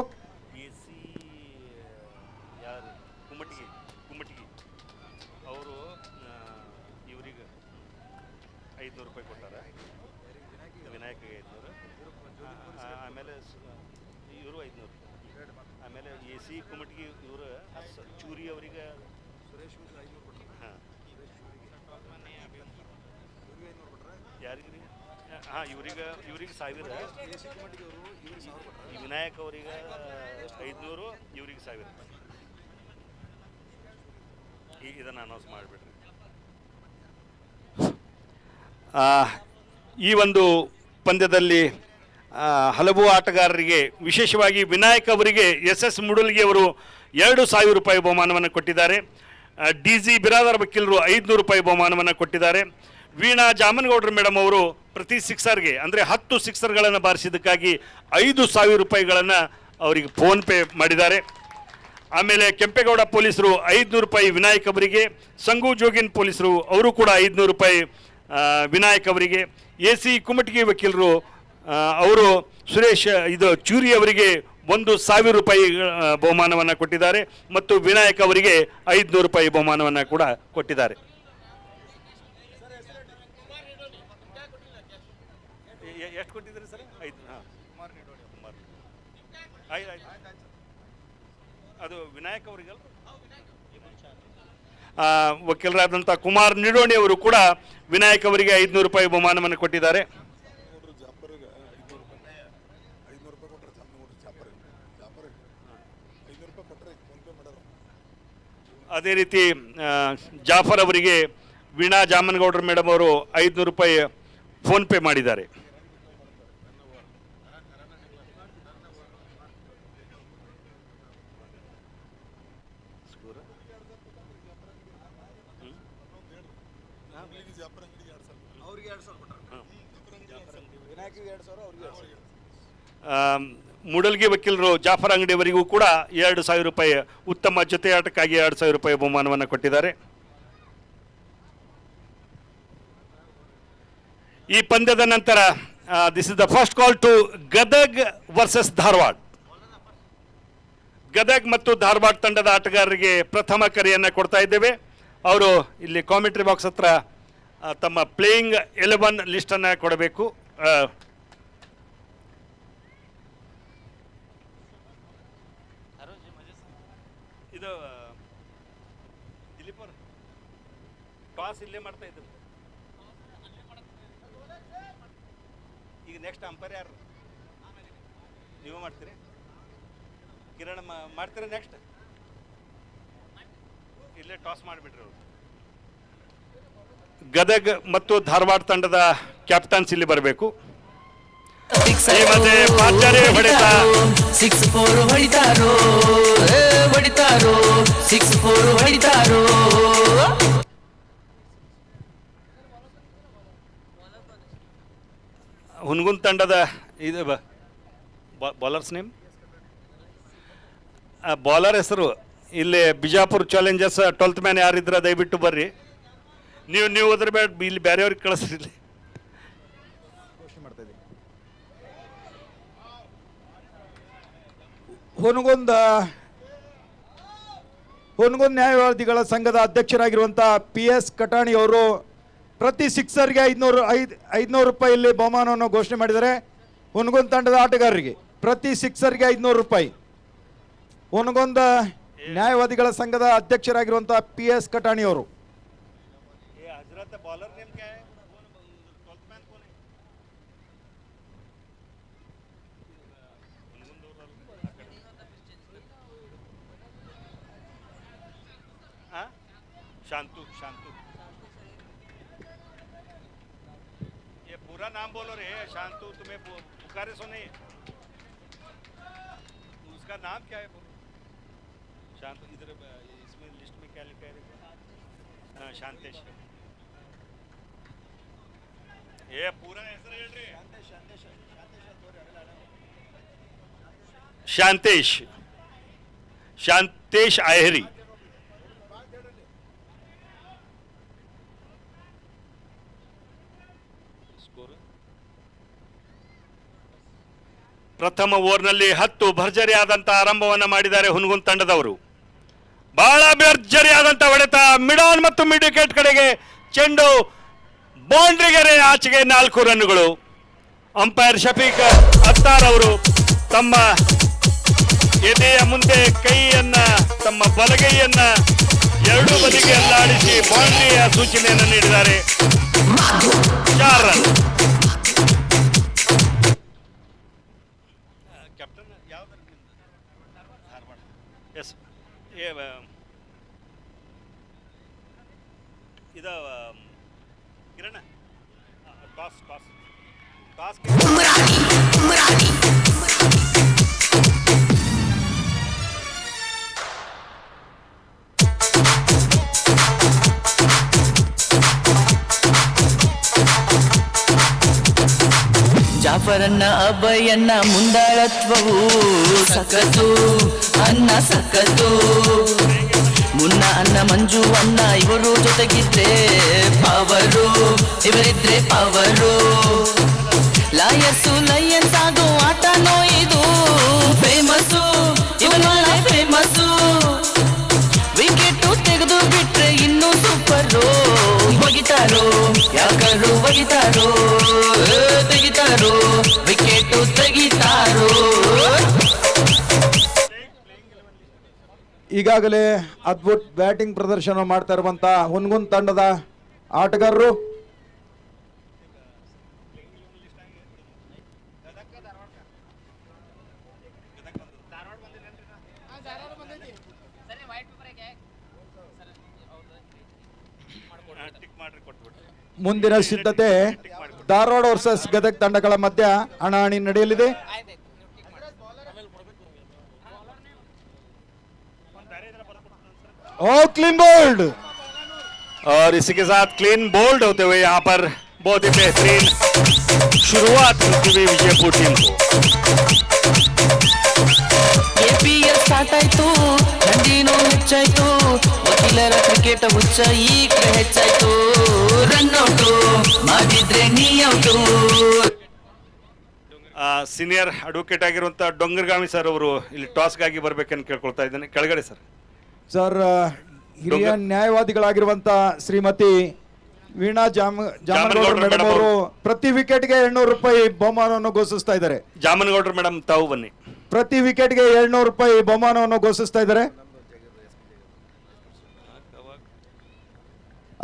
ಕುಮ್ಮಟಿಗಿ ಅವರು ಇವರಿಗೆ 500 ರೂಪಾಯಿ ಕೊಟ್ಟಾರ. ವಿನಾಯಕಗೆ 500, ಆಮೇಲೆ ಇವರು 500, ಆಮೇಲೆ AC ಕುಮ್ಮಟಿಗಿ ಇವರು ಚೂರಿ ಅವರಿಗೆ ಹಾಂ ಯಾರಿಗೆ ಹಾಂ ಇವ್ರಿಗೆ 1000, ವಿನಾಯಕ್ ಅವರಿಗೆ 500, ಇವ್ರಿಗೆ 1000 ರೂಪಾಯಿ. ಇದನ್ನು ಅನೌನ್ಸ್ ಮಾಡಿಬಿಡ್ರಿ. ಈ ಒಂದು ಪಂದ್ಯದಲ್ಲಿ ಹಲವು ಆಟಗಾರರಿಗೆ, ವಿಶೇಷವಾಗಿ ವಿನಾಯಕ್ ಅವರಿಗೆ SS ಮುಡಲ್ಗಿ ಅವರು 2,000 ರೂಪಾಯಿ ಬಹುಮಾನವನ್ನು ಕೊಟ್ಟಿದ್ದಾರೆ. DG ಬಿರಾದರ್ ವಕೀಲರು 500 ರೂಪಾಯಿ ಬಹುಮಾನವನ್ನು ಕೊಟ್ಟಿದ್ದಾರೆ. ವೀಣಾ ಜಾಮನಗೌಡರು ಮೇಡಮ್ ಅವರು ಪ್ರತಿ ಸಿಕ್ಸರ್ಗೆ ಅಂದರೆ 10 ಸಿಕ್ಸರ್ಗಳನ್ನು ಬಾರಿಸಿದ್ದಕ್ಕಾಗಿ 5,000 ರೂಪಾಯಿಗಳನ್ನು ಅವರಿಗೆ ಫೋನ್ಪೇ ಮಾಡಿದ್ದಾರೆ. ಆಮೇಲೆ ಕೆಂಪೇಗೌಡ ಪೊಲೀಸರು 500 ರೂಪಾಯಿ ವಿನಾಯಕ್ ಅವರಿಗೆ, ಸಂಗು ಜೋಗಿನ್ ಪೊಲೀಸರು ಅವರು ಕೂಡ 500 ರೂಪಾಯಿ ವಿನಾಯಕ್ ಅವರಿಗೆ, AC ಕುಮಟಗಿ ವಕೀಲರು ಅವರು ಸುರೇಶ್ ಚೂರಿ ಅವರಿಗೆ 1,000 ರೂಪಾಯಿ ಬಹುಮಾನವನ್ನು ಕೊಟ್ಟಿದ್ದಾರೆ ಮತ್ತು ವಿನಾಯಕ್ ಅವರಿಗೆ 500 ರೂಪಾಯಿ ಬಹುಮಾನವನ್ನು ಕೂಡ ಕೊಟ್ಟಿದ್ದಾರೆ. ಎಷ್ಟು ಕೊಟ್ಟಿದ್ದಾರೆ ಸರ್? 5. ಹಾಂ, ಕುಮಾರ್ ಅದು ವಿನಾಯಕ್ ಅವರಿಗಲ್ಲ, ವಕೀಲರಾದಂಥ ಕುಮಾರ್ ನಿಡೋಣಿ ಅವರು ಕೂಡ ವಿನಾಯಕ್ ಅವರಿಗೆ 500 ರೂಪಾಯಿ ಬಹುಮಾನವನ್ನು ಕೊಟ್ಟಿದ್ದಾರೆ. ಅದೇ ರೀತಿ ಜಾಫರ್ ಅವರಿಗೆ ವೀಣಾ ಜಾಮನಗೌಡರು ಮೇಡಮ್ ಅವರು 500 ರೂಪಾಯಿ ಫೋನ್ ಪೇ ಮಾಡಿದ್ದಾರೆ. ಮೂಡಲ್ಗಿ ವಕೀಲರು ಜಾಫರ್ ಅಂಗಡಿಯವರಿಗೂ ಕೂಡ 2,000 ರೂಪಾಯಿ ಉತ್ತಮ ಜೊತೆ ಆಟಕ್ಕಾಗಿ 2,000 ರೂಪಾಯಿ ಬಹುಮಾನವನ್ನು ಕೊಟ್ಟಿದ್ದಾರೆ. ಈ ಪಂದ್ಯದ ನಂತರ this is the first call to Gadag versus Dharwad. Gadag ಮತ್ತು ಧಾರವಾಡ ತಂಡದ ಆಟಗಾರರಿಗೆ ಪ್ರಥಮ ಕರೆಯನ್ನು ಕೊಡ್ತಾ ಇದ್ದೇವೆ. ಅವರು ಇಲ್ಲಿ ಕಾಮೆಂಟ್ರಿ ಬಾಕ್ಸ್ ಹತ್ರ ತಮ್ಮ ಪ್ಲೇಯಿಂಗ್ 11 ಲಿಸ್ಟನ್ನು ಕೊಡಬೇಕು. ಇದು ದಿಲೀಪ್ ಅವರು ಟಾಸ್ ಇಲ್ಲೇ ಮಾಡ್ತಾ ಇದ್ರು. ಈಗ ನೆಕ್ಸ್ಟ್ ಅಂಪೈರ್ ಯಾರು? ನೀವು ಮಾಡ್ತೀರಿ? ಕಿರಣ್ ಮಾಡ್ತೀರಾ? ನೆಕ್ಸ್ಟ್ ಇಲ್ಲೇ ಟಾಸ್ ಮಾಡಿಬಿಟ್ರಿ ಅವರು. ಗದಗ್ ಮತ್ತು ಧಾರವಾಡ ತಂಡದ ಕ್ಯಾಪ್ಟನ್ಸ್ ಇಲ್ಲಿ ಬರಬೇಕು. ಈ ಮಧ್ಯೆ ಪಾಚಾರ್ಯ ಹೊಡೆತ 6-4 ಹೊಡಿತಾರೋ, ಹೊಡಿತಾರೋ 6-4 ಹೊಡಿತಾರೋ. ಹುನಗುಂದ ತಂಡದ ಇದು ಬಾಲರ್ಸ್ ನೇಮ್, ಬಾಲರ್ ಹೆಸರು ಇಲ್ಲಿ ಬಿಜಾಪುರ್ ಚಾಲೆಂಜರ್ಸ್ 12th ಮ್ಯಾನ್ ಯಾರಿದ್ರ ದಯವಿಟ್ಟು ಬರ್ರಿ. ನೀವು ಅದ್ರ ಬೇಡ, ಇಲ್ಲಿ ಬೇರೆಯವ್ರಿಗೆ ಕಳಿಸ್ರಿ. ಹುನಗುಂದ ನ್ಯಾಯವಾದಿಗಳ ಸಂಘದ ಅಧ್ಯಕ್ಷರಾಗಿರುವಂಥ PS ಕಟಾಣಿ ಅವರು ಪ್ರತಿ ಸಿಕ್ಸರ್ಗೆ 500 ರೂಪಾಯಿಯಲ್ಲಿ ಬಹುಮಾನವನ್ನು ಘೋಷಣೆ ಮಾಡಿದ್ದಾರೆ. ಹುನಗುಂದ ತಂಡದ ಆಟಗಾರರಿಗೆ ಪ್ರತಿ ಸಿಕ್ಸರ್ಗೆ 500 ರೂಪಾಯಿ. ಹುನಗುಂದ ನ್ಯಾಯವಾದಿಗಳ ಸಂಘದ ಅಧ್ಯಕ್ಷರಾಗಿರುವಂಥ PS ಕಟಾಣಿ ಅವರು. शांतु ये पूरा नाम बोलो रे. शांतु तुम्हें पुकारे सो नहीं, उसका नाम क्या है? बोलो शांतु. इधर इसमें लिस्ट में क्या लिखा है? शांतेश. ये पूरा ಹೆಸರು ಹೇಳ್ರಿ. ಶಾಂತೇಶ್ ಆಯರಿ. ಪ್ರಥಮ ಓವರ್ನಲ್ಲಿ 10 ಭರ್ಜರಿಯಾದಂಥ ಆರಂಭವನ್ನು ಮಾಡಿದ್ದಾರೆ ಹುನಗುಂದ ತಂಡದವರು. ಬಹಳ ಭರ್ಜರಿಯಾದಂಥ ಹೊಡೆತ ಮಿಡಾನ್ ಮತ್ತು ಮಿಡ್ ವಿಕೆಟ್ ಕಡೆಗೆ. ಚೆಂಡು ಬೌಂಡ್ರಿಗೆ ಆಚೆಗೆ 4 ರನ್ನುಗಳು. ಅಂಪೈರ್ ಶಫೀಕ್ ಅತ್ತಾರ್ ಅವರು ತಮ್ಮ ಎದೆಯ ಮುಂದೆ ಕೈಯನ್ನ, ತಮ್ಮ ಬಲಗೈಯನ್ನ ಎರಡೂ ಬದಿಗೆ ಅಲ್ಲಾಡಿಸಿ ಬೌಂಡ್ರಿಯ ಸೂಚನೆಯನ್ನು ನೀಡಿದ್ದಾರೆ. 4 ರನ್. कैप्टन यस ये इध किरण टॉस टॉस टॉस ಜಾಫರನ್ನ ಅಭಯನ್ನ ಮುಂದಾಳತ್ವವು ಸಖತ್ತು ಅನ್ನ ಸಖತ್ತು. ಮುನ್ನ ಅನ್ನ ಮಂಜು ಅನ್ನ ಇವರು ಜೊತೆಗಿದ್ರೆ ಪವರು, ಇವರಿದ್ರೆ ಪವರು. ಲಯನ್ಸ್ ಆಗೋ ಆಟನೋ ಇದು ಫೇಮಸ್ಸು, ಇವನ ಫೇಮಸ್ಸು. ವಿಕೆಟ್ ತೆಗೆದು ಬಿಟ್ರೆ ಇನ್ನೂ ಸೂಪರು. ಒಗಿತಾರೋ ಯಾಕರು ಒಗಿತಾರೋ, ತೆಗಿತಾರೋ ವಿಕೆಟ್ ತೆಗಿತಾರೋ. ಈಗಾಗಲೇ ಅದ್ಭುತ ಬ್ಯಾಟಿಂಗ್ ಪ್ರದರ್ಶನ ಮಾಡ್ತಾ ಇರುವಂಥ ಹುನಗುಂದ ತಂಡದ ಆಟಗಾರರು ಮುಂದಿನ ಸಿದ್ಧತೆ ಧಾರವಾಡ ವರ್ಸಸ್ ಗದಗ್ ತಂಡಗಳ ಮಧ್ಯ ಹಣಾಹಣಿ ನಡೆಯಲಿದೆ. ओ क्लीन बोल्ड और इसी के साथ क्लीन बोल्ड होते हुए यहाँ पर बहुत ही बेहतरीन शुरुआत होती हुई विजयपुर टीम को. APL ಸ್ಟಾರ್ಟ್ ಆಯ್ತು, ಥಂಡಿನೂ ಹೆಚ್ಚಾಯ್ತು, ವಕೀಲರ ಕ್ರಿಕೆಟ್ ಹುಚ್ಚ ಈಗ ಹೆಚ್ಚಾಯ್ತು, ರನ್ ಔಟು ಮಾಡಿದ್ರೆ ನೀ ಔಟು. ಸೀನಿಯರ್ ಅಡ್ವೊಕೇಟ್ ಆಗಿರುವಂಥ ಡೊಂಗರ್ಗಾಮಿ ಸರ್ ಅವರು ಇಲ್ಲಿ ಟಾಸ್ಗಾಗಿ ಬರ್ಬೇಕಂತ ಕೇಳ್ಕೊಳ್ತಾ ಇದ್ದೇನೆ. ಕೆಳಗಡೆ ಸರ್. ಸರ್, ಹಿರಿಯ ನ್ಯಾಯವಾದಿಗಳಾಗಿರುವಂತ ಶ್ರೀಮತಿ ವೀಣಾ ಜಾಮನಗೌಡರು ಮೇಡಮ್ ಅವರು ಪ್ರತಿ ವಿಕೆಟ್ಗೆ 700 ರೂಪಾಯಿ ಬಹುಮಾನವನ್ನು ಘೋಷಿಸ್ತಾ ಇದ್ದಾರೆ. ಜಾಮನಗೌಡರು ಮೇಡಮ್ ತಾವು ಬನ್ನಿ. ಪ್ರತಿ ವಿಕೆಟ್ಗೆ 700 ರೂಪಾಯಿ ಬಹುಮಾನವನ್ನು ಘೋಷಿಸ್ತಾ ಇದ್ದಾರೆ.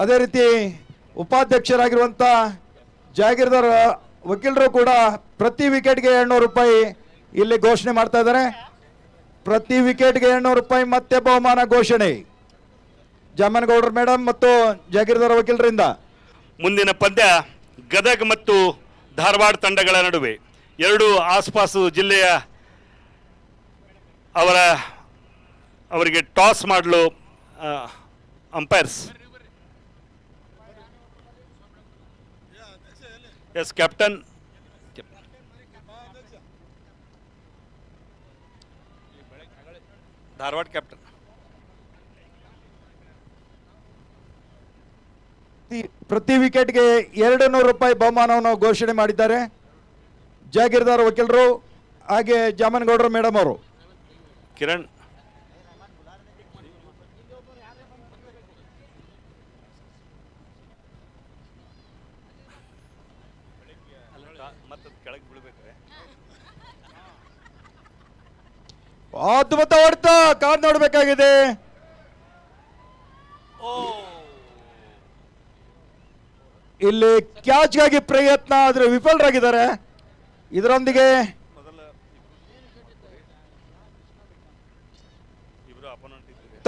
ಅದೇ ರೀತಿ ಉಪಾಧ್ಯಕ್ಷರಾಗಿರುವಂತ ಜಾಗೀರ್ದಾರ್ ವಕೀಲರು ಕೂಡ ಪ್ರತಿ ವಿಕೆಟ್ಗೆ 700 ರೂಪಾಯಿ ಇಲ್ಲಿ ಘೋಷಣೆ ಮಾಡ್ತಾ ಇದ್ದಾರೆ. ಪ್ರತಿ ವಿಕೆಟ್ಗೆ 700 ರೂಪಾಯಿ ಮತ್ತೆ ಬಹುಮಾನ ಘೋಷಣೆ ಜಾಮನಗೌಡರು ಮೇಡಮ್ ಮತ್ತು ಜಾಗೀರ್ದಾರ್ ವಕೀಲರಿಂದ. ಮುಂದಿನ ಪಂದ್ಯ ಗದಗ್ ಮತ್ತು ಧಾರವಾಡ ತಂಡಗಳ ನಡುವೆ. ಎರಡು ಆಸ್ಪಾಸು ಜಿಲ್ಲೆಯ ಅವರಿಗೆ ಟಾಸ್ ಮಾಡಲು umpires. Yes captain. Dharwad captain. ಪ್ರತಿ ವಿಕೆಟ್ಗೆ 200 ರೂಪಾಯಿ ಬಹುಮಾನವನ್ನು ಘೋಷಣೆ ಮಾಡಿದ್ದಾರೆ ಜಾಗೀರ್ದಾರ್ ವಕೀಲರು ಹಾಗೆ ಜಾಮನಗೌಡರು ಮೇಡಮ್ ಅವರು. ಕಿರಣ್. ಅದ್ಭುತ ಹೊಡೆತ, ಕಾದ್ ನೋಡಬೇಕಾಗಿದೆ. ಇಲ್ಲಿ ಕ್ಯಾಚ್ಗಾಗಿ ಪ್ರಯತ್ನ ಆದ್ರೆ ವಿಫಲರಾಗಿದ್ದಾರೆ. ಇದರೊಂದಿಗೆ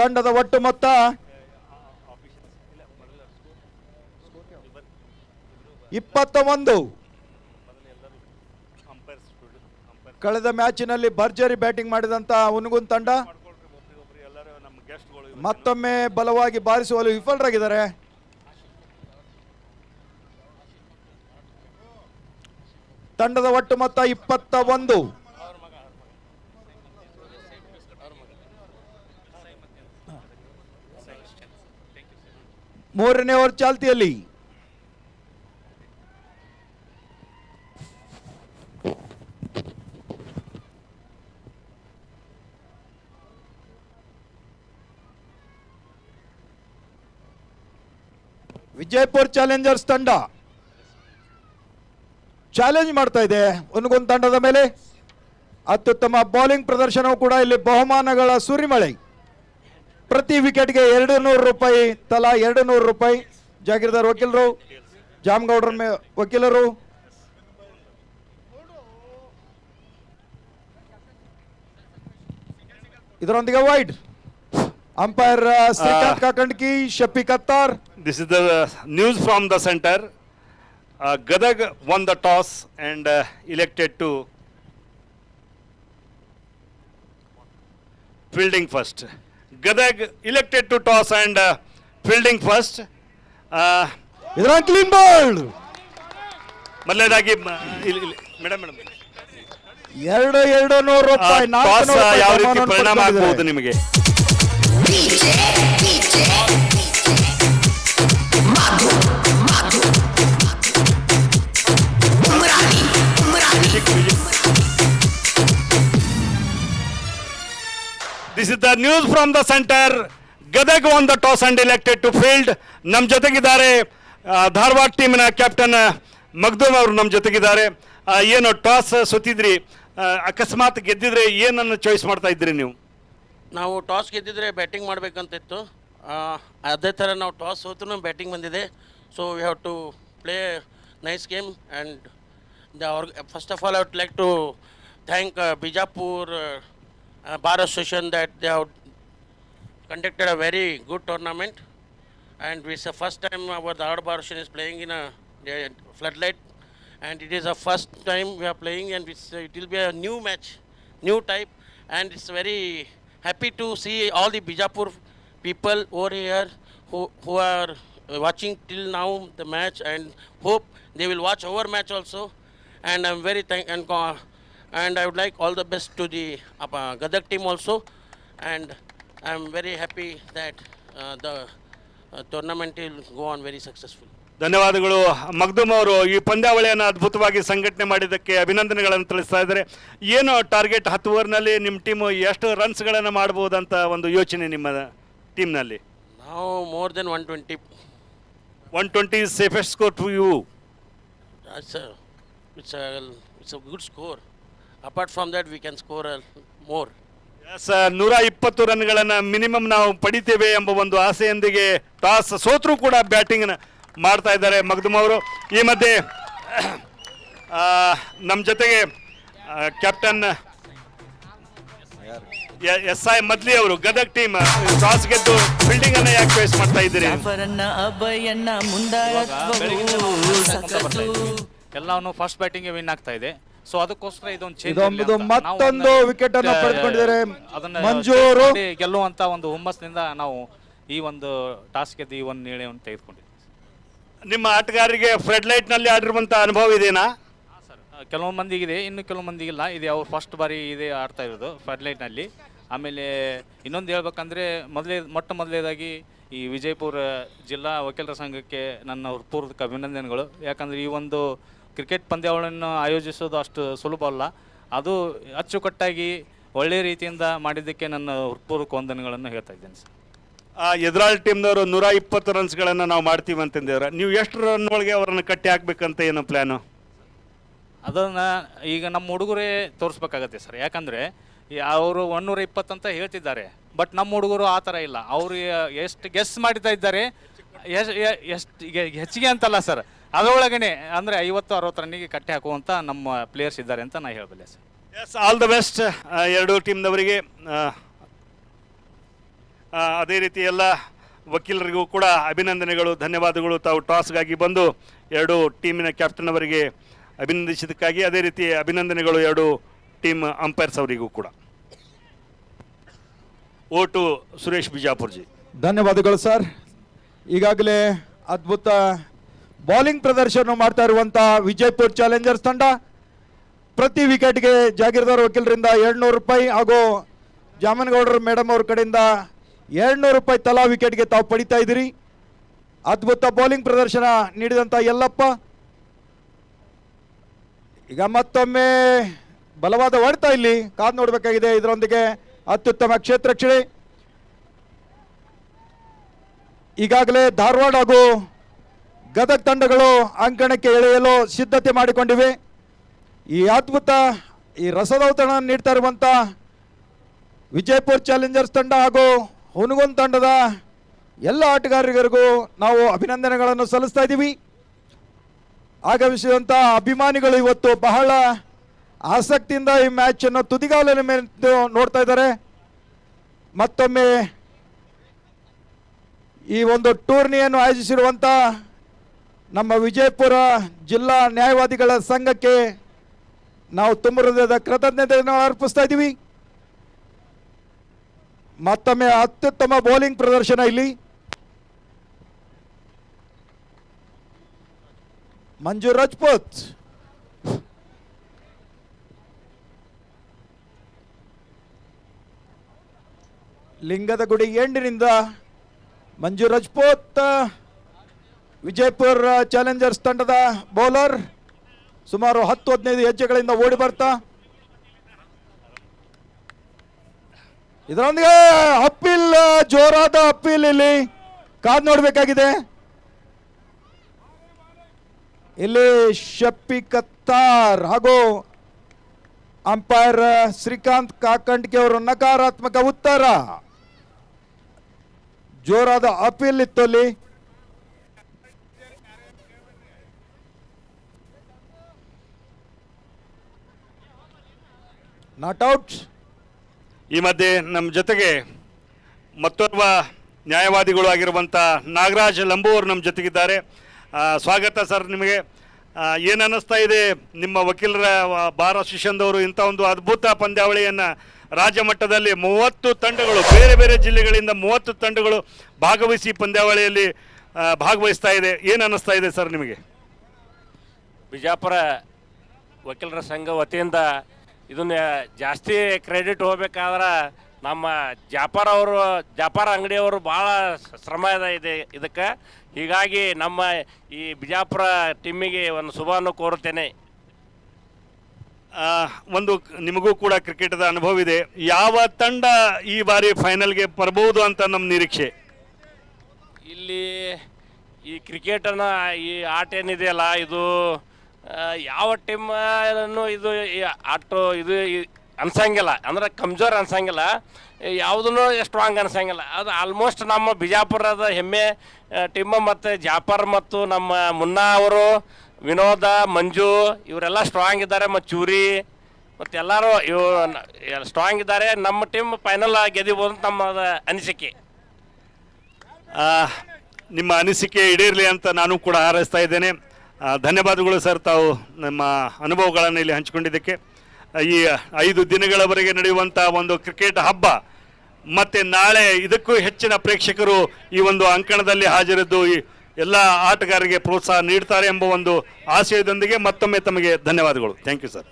ತಂಡದ ಒಟ್ಟು ಮೊತ್ತ 21. ಕಳೆದ ಮ್ಯಾಚಿನಲ್ಲಿ ಭರ್ಜರಿ ಬ್ಯಾಟಿಂಗ್ ಮಾಡಿದಂತ ಹುನಗುಂದ್ ತಂಡ ಮತ್ತೊಮ್ಮೆ ಬಲವಾಗಿ ಬಾರಿಸುವಲ್ಲಿ ವಿಫಲರಾಗಿದ್ದಾರೆ. ತಂಡದ ಒಟ್ಟು ಮೊತ್ತ 21. ಮೂರನೇ ಓವರ್ ಚಾಲ್ತಿಯಲ್ಲಿ. ವಿಜಯಪುರ್ ಚಾಲೆಂಜರ್ಸ್ ತಂಡ ಚಾಲೆಂಜ್ ಮಾಡ್ತಾ ಇದೆ ಹುನಗುಂದ್ ತಂಡದ ಮೇಲೆ. ಅತ್ಯುತ್ತಮ ಬೌಲಿಂಗ್ ಪ್ರದರ್ಶನವೂ ಕೂಡ ಇಲ್ಲಿ ಬಹುಮಾನಗಳ ಸುರಿಮಳೆ. ಪ್ರತಿ ವಿಕೆಟ್ಗೆ 200 ರೂಪಾಯಿ ತಲಾ 200 ರೂಪಾಯಿ ಜಾಗೀರ್ದಾರ್ ವಕೀಲರು ಜಾಮಗೌಡರ ವಕೀಲರು. ಇದರೊಂದಿಗೆ wide umpire Srikanth Kakandki, Shafiq Attar. This is the news from the center. Gadag won the toss and elected to fielding first. Gadag elected to toss and fielding first. ಇದರ ಕ್ಲೀನ್ ಬಾಲ್. ಮೊದಲನೇದಾಗಿ ಮೇಡಮ್ 200 ರೂಪಾಯಿ ಟಾಸ್ ಯಾವ ರೀತಿ ಪರಿಣಾಮ ಆಗಬಹುದು ನಿಮಗೆ? This is the news from the center. Gadag won the toss and elected to field. ನಮ್ಮ ಜೊತೆಗಿದ್ದಾರೆ ಧಾರವಾಡ ಟೀಮಿನ ಕ್ಯಾಪ್ಟನ್ ಮಗ್ದೂಮ್ ಅವರು ನಮ್ಮ ಜೊತೆಗಿದ್ದಾರೆ. ಏನು ಟಾಸ್ ಸೋತಿದ್ರಿ, ಅಕಸ್ಮಾತ್ ಗೆದ್ದಿದ್ರೆ ಏನನ್ನು ಚಾಯ್ಸ್ ಮಾಡ್ತಾ ಇದ್ರಿ ನೀವು? ನಾವು ಟಾಸ್ ಗೆದ್ದಿದ್ರೆ ಬ್ಯಾಟಿಂಗ್ ಮಾಡಬೇಕಂತಿತ್ತು. ಅದೇ ಥರ ನಾವು ಟಾಸ್ ಸೋತ್ರೂ ಬ್ಯಾಟಿಂಗ್ ಬಂದಿದೆ. So we have to play nice game and first of all I would like to thank Bijapur Bar Association that they have conducted a very good tournament and it's the first time our Dharwad Bharshan is playing in a floodlight, and it is the first time we are playing, and it will be a new match, new type, and it's very happy to see all the Bijapur people over here who are watching till now the match, and hope they will watch our match also. And I'm very and I would like all the best to the Gadag team also, and I'm very happy that the tournament will go on very successful. ಧನ್ಯವಾದಗಳು ಮಗ್ದುಮ್ ಅವರು. ಈ ಪಂದ್ಯಾವಳಿಯನ್ನು ಅದ್ಭುತವಾಗಿ ಸಂಘಟನೆ ಮಾಡಿದ್ದಕ್ಕೆ ಅಭಿನಂದನೆಗಳನ್ನು ತಿಳಿಸ್ತಾ ಇದ್ದಾರೆ. ಏನು ಟಾರ್ಗೆಟ್ 10 ಓವರ್ನಲ್ಲಿ ನಿಮ್ಮ ಟೀಮು ಎಷ್ಟು ರನ್ಸ್ಗಳನ್ನು ಮಾಡ್ಬೋದಂತ ಒಂದು ಯೋಚನೆ ನಿಮ್ಮ ಟೀಮ್ನಲ್ಲಿ? Now more than 120. 120 is safest score to you. It's a good score. Apart from that, we can score more. Yes, 120 ರನ್ಗಳನ್ನು minimum ನಾವು ಪಡಿತೇವೆ ಎಂಬ ಒಂದು ಆಸೆಯೊಂದಿಗೆ ಟಾಸ್ ಸೋತ್ರೂ ಕೂಡ ಬ್ಯಾಟಿಂಗ್ ಮಾಡ್ತಾ ಇದ್ದಾರೆ ಮಗ್ದುಮ್ ಅವರು. ಈ ಮಧ್ಯೆ ನಮ್ಮ ಜೊತೆಗೆ ಕ್ಯಾಪ್ಟನ್ SI ಮದ್ಲಿ ಅವರು ಗದಗ್ ಟೀಮ್ ಟಾಸ್ ಗೆದ್ದು ಫೀಲ್ಡಿಂಗ್ ಅನ್ನ ಯಾಕೆ ಫೇಸ್ ಮಾಡ್ತಾ ಇದ್ದೀರಿ? ಅಭಯಣ್ಣ ಎಲ್ಲವನ್ನು ಫಸ್ಟ್ ಬ್ಯಾಟಿಂಗ್ ವಿನ್ ಆಗ್ತಾ ಇದೆ. ಸೊ ಅದಕ್ಕೋಸ್ಕರ ಇದೊಂದು ಮತ್ತೊಂದು ವಿಕೆಟ್ ಅನ್ನು ಪಡೆದುಕೊಂಡಿದ್ದಾರೆ ಮಂಜೂರು. ಗೆಲ್ಲುವಂತ ಒಂದು ಹುಮ್ಮಸ್ನಿಂದ ನಾವು ಈ ಒಂದು ಟಾಸ್ ಗೆದ್ದು ಈ ಒಂದು ನಿರ್ಣಯವನ್ನು ತೆಗೆದುಕೊಂಡಿದ್ದೀವಿ. ನಿಮ್ಮ ಆಟಗಾರರಿಗೆ ಫ್ಲಡ್ ಲೈಟ್ ನಲ್ಲಿ ಆಡಿರುವಂತ ಅನುಭವ ಇದೆನಾ? ಕೆಲವು ಮಂದಿಗಿದೆ, ಇನ್ನು ಕೆಲವು ಮಂದಿಗಿಲ್ಲ. ಇದು ಅವ್ರು ಫಸ್ಟ್ ಬಾರಿ ಇದೆ ಆಡ್ತಾ ಇರೋದು ಫ್ಲಡ್ ಲೈಟ್ ನಲ್ಲಿ. ಆಮೇಲೆ ಇನ್ನೊಂದು ಹೇಳ್ಬೇಕಂದ್ರೆ ಮೊಟ್ಟ ಮೊದಲೇದಾಗಿ ಈ ವಿಜಯಪುರ ಜಿಲ್ಲಾ ವಕೀಲರ ಸಂಘಕ್ಕೆ ನನ್ನ ಹೃತ್ಪೂರ್ವಕ ಅಭಿನಂದನೆಗಳು. ಯಾಕಂದರೆ ಈ ಒಂದು ಕ್ರಿಕೆಟ್ ಪಂದ್ಯಾವಳಿಯನ್ನು ಆಯೋಜಿಸೋದು ಅಷ್ಟು ಸುಲಭ ಅಲ್ಲ. ಅದು ಅಚ್ಚುಕಟ್ಟಾಗಿ ಒಳ್ಳೆಯ ರೀತಿಯಿಂದ ಮಾಡಿದ್ದಕ್ಕೆ ನನ್ನ ಹೃತ್ಪೂರ್ವಕ ವಂದನೆಗಳನ್ನು ಹೇಳ್ತಾ ಇದ್ದೇನೆ ಸರ್. ಎದುರಾಳಿ ಟೀಮ್ನವರು 120 ರನ್ಸ್ಗಳನ್ನು ನಾವು ಮಾಡ್ತೀವಿ ಅಂತಂದೇವ್ರೆ. ನೀವು ಎಷ್ಟು ರನ್ ಒಳಗೆ ಅವರನ್ನು ಕಟ್ಟಿ ಹಾಕ್ಬೇಕಂತ ಏನೋ ಪ್ಲ್ಯಾನು? ಅದನ್ನು ಈಗ ನಮ್ಮ ಹುಡುಗರೇ ತೋರಿಸ್ಬೇಕಾಗತ್ತೆ ಸರ್. ಯಾಕಂದರೆ ಅವರು 120 ಅಂತ ಹೇಳ್ತಿದ್ದಾರೆ, ಬಟ್ ನಮ್ಮ ಹುಡುಗರು ಆ ಥರ ಇಲ್ಲ. ಅವರು ಎಷ್ಟು ಗೆಸ್ ಮಾಡ್ತಾ ಇದ್ದಾರೆ, ಎಷ್ಟು ಹೆಚ್ಚಿಗೆ ಅಂತಲ್ಲ ಸರ್, ಅದರೊಳಗನೆ ಅಂದರೆ 50-60 ರನ್ನಿಗೆ ಕಟ್ಟಿ ಹಾಕುವಂಥ ನಮ್ಮ ಪ್ಲೇಯರ್ಸ್ ಇದ್ದಾರೆ ಅಂತ ನಾನು ಹೇಳಬಲ್ಲೆ sir. Yes, all the best ಎರಡೂ ಟೀಮ್ನವರಿಗೆ. ಅದೇ ರೀತಿ ಎಲ್ಲ ವಕೀಲರಿಗೂ ಕೂಡ ಅಭಿನಂದನೆಗಳು, ಧನ್ಯವಾದಗಳು. ತಾವು ಟಾಸ್ಗಾಗಿ ಬಂದು ಎರಡೂ ಟೀಮಿನ ಕ್ಯಾಪ್ಟನ್ ಅವರಿಗೆ ಅಭಿನಂದಿಸಿದ್ದಕ್ಕಾಗಿ. ಅದೇ ರೀತಿ ಅಭಿನಂದನೆಗಳು ಎರಡೂ ಟೀಮ್ ಅಂಪೈರ್ಸ್ ಅವರಿಗೂ ಕೂಡ. ಓಟು ಸುರೇಶ್ ಬಿಜಾಪುರ್ಜಿ. ಧನ್ಯವಾದಗಳು ಸರ್. ಈಗಾಗಲೇ ಅದ್ಭುತ ಬೌಲಿಂಗ್ ಪ್ರದರ್ಶನ ಮಾಡ್ತಾ ಇರುವಂಥ ವಿಜಯಪುರ್ ಚಾಲೆಂಜರ್ಸ್ ತಂಡ ಪ್ರತಿ ವಿಕೆಟ್ಗೆ ಜಾಗೀರ್ದಾರ್ ವಕೀಲರಿಂದ 200 ರೂಪಾಯಿ ಹಾಗೂ ಜಾಮನಗೌಡರ ಮೇಡಮ್ ಅವ್ರ ಕಡೆಯಿಂದ 200 ರೂಪಾಯಿ ತಲಾ ವಿಕೆಟ್ಗೆ ತಾವು ಪಡಿತಾ ಇದ್ದೀರಿ. ಅದ್ಭುತ ಬೌಲಿಂಗ್ ಪ್ರದರ್ಶನ ನೀಡಿದಂಥ ಯಲ್ಲಪ್ಪ ಈಗ ಮತ್ತೊಮ್ಮೆ ಬಲವಾದ ಹೊಡೆತ ಇಲ್ಲಿ ಕಾದು ನೋಡಬೇಕಾಗಿದೆ. ಇದರೊಂದಿಗೆ ಅತ್ಯುತ್ತಮ ಕ್ಷೇತ್ರ ರಕ್ಷಣೆ. ಈಗಾಗಲೇ ಧಾರವಾಡ ಹಾಗೂ ಗದಗ್ ತಂಡಗಳು ಅಂಕಣಕ್ಕೆ ಎಳೆಯಲು ಸಿದ್ಧತೆ ಮಾಡಿಕೊಂಡಿವೆ. ಈ ಅದ್ಭುತ ಈ ರಸದೌತಣ ನೀಡ್ತಾ ಇರುವಂಥ ವಿಜಯಪುರ ಚಾಲೆಂಜರ್ಸ್ ತಂಡ ಹಾಗೂ ಹುನಗುಂದ ತಂಡದ ಎಲ್ಲ ಆಟಗಾರರಿಗೂ ನಾವು ಅಭಿನಂದನೆಗಳನ್ನು ಸಲ್ಲಿಸ್ತಾ ಇದ್ದೀವಿ. ಆಗಮಿಸಿದಂಥ ಅಭಿಮಾನಿಗಳು ಇವತ್ತು ಬಹಳ ಆಸಕ್ತಿಯಿಂದ ಈ ಮ್ಯಾಚನ್ನು ತುದಿಗಾಲಿನ ಮೇಲೆ ನೋಡ್ತಾ ಇದ್ದಾರೆ. ಮತ್ತೊಮ್ಮೆ ಈ ಒಂದು ಟೂರ್ನಿಯನ್ನು ಆಯೋಜಿಸಿರುವಂಥ ನಮ್ಮ ವಿಜಯಪುರ ಜಿಲ್ಲಾ ನ್ಯಾಯವಾದಿಗಳ ಸಂಘಕ್ಕೆ ನಾವು ತುಂಬ ಹೃದಯದ ಕೃತಜ್ಞತೆಯನ್ನು ಅರ್ಪಿಸ್ತಾ ಇದ್ದೀವಿ. ಮತ್ತೊಮ್ಮೆ ಅತ್ಯುತ್ತಮ ಬೌಲಿಂಗ್ ಪ್ರದರ್ಶನ ಇಲ್ಲಿ. ಮಂಜು ರಾಜ್ಪೂತ್ ಲಿಂಗದ ಗುಡಿ ಎಂಡಿನಿಂದ ಮಂಜು ರಾಜ್ಪೂತ್ ವಿಜಯಪುರ ಚಾಲೆಂಜರ್ಸ್ ತಂಡದ ಬೌಲರ್ ಸುಮಾರು 10-15 ಹೆಜ್ಜೆಗಳಿಂದ ಓಡಿ ಬರ್ತಾ ಇದರೊಂದಿಗೆ ಅಪ್ಪೀಲ್, ಜೋರಾದ ಅಪ್ಪೀಲ್ ಇಲ್ಲಿ ಕಾದು ನೋಡಬೇಕಾಗಿದೆ. ಇಲ್ಲಿ ಶಫಿಕತ್ತಾರ್ ಹಾಗೂ ಅಂಪೈರ್ ಶ್ರೀಕಾಂತ್ ಕಾಕಂಡ್ಕೆ ಅವರು ನಕಾರಾತ್ಮಕ ಉತ್ತರ. ಜೋರಾದ ಅಪೀಲ್ ಇತ್ತು ಅಲ್ಲಿ. Not out. ಈ ಮಧ್ಯೆ ನಮ್ಮ ಜೊತೆಗೆ ಮತ್ತೋರ್ವ ನ್ಯಾಯವಾದಿಗಳು ಆಗಿರುವಂಥ ನಾಗರಾಜ್ ಲಂಬೂರ್ ನಮ್ಮ ಜೊತೆಗಿದ್ದಾರೆ. ಸ್ವಾಗತ ಸರ್ ನಿಮಗೆ. ಏನು ಅನ್ನಿಸ್ತಾ ಇದೆ ನಿಮ್ಮ ವಕೀಲರ ಬಾರ್ ಅಸೋಸಿಯೇಷನ್ದವರು ಇಂಥ ಒಂದು ಅದ್ಭುತ ಪಂದ್ಯಾವಳಿಯನ್ನು ರಾಜ್ಯ ಮಟ್ಟದಲ್ಲಿ 30 ತಂಡಗಳು, ಬೇರೆ ಬೇರೆ ಜಿಲ್ಲೆಗಳಿಂದ 30 ತಂಡಗಳು ಭಾಗವಹಿಸಿ ಪಂದ್ಯಾವಳಿಯಲ್ಲಿ ಭಾಗವಹಿಸ್ತಾ ಇದೆ. ಏನು ಅನ್ನಿಸ್ತಾ ಇದೆ ಸರ್ ನಿಮಗೆ? ಬಿಜಾಪುರ ವಕೀಲರ ಸಂಘ ವತಿಯಿಂದ ಇದನ್ನು ಜಾಸ್ತಿ ಕ್ರೆಡಿಟ್ ಹೋಗ್ಬೇಕಾದ್ರೆ ನಮ್ಮ ಜಾಫರ್ ಅಂಗಡಿಯವರು ಭಾಳ ಶ್ರಮ ಇದೆ ಇದಕ್ಕೆ. ಹೀಗಾಗಿ ನಮ್ಮ ಈ ಬಿಜಾಪುರ ಟೀಮಿಗೆ ಒಂದು ಶುಭವನ್ನು ಕೋರುತ್ತೇನೆ. ಒಂದು ನಿಮಗೂ ಕೂಡ ಕ್ರಿಕೆಟದ ಅನುಭವ ಇದೆ. ಯಾವ ತಂಡ ಈ ಬಾರಿ ಫೈನಲ್ಗೆ ಬರಬಹುದು ಅಂತ ನಮ್ಮ ನಿರೀಕ್ಷೆ? ಇಲ್ಲಿ ಈ ಕ್ರಿಕೆಟನ್ನು ಈ ಆಟ ಏನಿದೆಯಲ್ಲ ಇದು ಯಾವ ಟೀಮನ್ನು ಇದು ಇದು ಅನ್ಸಂಗಿಲ್ಲ, ಅಂದ್ರೆ ಕಮ್ಜೋರ್ ಅನ್ಸಂಗಿಲ್ಲ, ಯಾವುದೂ ಸ್ಟ್ರಾಂಗ್ ಅನ್ಸಂಗಿಲ್ಲ. ಅದು ಆಲ್ಮೋಸ್ಟ್ ನಮ್ಮ ಬಿಜಾಪುರದ ಹೆಮ್ಮೆ ಟೀಮ್ ಮತ್ತು ಜಾಫರ್ ಮತ್ತು ನಮ್ಮ ಮುನ್ನಾ ಅವರು, ವಿನೋದ, ಮಂಜು ಇವರೆಲ್ಲ ಸ್ಟ್ರಾಂಗ್ ಇದ್ದಾರೆ. ಮತ್ತು ಚೂರಿ ಮತ್ತು ಎಲ್ಲರೂ ಇವು ಸ್ಟ್ರಾಂಗ್ ಇದ್ದಾರೆ. ನಮ್ಮ ಟೀಮ್ ಫೈನಲ್ ಗೆದಿಬೋದು ಅಂತ ನಮ್ಮ ಅನಿಸಿಕೆ. ನಿಮ್ಮ ಅನಿಸಿಕೆ ಈಡೇರಲಿ ಅಂತ ನಾನು ಕೂಡ ಹಾರೈಸ್ತಾ ಇದ್ದೇನೆ. ಧನ್ಯವಾದಗಳು ಸರ್, ತಾವು ನಮ್ಮ ಅನುಭವಗಳನ್ನು ಇಲ್ಲಿ ಹಂಚಿಕೊಂಡಿದ್ದಕ್ಕೆ. ಈ 5 ದಿನಗಳವರೆಗೆ ನಡೆಯುವಂಥ ಒಂದು ಕ್ರಿಕೆಟ್ ಹಬ್ಬ ಮತ್ತು ನಾಳೆ ಇದಕ್ಕೂ ಹೆಚ್ಚಿನ ಪ್ರೇಕ್ಷಕರು ಈ ಒಂದು ಅಂಕಣದಲ್ಲಿ ಹಾಜರಿದ್ದು ಈ ಎಲ್ಲ ಆಟಗಾರರಿಗೆ ಪ್ರೋತ್ಸಾಹ ನೀಡ್ತಾರೆ ಎಂಬ ಒಂದು ಆಶಯದೊಂದಿಗೆ ಮತ್ತೊಮ್ಮೆ ತಮಗೆ ಧನ್ಯವಾದಗಳು. Thank you sir.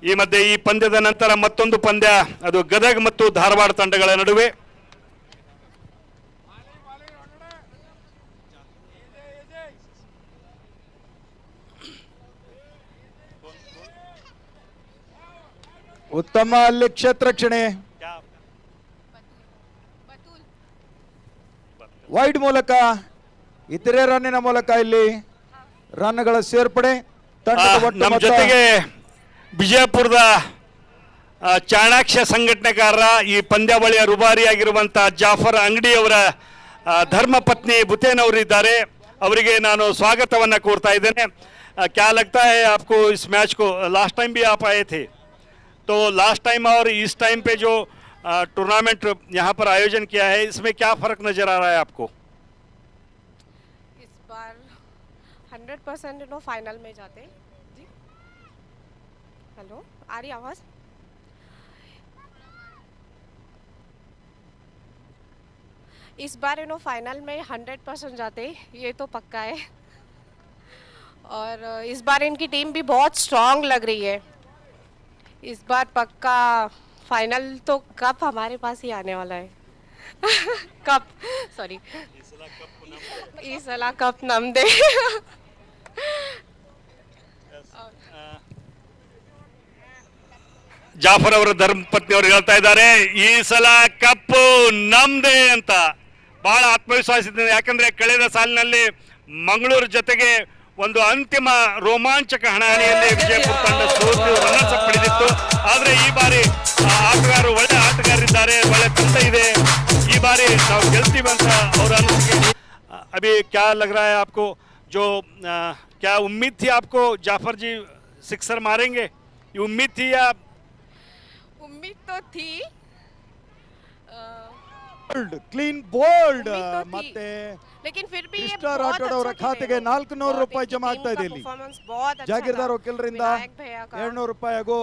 ಈ ಮಧ್ಯೆ ಈ ಪಂದ್ಯದ ನಂತರ ಮತ್ತೊಂದು ಪಂದ್ಯ, ಅದು ಗದಗ ಮತ್ತು ಧಾರವಾಡ ತಂಡಗಳ ನಡುವೆ. ಉತ್ತಮ ಅಲ್ಲಿ ಕ್ಷೇತ್ರ ರಕ್ಷಣೆ, ವೈಡ್ ಮೂಲಕ ಇತರೆ ರನ್ನಿನ ಮೂಲಕ ಇಲ್ಲಿ ರನ್ಗಳ ಸೇರ್ಪಡೆ. ನಮ್ಮ ಜೊತೆಗೆ ವಿಜಯಪುರದ ಚಾಣಾಕ್ಷ ಸಂಘಟನೆಗಾರರ ಈ ಪಂದ್ಯಾವಳಿಯ ರುಬಾರಿಯಾಗಿರುವಂಥ ಜಾಫರ್ ಅಂಗಡಿಯವರ ಧರ್ಮಪತ್ನಿ ಬುತೇನ್ ಅವರು ಇದ್ದಾರೆ. ಅವರಿಗೆ ನಾನು ಸ್ವಾಗತವನ್ನು ಕೋರ್ತಾ ಇದ್ದೇನೆ. क्या लगता है आपको इस मैच को? लास्ट टाइम भी आप आए थे, तो लास्ट टाइम और इस टाइम पे जो टूर्नामेंट यहाँ पर आयोजन किया है, इसमें क्या फ़र्क नज़र आ रहा है आपको? इस बार 100% फाइनल में जाते जी. हेलो, आ रही आवाज़? इस बार फाइनल में 100% जाते, ये तो पक्का है. और इस बार इनकी टीम भी बहुत स्ट्रांग लग रही है. इस बार पक्का फाइनल तो कप हमारे पास ही आने वाला है. कप, सॉरी, इस कप नम दे. ಜಾಫರ್ ಅವರ ಧರ್ಮಪತ್ನಿ ಅವರು ಹೇಳ್ತಾ ಇದ್ದಾರೆ, ಈ ಸಲ ಕಪ್ಪು ನಮ್ದೇ ಅಂತ ಬಹಳ ಆತ್ಮವಿಶ್ವಾಸದಿಂದ. ಯಾಕಂದ್ರೆ ಕಳೆದ ಸಾಲಿನಲ್ಲಿ ಮಂಗಳೂರು ಜೊತೆಗೆ ಒಂದು ಅಂತಿಮ ರೋಮಾಂಚಕ ಹಣಾಹಣಿಯಲ್ಲಿ ವಿಜಯಪುರ ತಂಡ ಸೋತು ರನ್ನರ್ಸ್ ಅಪ್ ಪಡೆದಿತ್ತು. ಆದರೆ ಈ ಬಾರಿ ಆಟಗಾರರು ಒಳ್ಳೆ ಆಟಗಾರರಿದ್ದಾರೆ, ಒಳ್ಳೆ ತಂಡ ಇದೆ. ಈ ಬಾರಿ ನಾವು ಗೆಲ್ತೀವಿ ಅಂತ ಅವರ ಅನಿಸಿಕೆ. ಅಭಿ ಕ್ಯಾ ಲಗ್ ರಹಾ ಹೈ ಆಪ್ಕೋ? जो क्या उम्मीद थी आपको जाफर जी सिक्सर मारेंगे? ये उम्मीद थी या? उम्मीद तो थी. ಕ್ಲೀನ್ ಬೋಲ್ಡ್ ಮತ್ತೆ लेकिन फिर भी ये बहुत अच्छा ಅವರ ಖಾತೆಗೆ 400 ರೂಪಾಯಿ ಜಮಾ ಆಗ್ತಾ ಇದೆ. ಇಲ್ಲಿ ಜಾಗೀರ್ದಾರ್ ವಕೀಲರಿಂದ 200 ರೂಪಾಯಿ ಹಾಗೂ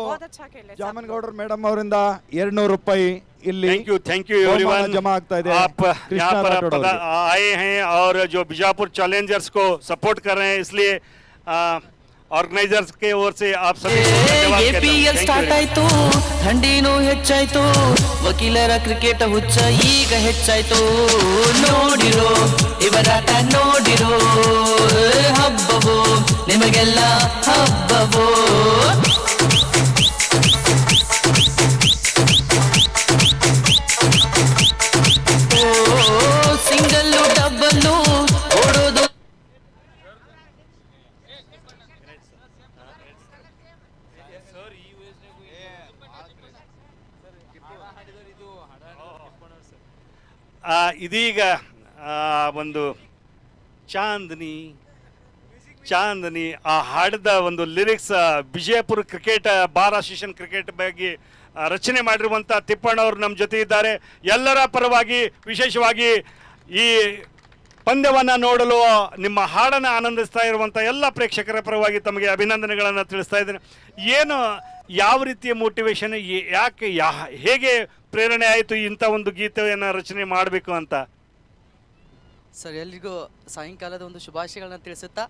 ಜಾಮನ್ಗೌಡರ್ ಮೇಡಮ್ ಅವರಿಂದ 200 ರೂಪಾಯಿ ಇಲ್ಲಿ थैंक यू एवरीवन जमा ಆಗ್ತಾ ಇದೆ. आप यहाँ पर आए हैं और जो बीजापुर चैलेंजर्स को सपोर्ट कर रहे हैं, इसलिए ಆರ್ಗನೈಸರ್ಸ್ ಗೆ ಓರ್ ಸೆ ಆಪ್ ಸಭಿ APL ಸ್ಟಾರ್ಟ್ ಆಯ್ತು, ಥಂಡಿನೂ ಹೆಚ್ಚಾಯ್ತು, ವಕೀಲರ ಕ್ರಿಕೆಟ್ ಹುಚ್ಚ ಈಗ ಹೆಚ್ಚಾಯ್ತು. ನೋಡಿರೋ ಇವರಾಟ ನೋಡಿರೋ, ಹಬ್ಬವೋ ನಿಮಗೆಲ್ಲ ಹಬ್ಬವೋ. ಸಿಂಗಲ್ಲು ಡಬ್ಬಲ್ಲು ಓಡೋದು. ಇದೀಗ ಒಂದು ಚಾಂದನಿ ಚಾಂದನಿ ಆ ಹಾಡಿದ ಒಂದು lyrics Vijayapura cricket bar association cricket ಬಗ್ಗೆ ರಚನೆ ಮಾಡಿರುವಂಥ ತಿಪ್ಪಣ್ಣವರು ನಮ್ಮ ಜೊತೆ ಇದ್ದಾರೆ. ಎಲ್ಲರ ಪರವಾಗಿ ವಿಶೇಷವಾಗಿ ಈ ಪಂದ್ಯವನ್ನು ನೋಡಲು ನಿಮ್ಮ ಹಾಡನ್ನು ಆನಂದಿಸ್ತಾ ಇರುವಂಥ ಎಲ್ಲ ಪ್ರೇಕ್ಷಕರ ಪರವಾಗಿ ತಮಗೆ ಅಭಿನಂದನೆಗಳನ್ನು ತಿಳಿಸ್ತಾ ಇದ್ದೇನೆ. ಏನು ಯಾವ ರೀತಿಯ ಮೋಟಿವೇಶನ್, ಯಾಕೆ ಹೇಗೆ ಪ್ರೇರಣೆ ಆಯಿತು ಇಂಥ ಒಂದು ಗೀತೆಯನ್ನು ರಚನೆ ಮಾಡಬೇಕು ಅಂತ? ಸರ್, ಎಲ್ರಿಗೂ ಸಾಯಂಕಾಲದ ಒಂದು ಶುಭಾಶಯಗಳನ್ನ ತಿಳಿಸುತ್ತಾ,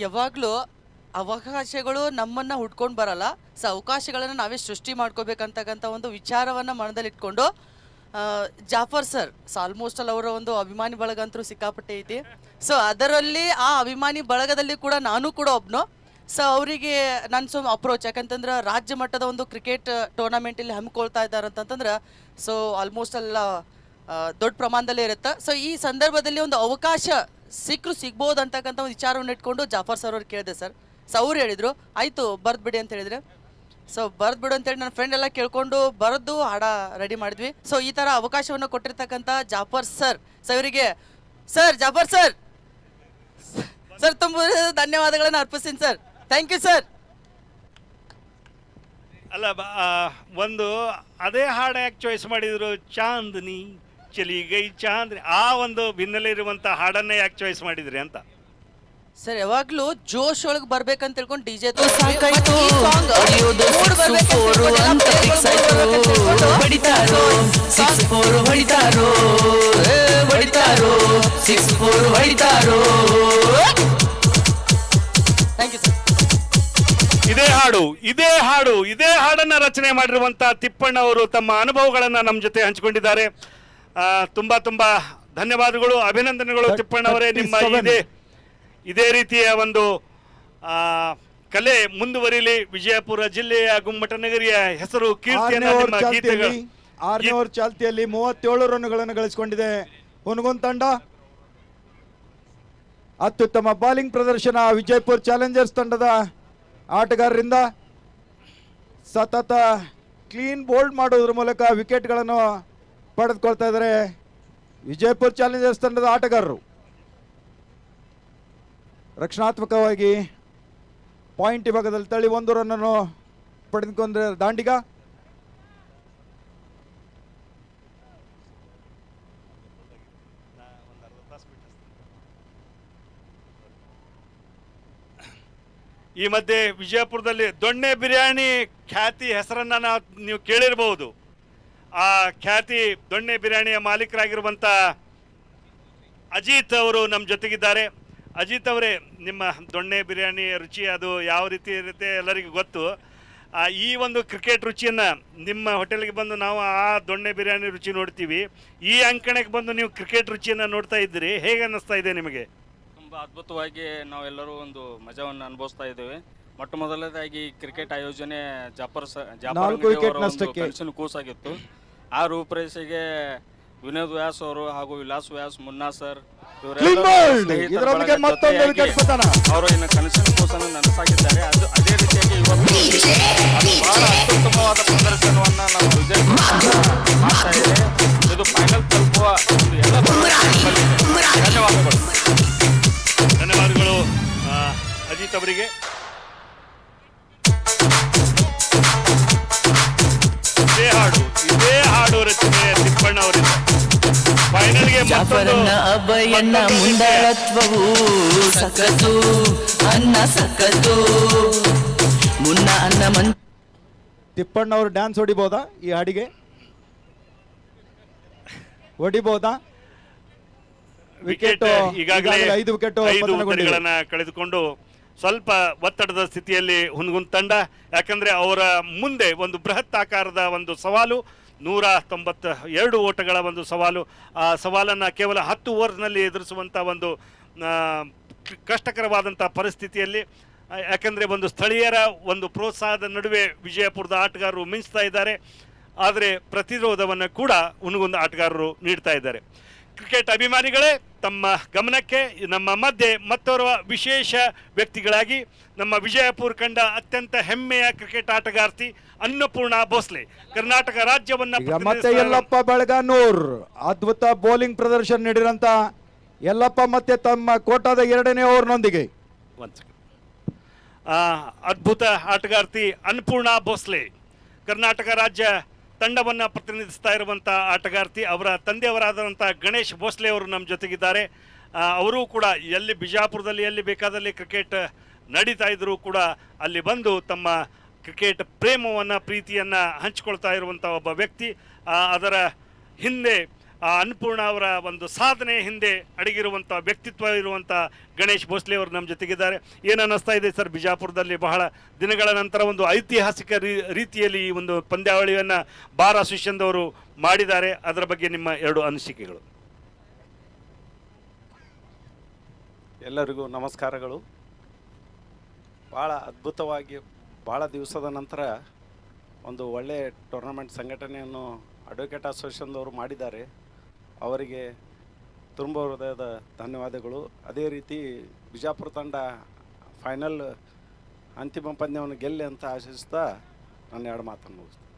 ಯಾವಾಗಲೂ ಅವಕಾಶಗಳು ನಮ್ಮನ್ನು ಹುಡ್ಕೊಂಡು ಬರಲ್ಲ. ಸೊ ಅವಕಾಶಗಳನ್ನು ನಾವೇ ಸೃಷ್ಟಿ ಮಾಡ್ಕೋಬೇಕಂತಕ್ಕಂಥ ಒಂದು ವಿಚಾರವನ್ನು ಮನದಲ್ಲಿಟ್ಕೊಂಡು ಜಾಫರ್ ಸರ್ ಆಲ್ಮೋಸ್ಟ್ ಅವರ ಒಂದು ಅಭಿಮಾನಿ ಬಳಗ ಅಂತೂ ಸಿಕ್ಕಾಪಟ್ಟೆ ಐತಿ. ಸೊ ಅದರಲ್ಲಿ ಆ ಅಭಿಮಾನಿ ಬಳಗದಲ್ಲಿ ಕೂಡ ನಾನು ಕೂಡ ಒಬ್ಬನು. ಸೊ ಅವರಿಗೆ ನನ್ನ ಅಪ್ರೋಚ್, ಯಾಕಂತಂದ್ರೆ ರಾಜ್ಯ ಮಟ್ಟದ ಒಂದು ಕ್ರಿಕೆಟ್ ಟೂರ್ನಮೆಂಟ್ ಇಲ್ಲಿ ಹಮ್ಮಿಕೊಳ್ತಾ ಇದ್ದಾರೆ ಅಂತಂತಂದ್ರೆ ಸೊ ಆಲ್ಮೋಸ್ಟ್ ಎಲ್ಲ ದೊಡ್ಡ ಪ್ರಮಾಣದಲ್ಲೇ ಇರುತ್ತೆ. ಸೊ ಈ ಸಂದರ್ಭದಲ್ಲಿ ಒಂದು ಅವಕಾಶ ಸಿಗ್ಬೋದು ಅಂತಕ್ಕಂಥ ಒಂದು ವಿಚಾರವನ್ನು ಇಟ್ಕೊಂಡು ಜಾಫರ್ ಸರ್ ಅವ್ರು ಕೇಳಿದೆ ಸರ್. ಸೊ ಅವ್ರು ಹೇಳಿದರು ಆಯಿತು ಬರ್ದ್ಬಿಡಿ ಅಂತ ಹೇಳಿದರೆ, ಸೊ ಬರ್ದ್ಬಿಡು ಅಂತೇಳಿ ನನ್ನ ಫ್ರೆಂಡ್ ಎಲ್ಲ ಕೇಳ್ಕೊಂಡು ಬರೆದು ಹಾಡ ರೆಡಿ ಮಾಡಿದ್ವಿ. ಸೊ ಈ ಥರ ಅವಕಾಶವನ್ನು ಕೊಟ್ಟಿರ್ತಕ್ಕಂಥ ಜಾಫರ್ ಸರ್, ಸೊ ಇವರಿಗೆ ಸರ್ ಜಾಫರ್ ಸರ್ ಸರ್ ತುಂಬ ಧನ್ಯವಾದಗಳನ್ನು ಅರ್ಪಿಸ್ತೀನಿ ಸರ್. Thank you sir. ಅಲ್ಲ, ಒಂದು ಅದೇ ಹಾಡು ಯಾಕೆ ಚಾಯ್ಸ್ ಮಾಡಿದ್ರು? ಚಾಂದನಿ ಚಲಿಗೈ ಚಾಂದನಿ, ಆ ಒಂದು ಹಿನ್ನೆಲೆ ಇರುವಂಥ ಹಾಡನ್ನೇ ಯಾಕೆ ಚಾಯ್ಸ್ ಮಾಡಿದ್ರಿ ಅಂತ? ಸರ್, ಯಾವಾಗಲೂ ಜೋಶ್ ಒಳಗೆ ಬರ್ಬೇಕಂತ ಹೇಳ್ಕೊಂಡು ಡಿಜೆ ಇದೇ ಹಾಡನ್ನ ರಚನೆ ಮಾಡಿರುವಂತ ತಿಪ್ಪಣ್ಣ ಅವರು ತಮ್ಮ ಅನುಭವಗಳನ್ನ ನಮ್ಮ ಜೊತೆ ಹಂಚಿಕೊಂಡಿದ್ದಾರೆ. ತುಂಬಾ ತುಂಬಾ ಧನ್ಯವಾದಗಳು, ಅಭಿನಂದನೆಗಳು ತಿಪ್ಪಣ್ಣ ಅವರೇ. ನಿಮ್ಮ ಇದೇ ರೀತಿಯ ಒಂದು ಕಲೆ ಮುಂದುವರಿಲಿ. ವಿಜಯಪುರ ಜಿಲ್ಲೆಯ ಗುಮ್ಮಟ ನಗರಿಯ ಹೆಸರು ಕೀರ್ತಿಯನ್ನು ನಿಮ್ಮ ಗೀತೆಗಳು 6ನೇ ಓವರ್ ಚಾಲ್ತಿಯಲ್ಲಿ 37 ರನ್ಗಳನ್ನು ಗಳಿಸಿಕೊಂಡಿದೆ ಹುನಗುಂದ ತಂಡ. ಅತ್ಯುತ್ತಮ ಬಾಲಿಂಗ್ ಪ್ರದರ್ಶನ ವಿಜಯಪುರ ಚಾಲೆಂಜರ್ಸ್ ತಂಡದ ಆಟಗಾರರಿಂದ. ಸತತ ಕ್ಲೀನ್ ಬೋಲ್ಡ್ ಮಾಡೋದ್ರ ಮೂಲಕ ವಿಕೆಟ್ಗಳನ್ನು ಪಡೆದುಕೊಳ್ತಾ ಇದ್ದಾರೆ ವಿಜಯಪುರ ಚಾಲೆಂಜರ್ಸ್ ತಂಡದ ಆಟಗಾರರು. ರಕ್ಷಣಾತ್ಮಕವಾಗಿ ಪಾಯಿಂಟ್ ವಿಭಾಗದಲ್ಲಿ ತಳ್ಳಿ 1 ರನ್ನನ್ನು ಪಡೆದುಕೊಂಡ್ರೆ ದಾಂಡಿಗ. ಈ ಮಧ್ಯೆ ವಿಜಯಪುರದಲ್ಲಿ ದೊಣ್ಣೆ ಬಿರಿಯಾನಿ ಖ್ಯಾತಿ ಹೆಸರನ್ನ ನೀವು ಕೇಳಿರಬಹುದು. ಆ ಖ್ಯಾತಿ ದೊಣ್ಣೆ ಬಿರಿಯಾನಿಯ ಮಾಲೀಕರಾಗಿರುವಂಥ ಅಜಿತ್ ಅವರು ನಮ್ಮ ಜೊತೆಗಿದ್ದಾರೆ. ಅಜಿತ್ ಅವರೇ, ನಿಮ್ಮ ದೊಣ್ಣೆ ಬಿರಿಯಾನಿ ರುಚಿ ಅದು ಯಾವ ರೀತಿ ಇರುತ್ತೆ ಎಲ್ಲರಿಗೂ ಗೊತ್ತು. ಈ ಒಂದು ಕ್ರಿಕೆಟ್ ರುಚಿಯನ್ನು ನಿಮ್ಮ ಹೋಟೆಲ್ಗೆ ಬಂದು ನಾವು ಆ ದೊಣ್ಣೆ ಬಿರಿಯಾನಿ ರುಚಿ ನೋಡ್ತೀವಿ, ಈ ಅಂಕಣಕ್ಕೆ ಬಂದು ನೀವು ಕ್ರಿಕೆಟ್ ರುಚಿಯನ್ನು ನೋಡ್ತಾ ಇದ್ದೀರಿ, ಹೇಗೆ ಅನ್ನಿಸ್ತಾ ಇದೆ ನಿಮಗೆ? ತುಂಬ ಅದ್ಭುತವಾಗಿ ನಾವೆಲ್ಲರೂ ಒಂದು ಮಜವನ್ನು ಅನುಭವಿಸ್ತಾ ಇದ್ದೇವೆ. ಮೊಟ್ಟ ಮೊದಲನೇದಾಗಿ ಕ್ರಿಕೆಟ್ ಆಯೋಜನೆ ಜಾಫರ್ ಕನಸಿನ ಕೂಸಾಗಿತ್ತು. ಆ ರೂಪರೇಷೆಗೆ ವಿನೋದ್ ವ್ಯಾಸ್ ಅವರು ಹಾಗೂ ವಿಲಾಸ್ ವ್ಯಾಸ್, ಮುನ್ನಾ ಸರ್ ಅವರು ಇನ್ನು ಕನಸಿನ ಕೂಸನ್ನು ನನಸಾಗಿದ್ದಾರೆ. ಅದೇ ರೀತಿಯಾಗಿ ಇವತ್ತು ಬಹಳ ಅತ್ಯುತ್ತಮವಾದ ಪ್ರದರ್ಶನವನ್ನು ನಾವು ವಿಜಯಪುರ ಮಾಡ್ತಾ ಇದ್ದೇವೆ. ಇದು ಫೈನಲ್ ತಲುಪುವ ಒಂದು ಎಲ್ಲ ಧನ್ಯವಾದಗಳು ಅಜಿತ್ ಅವರಿಗೆ. ಇದೇ ಹಾಡು ರಚನೆ ತಿಪ್ಪಣ್ಣ ಅವರಿಂದ. ಫೈನಲ್ಗೆ ಅಭಯಣ್ಣ ಮುಂದಾಳತ್ವವು ಸಕತ್ತು ಅನ್ನ ಸಕತ್ತು ಮುನ್ನ ಅನ್ನ ತಿಪ್ಪಣ್ಣ ಅವರು ಡ್ಯಾನ್ಸ್ ಹೊಡಿಬೋದಾ ಈ ಹಾಡಿಗೆ? ಹೊಡಿಬೋದಾ? ವಿಕೆಟ್ ಈಗಾಗಲೇ 5 ವಿಕೆಟ್ಗಳನ್ನು ಕಳೆದುಕೊಂಡು ಸ್ವಲ್ಪ ಒತ್ತಡದ ಸ್ಥಿತಿಯಲ್ಲಿ ಹುನಗುಂದ ತಂಡ. ಯಾಕಂದ್ರೆ ಅವರ ಮುಂದೆ ಒಂದು ಬೃಹತ್ ಆಕಾರದ ಒಂದು ಸವಾಲು, 192 ಓಟಗಳ ಒಂದು ಸವಾಲು. ಆ ಸವಾಲನ್ನು ಕೇವಲ 10 ಓವರ್ನಲ್ಲಿ ಎದುರಿಸುವಂಥ ಒಂದು ಕಷ್ಟಕರವಾದಂಥ ಪರಿಸ್ಥಿತಿಯಲ್ಲಿ, ಯಾಕಂದರೆ ಒಂದು ಸ್ಥಳೀಯರ ಒಂದು ಪ್ರೋತ್ಸಾಹದ ನಡುವೆ ವಿಜಯಪುರದ ಆಟಗಾರರು ಮಿಂಚ್ತಾ ಇದ್ದಾರೆ. ಆದರೆ ಪ್ರತಿರೋಧವನ್ನು ಕೂಡ ಹುನಗುಂದ ಆಟಗಾರರು ನೀಡ್ತಾ ಇದ್ದಾರೆ. ಕ್ರಿಕೆಟ್ ಅಭಿಮಾನಿಗಳೇ, ತಮ್ಮ ಗಮನಕ್ಕೆ ನಮ್ಮ ಮಧ್ಯೆ ಮತ್ತೋರ್ವ ವಿಶೇಷ ವ್ಯಕ್ತಿಗಳಾಗಿ ನಮ್ಮ ವಿಜಯಪುರ ಕಂಡ ಅತ್ಯಂತ ಹೆಮ್ಮೆಯ ಕ್ರಿಕೆಟ್ ಆಟಗಾರ್ತಿ ಅನ್ನಪೂರ್ಣ ಭೋಸ್ಲೆ, ಕರ್ನಾಟಕ ರಾಜ್ಯವನ್ನ ಮತ್ತೆ ಯಲ್ಲಪ್ಪ ಬೆಳಗಾನೂರ್ ಅದ್ಭುತ ಬೌಲಿಂಗ್ ಪ್ರದರ್ಶನ ನೀಡಿರಂತ ಯಲ್ಲಪ್ಪ ಮತ್ತೆ ತಮ್ಮ ಕೋಟಾದ 2ನೇ ಓವರ್ನೊಂದಿಗೆ ಅದ್ಭುತ ಆಟಗಾರ್ತಿ ಅನ್ನಪೂರ್ಣ ಭೋಸ್ಲೆ, ಕರ್ನಾಟಕ ರಾಜ್ಯ ತಂಡವನ್ನು ಪ್ರತಿನಿಧಿಸ್ತಾ ಇರುವಂಥ ಆಟಗಾರ್ತಿ. ಅವರ ತಂದೆಯವರಾದಂಥ ಗಣೇಶ್ ಭೋಸ್ಲೆ ಅವರು ನಮ್ಮ ಜೊತೆಗಿದ್ದಾರೆ. ಅವರೂ ಕೂಡ ಎಲ್ಲಿ ಬಿಜಾಪುರದಲ್ಲಿ ಎಲ್ಲಿ ಬೇಕಾದಲ್ಲಿ ಕ್ರಿಕೆಟ್ ನಡೀತಾ ಇದ್ದರೂ ಕೂಡ ಅಲ್ಲಿ ಬಂದು ತಮ್ಮ ಕ್ರಿಕೆಟ್ ಪ್ರೇಮವನ್ನು ಪ್ರೀತಿಯನ್ನು ಹಂಚಿಕೊಳ್ತಾ ಇರುವಂಥ ಒಬ್ಬ ವ್ಯಕ್ತಿ. ಅದರ ಹಿಂದೆ ಅನ್ನಪೂರ್ಣ ಅವರ ಒಂದು ಸಾಧನೆ ಹಿಂದೆ ಅಡಗಿರುವಂಥ ವ್ಯಕ್ತಿತ್ವ ಇರುವಂಥ ಗಣೇಶ್ ಭೋಸ್ಲೆ ಅವರು ನಮ್ಮ ಜೊತೆಗಿದ್ದಾರೆ. ಏನು ಅನ್ನಿಸ್ತಾ ಇದೆ ಸರ್, ಬಿಜಾಪುರದಲ್ಲಿ ಬಹಳ ದಿನಗಳ ನಂತರ ಒಂದು ಐತಿಹಾಸಿಕ ರೀತಿಯಲ್ಲಿ ಈ ಒಂದು ಪಂದ್ಯಾವಳಿಯನ್ನು ಬಾರ್ ಅಸೋಸಿಯೇಷನ್ ಅವರು ಮಾಡಿದ್ದಾರೆ. ಅದರ ಬಗ್ಗೆ ನಿಮ್ಮ 2 ಅನಿಸಿಕೆಗಳು. ಎಲ್ಲರಿಗೂ ನಮಸ್ಕಾರಗಳು. ಭಾಳ ಅದ್ಭುತವಾಗಿ ಭಾಳ ದಿವಸದ ನಂತರ ಒಂದು ಒಳ್ಳೆಯ ಟೂರ್ನಮೆಂಟ್ ಸಂಘಟನೆಯನ್ನು ಅಡ್ವೊಕೇಟ್ ಅಸೋಸಿಯೇಷನ್ದವರು ಮಾಡಿದ್ದಾರೆ. ಅವರಿಗೆ ತುಂಬ ಹೃದಯದ ಧನ್ಯವಾದಗಳು. ಅದೇ ರೀತಿ ಬಿಜಾಪುರ ತಂಡ ಫೈನಲ್ ಅಂತಿಮ ಪಂದ್ಯವನ್ನು ಗೆಲ್ಲಿ ಅಂತ ಆಶಿಸ್ತಾ ನನ್ನ 2 ಮಾತನ್ನು ಮುಗಿಸ್ತೀನಿ.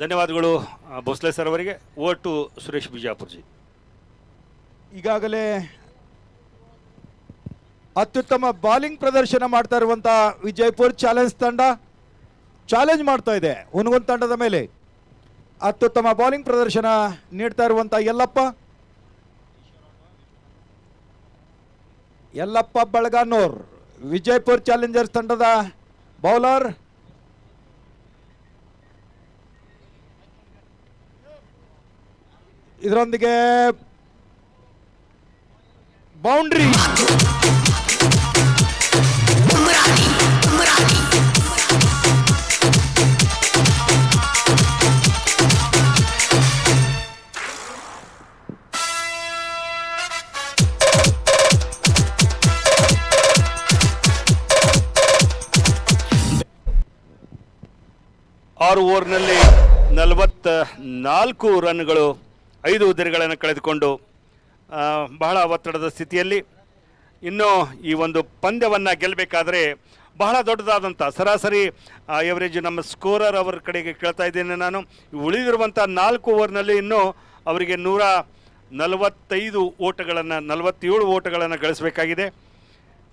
ಧನ್ಯವಾದಗಳು ಭೋಸ್ಲೆ ಸರ್ ಅವರಿಗೆ. Over to Suresh Bijapur ji. ಈಗಾಗಲೇ ಅತ್ಯುತ್ತಮ ಬಾಲಿಂಗ್ ಪ್ರದರ್ಶನ ಮಾಡ್ತಾ ಇರುವಂಥ ವಿಜಯಪುರ್ ಚಾಲೆಂಜ್ ತಂಡ ಚಾಲೆಂಜ್ ಮಾಡ್ತಾ ಇದೆ ಹುನಗುಂದ ತಂಡದ ಮೇಲೆ. ಅತ್ಯುತ್ತಮ ಬಾಲಿಂಗ್ ಪ್ರದರ್ಶನ ನೀಡ್ತಾ ಇರುವಂಥ ಯಲ್ಲಪ್ಪ ಬಳಗಾನೂರ್ ವಿಜಯಪುರ್ ಚಾಲೆಂಜರ್ಸ್ ತಂಡದ ಬೌಲರ್. ಇದರೊಂದಿಗೆ ಬೌಂಡ್ರಿ. ಆರು ಓವರ್ನಲ್ಲಿ 44 ರನ್ಗಳು, 5 ವಿಕೆಟ್ಗಳನ್ನು ಕಳೆದುಕೊಂಡು ಬಹಳ ಒತ್ತಡದ ಸ್ಥಿತಿಯಲ್ಲಿ. ಇನ್ನು ಈ ಒಂದು ಪಂದ್ಯವನ್ನು ಗೆಲ್ಲಬೇಕಾದ್ರೆ ಬಹಳ ದೊಡ್ಡದಾದಂಥ ಸರಾಸರಿ ಎವರೇಜ್ ನಮ್ಮ ಸ್ಕೋರರ್ ಅವರ ಕಡೆಗೆ ಕೇಳ್ತಾ ಇದ್ದೇನೆ ನಾನು. ಉಳಿದಿರುವಂಥ 4 ಓವರ್ನಲ್ಲಿ ಇನ್ನೂ ಅವರಿಗೆ 145 ಓಟಗಳನ್ನು 47 ಓಟಗಳನ್ನು ಗಳಿಸಬೇಕಾಗಿದೆ.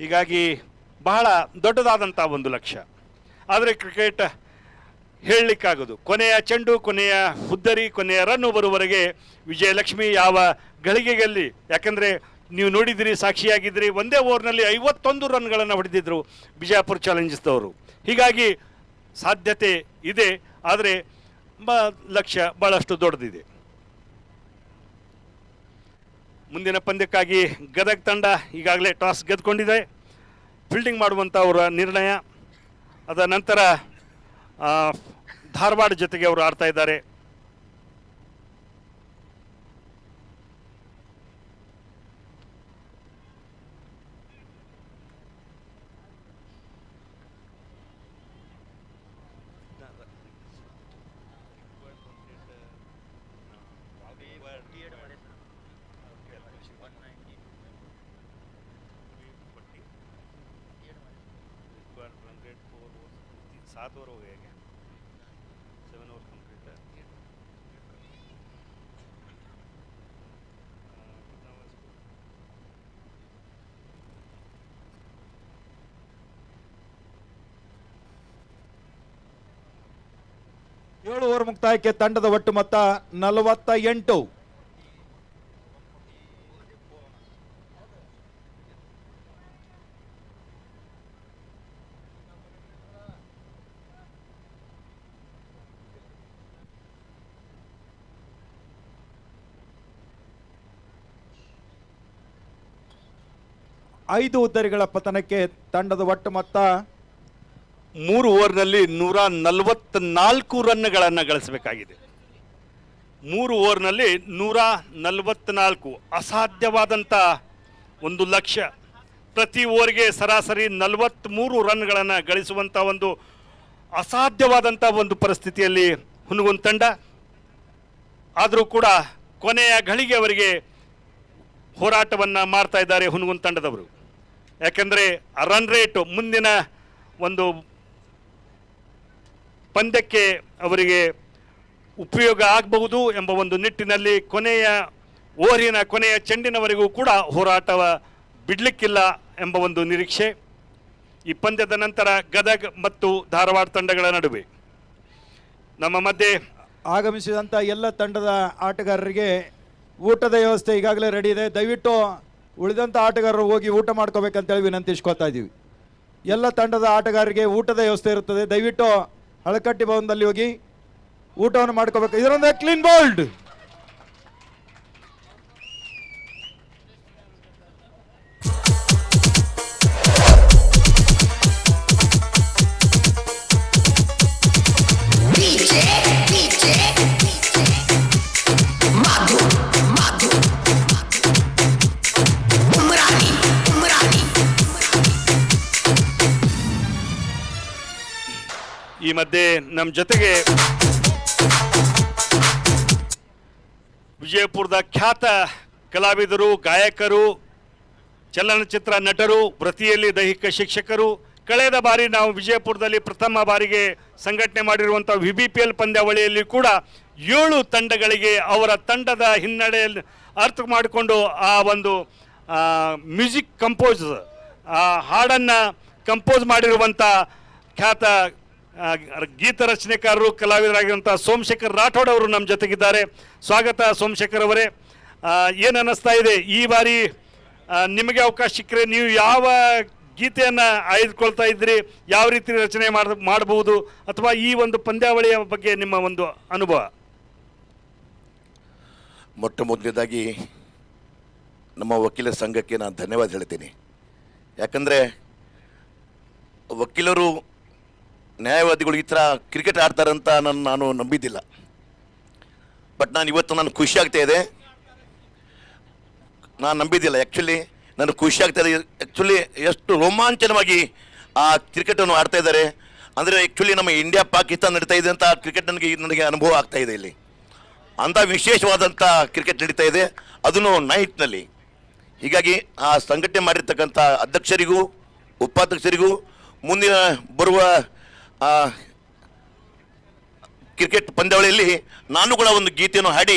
ಹೀಗಾಗಿ ಬಹಳ ದೊಡ್ಡದಾದಂಥ ಒಂದು ಲಕ್ಷ್ಯ. ಆದರೆ ಕ್ರಿಕೆಟ್ ಹೇಳಲಿಕ್ಕಾಗೋದು, ಕೊನೆಯ ಚೆಂಡು, ಕೊನೆಯ ಹುದ್ದರಿ, ಕೊನೆಯ ರನ್ ಬರುವವರೆಗೆ ವಿಜಯಲಕ್ಷ್ಮಿ ಯಾವ ಗಳಿಗೆಯಲ್ಲಿ, ಯಾಕಂದರೆ ನೀವು ನೋಡಿದಿರಿ, ಸಾಕ್ಷಿಯಾಗಿದ್ದಿರಿ, ಒಂದೇ ಓವರ್ನಲ್ಲಿ 51 ರನ್ಗಳನ್ನು ಹೊಡೆದಿದ್ದರು ಬಿಜಾಪುರ ಚಾಲೆಂಜರ್ಸ್ದವರು. ಹೀಗಾಗಿ ಸಾಧ್ಯತೆ ಇದೆ, ಆದರೆ ಲಕ್ಷ್ಯ ಭಾಳಷ್ಟು ದೊಡ್ಡದಿದೆ. ಮುಂದಿನ ಪಂದ್ಯಕ್ಕಾಗಿ ಗದಗ ತಂಡ ಈಗಾಗಲೇ ಟಾಸ್ ಗೆದ್ದುಕೊಂಡಿದೆ. ಫೀಲ್ಡಿಂಗ್ ಮಾಡುವಂಥ ಅವರ ನಿರ್ಣಯ. ಅದರ ನಂತರ ಧಾರವಾಡ ಜೊತೆಗೆ ಅವರು ಆಡ್ತಾ ಇದ್ದಾರೆ. ಏಳು ಓವರ್ ಮುಕ್ತಾಯಕ್ಕೆ ತಂಡದ ಒಟ್ಟು ಮೊತ್ತ 48. ಐದು ಉದ್ದರಿಗಳ ಪತನಕ್ಕೆ ತಂಡದ ಒಟ್ಟು ಮೊತ್ತ 3 ಓವರ್ನಲ್ಲಿ 144 ರನ್ಗಳನ್ನು ಗಳಿಸಬೇಕಾಗಿದೆ. 3 ಓವರ್ನಲ್ಲಿ 144 ಅಸಾಧ್ಯವಾದಂಥ ಒಂದು ಲಕ್ಷ್ಯ. ಪ್ರತಿ ಓವರ್ಗೆ ಸರಾಸರಿ 43 ರನ್ಗಳನ್ನು ಗಳಿಸುವಂಥ ಒಂದು ಅಸಾಧ್ಯವಾದಂಥ ಒಂದು ಪರಿಸ್ಥಿತಿಯಲ್ಲಿ ಹುನಗುಂದ ತಂಡ. ಆದರೂ ಕೂಡ ಕೊನೆಯ ಘಳಿಗೆ ಅವರಿಗೆ ಹೋರಾಟವನ್ನು ಮಾಡ್ತಾ ಇದ್ದಾರೆ ಹುನಗುಂದ ತಂಡದವರು. ಯಾಕೆಂದರೆ ರನ್ ರೇಟ್ ಮುಂದಿನ ಒಂದು ಪಂದ್ಯಕ್ಕೆ ಅವರಿಗೆ ಉಪಯೋಗ ಆಗಬಹುದು ಎಂಬ ಒಂದು ನಿಟ್ಟಿನಲ್ಲಿ ಕೊನೆಯ ಓವರಿನ ಕೊನೆಯ ಚೆಂಡಿನವರೆಗೂ ಕೂಡ ಹೋರಾಟವ ಬಿಡಲಿಕ್ಕಿಲ್ಲ ಎಂಬ ಒಂದು ನಿರೀಕ್ಷೆ. ಈ ಪಂದ್ಯದ ನಂತರ ಗದಗ ಮತ್ತು ಧಾರವಾಡ ತಂಡಗಳ ನಡುವೆ ನಮ್ಮ ಮಧ್ಯೆ ಆಗಮಿಸಿದಂಥ ಎಲ್ಲ ತಂಡದ ಆಟಗಾರರಿಗೆ ಊಟದ ವ್ಯವಸ್ಥೆ ಈಗಾಗಲೇ ರೆಡಿ ಇದೆ. ದಯವಿಟ್ಟು ಉಳಿದಂಥ ಆಟಗಾರರು ಹೋಗಿ ಊಟ ಮಾಡ್ಕೋಬೇಕಂತೇಳಿ ವಿನಂತಿಸ್ಕೊತಾ ಇದ್ದೀವಿ. ಎಲ್ಲ ತಂಡದ ಆಟಗಾರರಿಗೆ ಊಟದ ವ್ಯವಸ್ಥೆ ಇರುತ್ತದೆ. ದಯವಿಟ್ಟು ಹಳಕಟ್ಟಿ ಭವನದಲ್ಲಿ ಹೋಗಿ ಊಟವನ್ನು ಮಾಡ್ಕೋಬೇಕು. ಇದರೊಂದೇ ಕ್ಲೀನ್ ಬೋಲ್ಡ್. ಈ ಮಧ್ಯೆ ನಮ್ಮ ಜೊತೆಗೆ ವಿಜಯಪುರದ ಖ್ಯಾತ ಕಲಾವಿದರು, ಗಾಯಕರು, ಚಲನಚಿತ್ರ ನಟರು, ವೃತ್ತಿಯಲ್ಲಿ ದೈಹಿಕ ಶಿಕ್ಷಕರು, ಕಳೆದ ಬಾರಿ ನಾವು ವಿಜಯಪುರದಲ್ಲಿ ಪ್ರಥಮ ಬಾರಿಗೆ ಸಂಘಟನೆ ಮಾಡಿರುವಂಥ VBPL ಪಂದ್ಯಾವಳಿಯಲ್ಲಿ ಕೂಡ 7 ತಂಡಗಳಿಗೆ ಅವರ ತಂಡದ ಹಿನ್ನಡೆಯಲ್ಲಿ ಅರ್ಥ ಮಾಡಿಕೊಂಡು ಆ ಒಂದು ಮ್ಯೂಸಿಕ್ ಕಂಪೋಸ್ ಹಾಡನ್ನು ಕಂಪೋಸ್ ಮಾಡಿರುವಂಥ ಖ್ಯಾತ ಗೀತ ರಚನೆಕಾರರು, ಕಲಾವಿದರಾಗಿರುವಂಥ ಸೋಮಶೇಖರ್ ರಾಠೋಡ್ ಅವರು ನಮ್ಮ ಜೊತೆಗಿದ್ದಾರೆ. ಸ್ವಾಗತ ಸೋಮಶೇಖರ್ ಅವರೇ. ಏನು ಅನ್ನಿಸ್ತಾ ಇದೆ ಈ ಬಾರಿ ನಿಮಗೆ ಅವಕಾಶ ಸಿಕ್ಕರೆ ನೀವು ಯಾವ ಗೀತೆಯನ್ನು ಆಯ್ದುಕೊಳ್ತಾ ಇದ್ರಿ, ಯಾವ ರೀತಿ ರಚನೆ ಮಾಡಬಹುದು, ಅಥವಾ ಈ ಒಂದು ಪಂದ್ಯಾವಳಿಯ ಬಗ್ಗೆ ನಿಮ್ಮ ಒಂದು ಅನುಭವ? ಮೊಟ್ಟ ಮೊದಲನೇದಾಗಿ ನಮ್ಮ ವಕೀಲರ ಸಂಘಕ್ಕೆ ನಾನು ಧನ್ಯವಾದ ಹೇಳ್ತೀನಿ. ಯಾಕಂದರೆ ವಕೀಲರು, ನ್ಯಾಯವಾದಿಗಳು ಈ ಥರ ಕ್ರಿಕೆಟ್ ಆಡ್ತಾರಂತ ನಾನು ನಂಬಿದ್ದಿಲ್ಲ. ಬಟ್ ನಾನು ಖುಷಿ ಆಗ್ತಾ ಇದೆ. ನಾನು ನಂಬಿದ್ದಿಲ್ಲ. ಆ್ಯಕ್ಚುಲಿ ನನಗೆ ಖುಷಿ ಆಗ್ತಾ ಇದೆ. ಆ್ಯಕ್ಚುಲಿ ಎಷ್ಟು ರೋಮಾಂಚನವಾಗಿ ಆ ಕ್ರಿಕೆಟನ್ನು ಆಡ್ತಾ ಇದ್ದಾರೆ ಅಂದರೆ, ಆ್ಯಕ್ಚುಲಿ ನಮ್ಮ ಇಂಡಿಯಾ ಪಾಕಿಸ್ತಾನ ನಡೀತಾ ಇದೆ ಅಂತ ಕ್ರಿಕೆಟ್ ನನಗೆ ಅನುಭವ ಆಗ್ತಾ ಇದೆ. ಇಲ್ಲಿ ಅಂಥ ವಿಶೇಷವಾದಂಥ ಕ್ರಿಕೆಟ್ ನಡೀತಾ ಇದೆ, ಅದನ್ನು ನೈಟ್ನಲ್ಲಿ. ಹೀಗಾಗಿ ಆ ಸಂಘಟನೆ ಮಾಡಿರ್ತಕ್ಕಂಥ ಅಧ್ಯಕ್ಷರಿಗೂ ಉಪಾಧ್ಯಕ್ಷರಿಗೂ ಮುಂದಿನ ಬರುವ ಕ್ರಿಕೆಟ್ ಪಂದ್ಯಾವಳಿಯಲ್ಲಿ ನಾನು ಕೂಡ ಒಂದು ಗೀತೆಯನ್ನು ಹಾಡಿ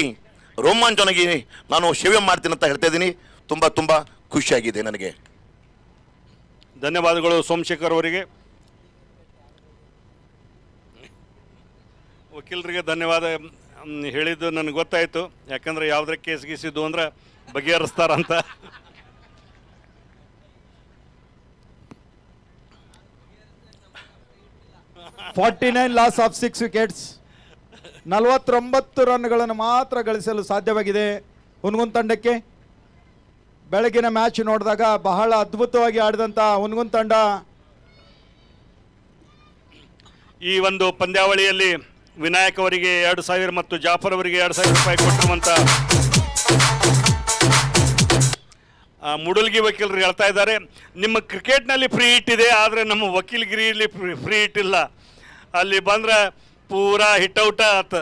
ರೋಮಾಂಚನಾಗಿ ನಾನು ಸೇವೆ ಮಾಡ್ತೀನಿ ಅಂತ ಹೇಳ್ತಾ ಇದ್ದೀನಿ. ತುಂಬ ತುಂಬ ಖುಷಿಯಾಗಿದೆ ನನಗೆ. ಧನ್ಯವಾದಗಳು ಸೋಮಶೇಖರ್ ಅವರಿಗೆ. ವಕೀಲರಿಗೆ ಧನ್ಯವಾದ ಹೇಳಿದ್ದು ನನಗೆ ಗೊತ್ತಾಯಿತು. ಯಾಕಂದರೆ ಯಾವುದ್ರ ಕೇಸ್ ಗೀಸಿದ್ದು ಅಂದ್ರೆ ಬಗೆಹರಿಸ್ತಾರಂತ. 49 ಲಾಸ್ ಆಫ್ 6 ವಿಕೆಟ್ಸ್. 49 ರನ್ಗಳನ್ನು ಮಾತ್ರ ಗಳಿಸಲು ಸಾಧ್ಯವಾಗಿದೆ ಹುನಗುಂದ್ ತಂಡಕ್ಕೆ. ಬೆಳಗಿನ ಮ್ಯಾಚ್ ನೋಡಿದಾಗ ಬಹಳ ಅದ್ಭುತವಾಗಿ ಆಡಿದಂಥ ಹುನಗುಂದ್ ತಂಡ ಈ ಒಂದು ಪಂದ್ಯಾವಳಿಯಲ್ಲಿ ವಿನಾಯಕ್ ಅವರಿಗೆ 2000 ಮತ್ತು ಜಾಫರ್ ಅವರಿಗೆ 2000 ರೂಪಾಯಿ ಕೊಟ್ಟಿರುವಂಥ ಮುಡಲ್ಗಿ ವಕೀಲರು ಹೇಳ್ತಾ ಇದ್ದಾರೆ, ನಿಮ್ಮ ಕ್ರಿಕೆಟ್ನಲ್ಲಿ ಫ್ರೀ ಹಿಟ್ ಇದೆ, ಆದರೆ ನಮ್ಮ ವಕೀಲಗಿರಿಯಲ್ಲಿ ಫ್ರೀ ಹಿಟ್ ಇಲ್ಲ. ಅಲ್ಲಿ ಬಂದ್ರೆ ಪೂರಾ ಹಿಟ್ ಔಟ ಆತ.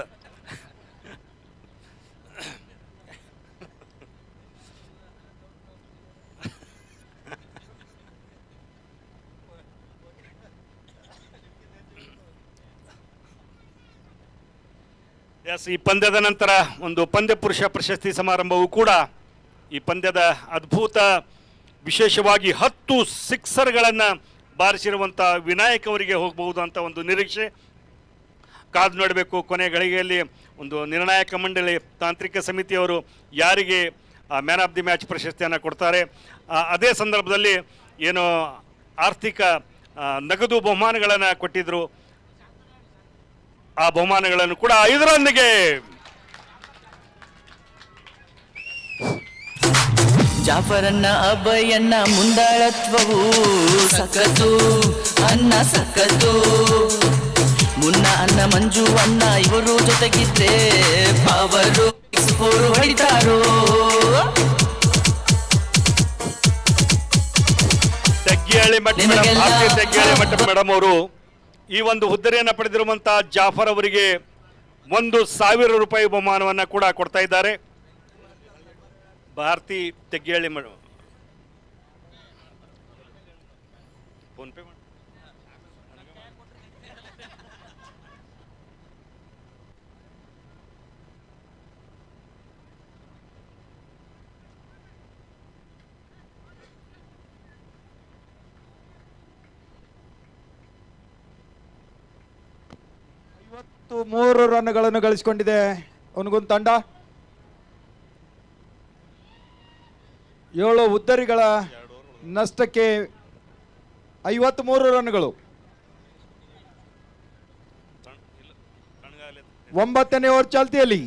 ಎಸ್, ಈ ಪಂದ್ಯದ ನಂತರ ಒಂದು ಪಂದ್ಯ ಪುರುಷ ಪ್ರಶಸ್ತಿ ಸಮಾರಂಭವೂ ಕೂಡ ಈ ಪಂದ್ಯದ ಅದ್ಭುತ, ವಿಶೇಷವಾಗಿ 10 ಸಿಕ್ಸರ್ಗಳನ್ನು ಬಾರಿಸಿರುವಂಥ ವಿನಾಯಕ್ ಅವರಿಗೆ ಹೋಗಬಹುದು ಅಂತ ಒಂದು ನಿರೀಕ್ಷೆ. ಕಾದು ನೋಡಬೇಕು. ಕೊನೆ ಗಳಿಗೆಯಲ್ಲಿ ಒಂದು ನಿರ್ಣಾಯಕ ಮಂಡಳಿ, ತಾಂತ್ರಿಕ ಸಮಿತಿಯವರು ಯಾರಿಗೆ ಮ್ಯಾನ್ ಆಫ್ ದಿ ಮ್ಯಾಚ್ ಪ್ರಶಸ್ತಿಯನ್ನು ಕೊಡ್ತಾರೆ. ಅದೇ ಸಂದರ್ಭದಲ್ಲಿ ಏನು ಆರ್ಥಿಕ ನಗದು ಬಹುಮಾನಗಳನ್ನು ಕೊಟ್ಟಿದ್ದರು, ಆ ಬಹುಮಾನಗಳನ್ನು ಕೂಡ ಇದರೊಂದಿಗೆ ಜಾಫರನ್ನ ಅಭಯನ್ನ ಮುಂದಾಳತ್ವವು ಸಕ್ಕತ್ತು ಅನ್ನ ಸಕ್ಕತ್ತು. ಮುನ್ನ ಅನ್ನ ಮಂಜು ಅನ್ನ ಇವರು ಜೊತೆಗಿದ್ರೆ ಪವರು ಹೊಡಿತಾರೋ. ತೆಗ್ಗಿಹಳ್ಳಿ ಮಠ ಮೇಡಮ್ ಅವರು ಈ ಒಂದು ಹುದ್ದೆಯನ್ನು ಪಡೆದಿರುವಂಥ ಜಾಫರ್ ಅವರಿಗೆ 1000 ರೂಪಾಯಿ ಬಹುಮಾನವನ್ನು ಕೂಡ ಕೊಡ್ತಾ ಇದ್ದಾರೆ. Bharati Teggihalli madam phone pay ಮಾಡಿ. 53 ರನ್ಗಳನ್ನು ಗಳಿಸಿಕೊಂಡಿದೆ ಹುನಗುಂದ ತಂಡ. 7 ಉದ್ದರಿಗಳ ನಷ್ಟಕ್ಕೆ 53 ರನ್ಗಳು. 9ನೇ ಓವರ್ ಚಾಲ್ತಿಯಲ್ಲಿ.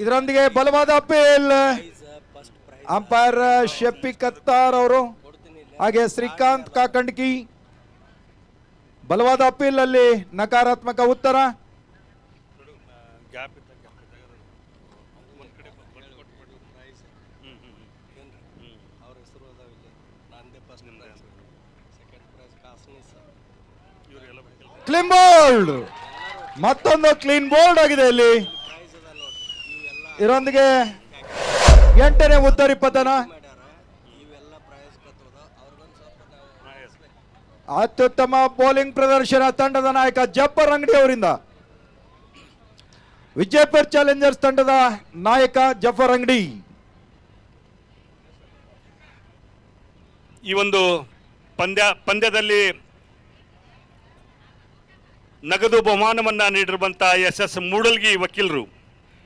ಇದರೊಂದಿಗೆ ಬಲವಾದ ಅಪೀಲ್ ಅಂಪೈರ್ ಶಫೀಕ್ ಅತ್ತಾರ್ ಅವರು ಹಾಗೆ ಶ್ರೀಕಾಂತ್ ಕಾಕಂಡ್ಕಿ. ಬಲವಾದ ಅಪೀಲ್ ಅಲ್ಲಿ ನಕಾರಾತ್ಮಕ ಉತ್ತರ. ಕ್ಲೀನ್ ಬೋಲ್ಡ್, ಮತ್ತೊಂದು ಕ್ಲೀನ್ ಬೋಲ್ಡ್ ಆಗಿದೆ ಇಲ್ಲಿ. ಇದರೊಂದಿಗೆ 8ನೇ ಉತ್ತರಿ ಪತನ. ಅತ್ಯುತ್ತಮ ಬೌಲಿಂಗ್ ಪ್ರದರ್ಶನ ತಂಡದ ನಾಯಕ ಜಫರ್ ಅಂಗಡಿ ಅವರಿಂದ. ವಿಜಯಪುರ ಚಾಲೆಂಜರ್ಸ್ ತಂಡದ ನಾಯಕ ಜಫರ್ ಅಂಗಡಿ. ಈ ಒಂದು ಪಂದ್ಯದಲ್ಲಿ ನಗದು ಬಹುಮಾನವನ್ನ ನೀಡಿರುವಂತಹ SS ಮೂಡಲ್ಗಿ ವಕೀಲರು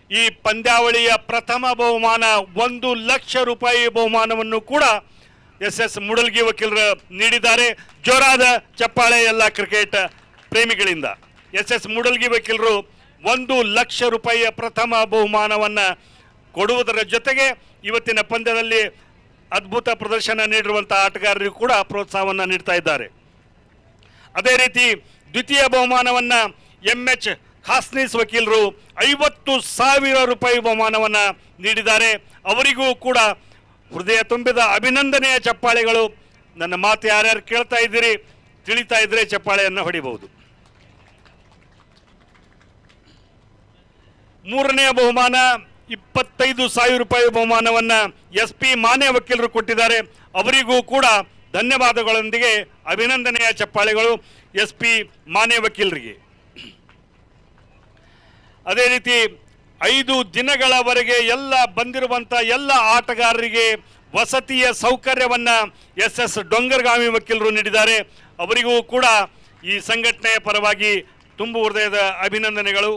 ಈ ಪಂದ್ಯಾವಳಿಯ ಪ್ರಥಮ ಬಹುಮಾನ 1 ಲಕ್ಷ ರೂಪಾಯಿ ಬಹುಮಾನವನ್ನು ಕೂಡ SS ಮೂಡಲ್ಗಿ ವಕೀಲರು ನೀಡಿದ್ದಾರೆ. ಜೋರಾದ ಚಪ್ಪಾಳೆ ಎಲ್ಲ ಕ್ರಿಕೆಟ್ ಪ್ರೇಮಿಗಳಿಂದ. SS ಮೂಡಲ್ಗಿ ವಕೀಲರು 1 ಲಕ್ಷ ರೂಪಾಯಿಯ ಪ್ರಥಮ ಬಹುಮಾನವನ್ನು ಕೊಡುವುದರ ಜೊತೆಗೆ ಇವತ್ತಿನ ಪಂದ್ಯದಲ್ಲಿ ಅದ್ಭುತ ಪ್ರದರ್ಶನ ನೀಡಿರುವಂತಹ ಆಟಗಾರರಿಗೂ ಕೂಡ ಪ್ರೋತ್ಸಾಹವನ್ನು ನೀಡ್ತಾ ಇದ್ದಾರೆ. ಅದೇ ರೀತಿ ದ್ವಿತೀಯ ಬಹುಮಾನವನ್ನು MH ಖಾಸ್ನೀಸ್ ವಕೀಲರು 50,000 ರೂಪಾಯಿ ಬಹುಮಾನವನ್ನು ನೀಡಿದ್ದಾರೆ. ಅವರಿಗೂ ಕೂಡ ಹೃದಯ ತುಂಬಿದ ಅಭಿನಂದನೆಯ ಚಪ್ಪಾಳೆಗಳು. ನನ್ನ ಮಾತು ಯಾರ್ಯಾರು ಕೇಳ್ತಾ ಇದ್ದೀರಿ, ತಿಳಿತಾ ಇದ್ರೆ ಚಪ್ಪಾಳೆಯನ್ನು ಹೊಡಿಬಹುದು. ಮೂರನೆಯ ಬಹುಮಾನ 25,000 ರೂಪಾಯಿ ಬಹುಮಾನವನ್ನು SP ಮಾನೆ ವಕೀಲರು ಕೊಟ್ಟಿದ್ದಾರೆ. ಅವರಿಗೂ ಕೂಡ ಧನ್ಯವಾದಗಳೊಂದಿಗೆ ಅಭಿನಂದನೆಯ ಚಪ್ಪಾಳೆಗಳು SP ಮಾನೆ ವಕೀಲರಿಗೆ. ಅದೇ ರೀತಿ 5 ದಿನಗಳವರೆಗೆ ಎಲ್ಲ ಬಂದಿರುವಂಥ ಎಲ್ಲ ಆಟಗಾರರಿಗೆ ವಸತಿಯ ಸೌಕರ್ಯವನ್ನು SS ಡೊಂಗರ್ಗಾಮಿ ವಕೀಲರು ನೀಡಿದ್ದಾರೆ. ಅವರಿಗೂ ಕೂಡ ಈ ಸಂಘಟನೆಯ ಪರವಾಗಿ ತುಂಬು ಹೃದಯದ ಅಭಿನಂದನೆಗಳು.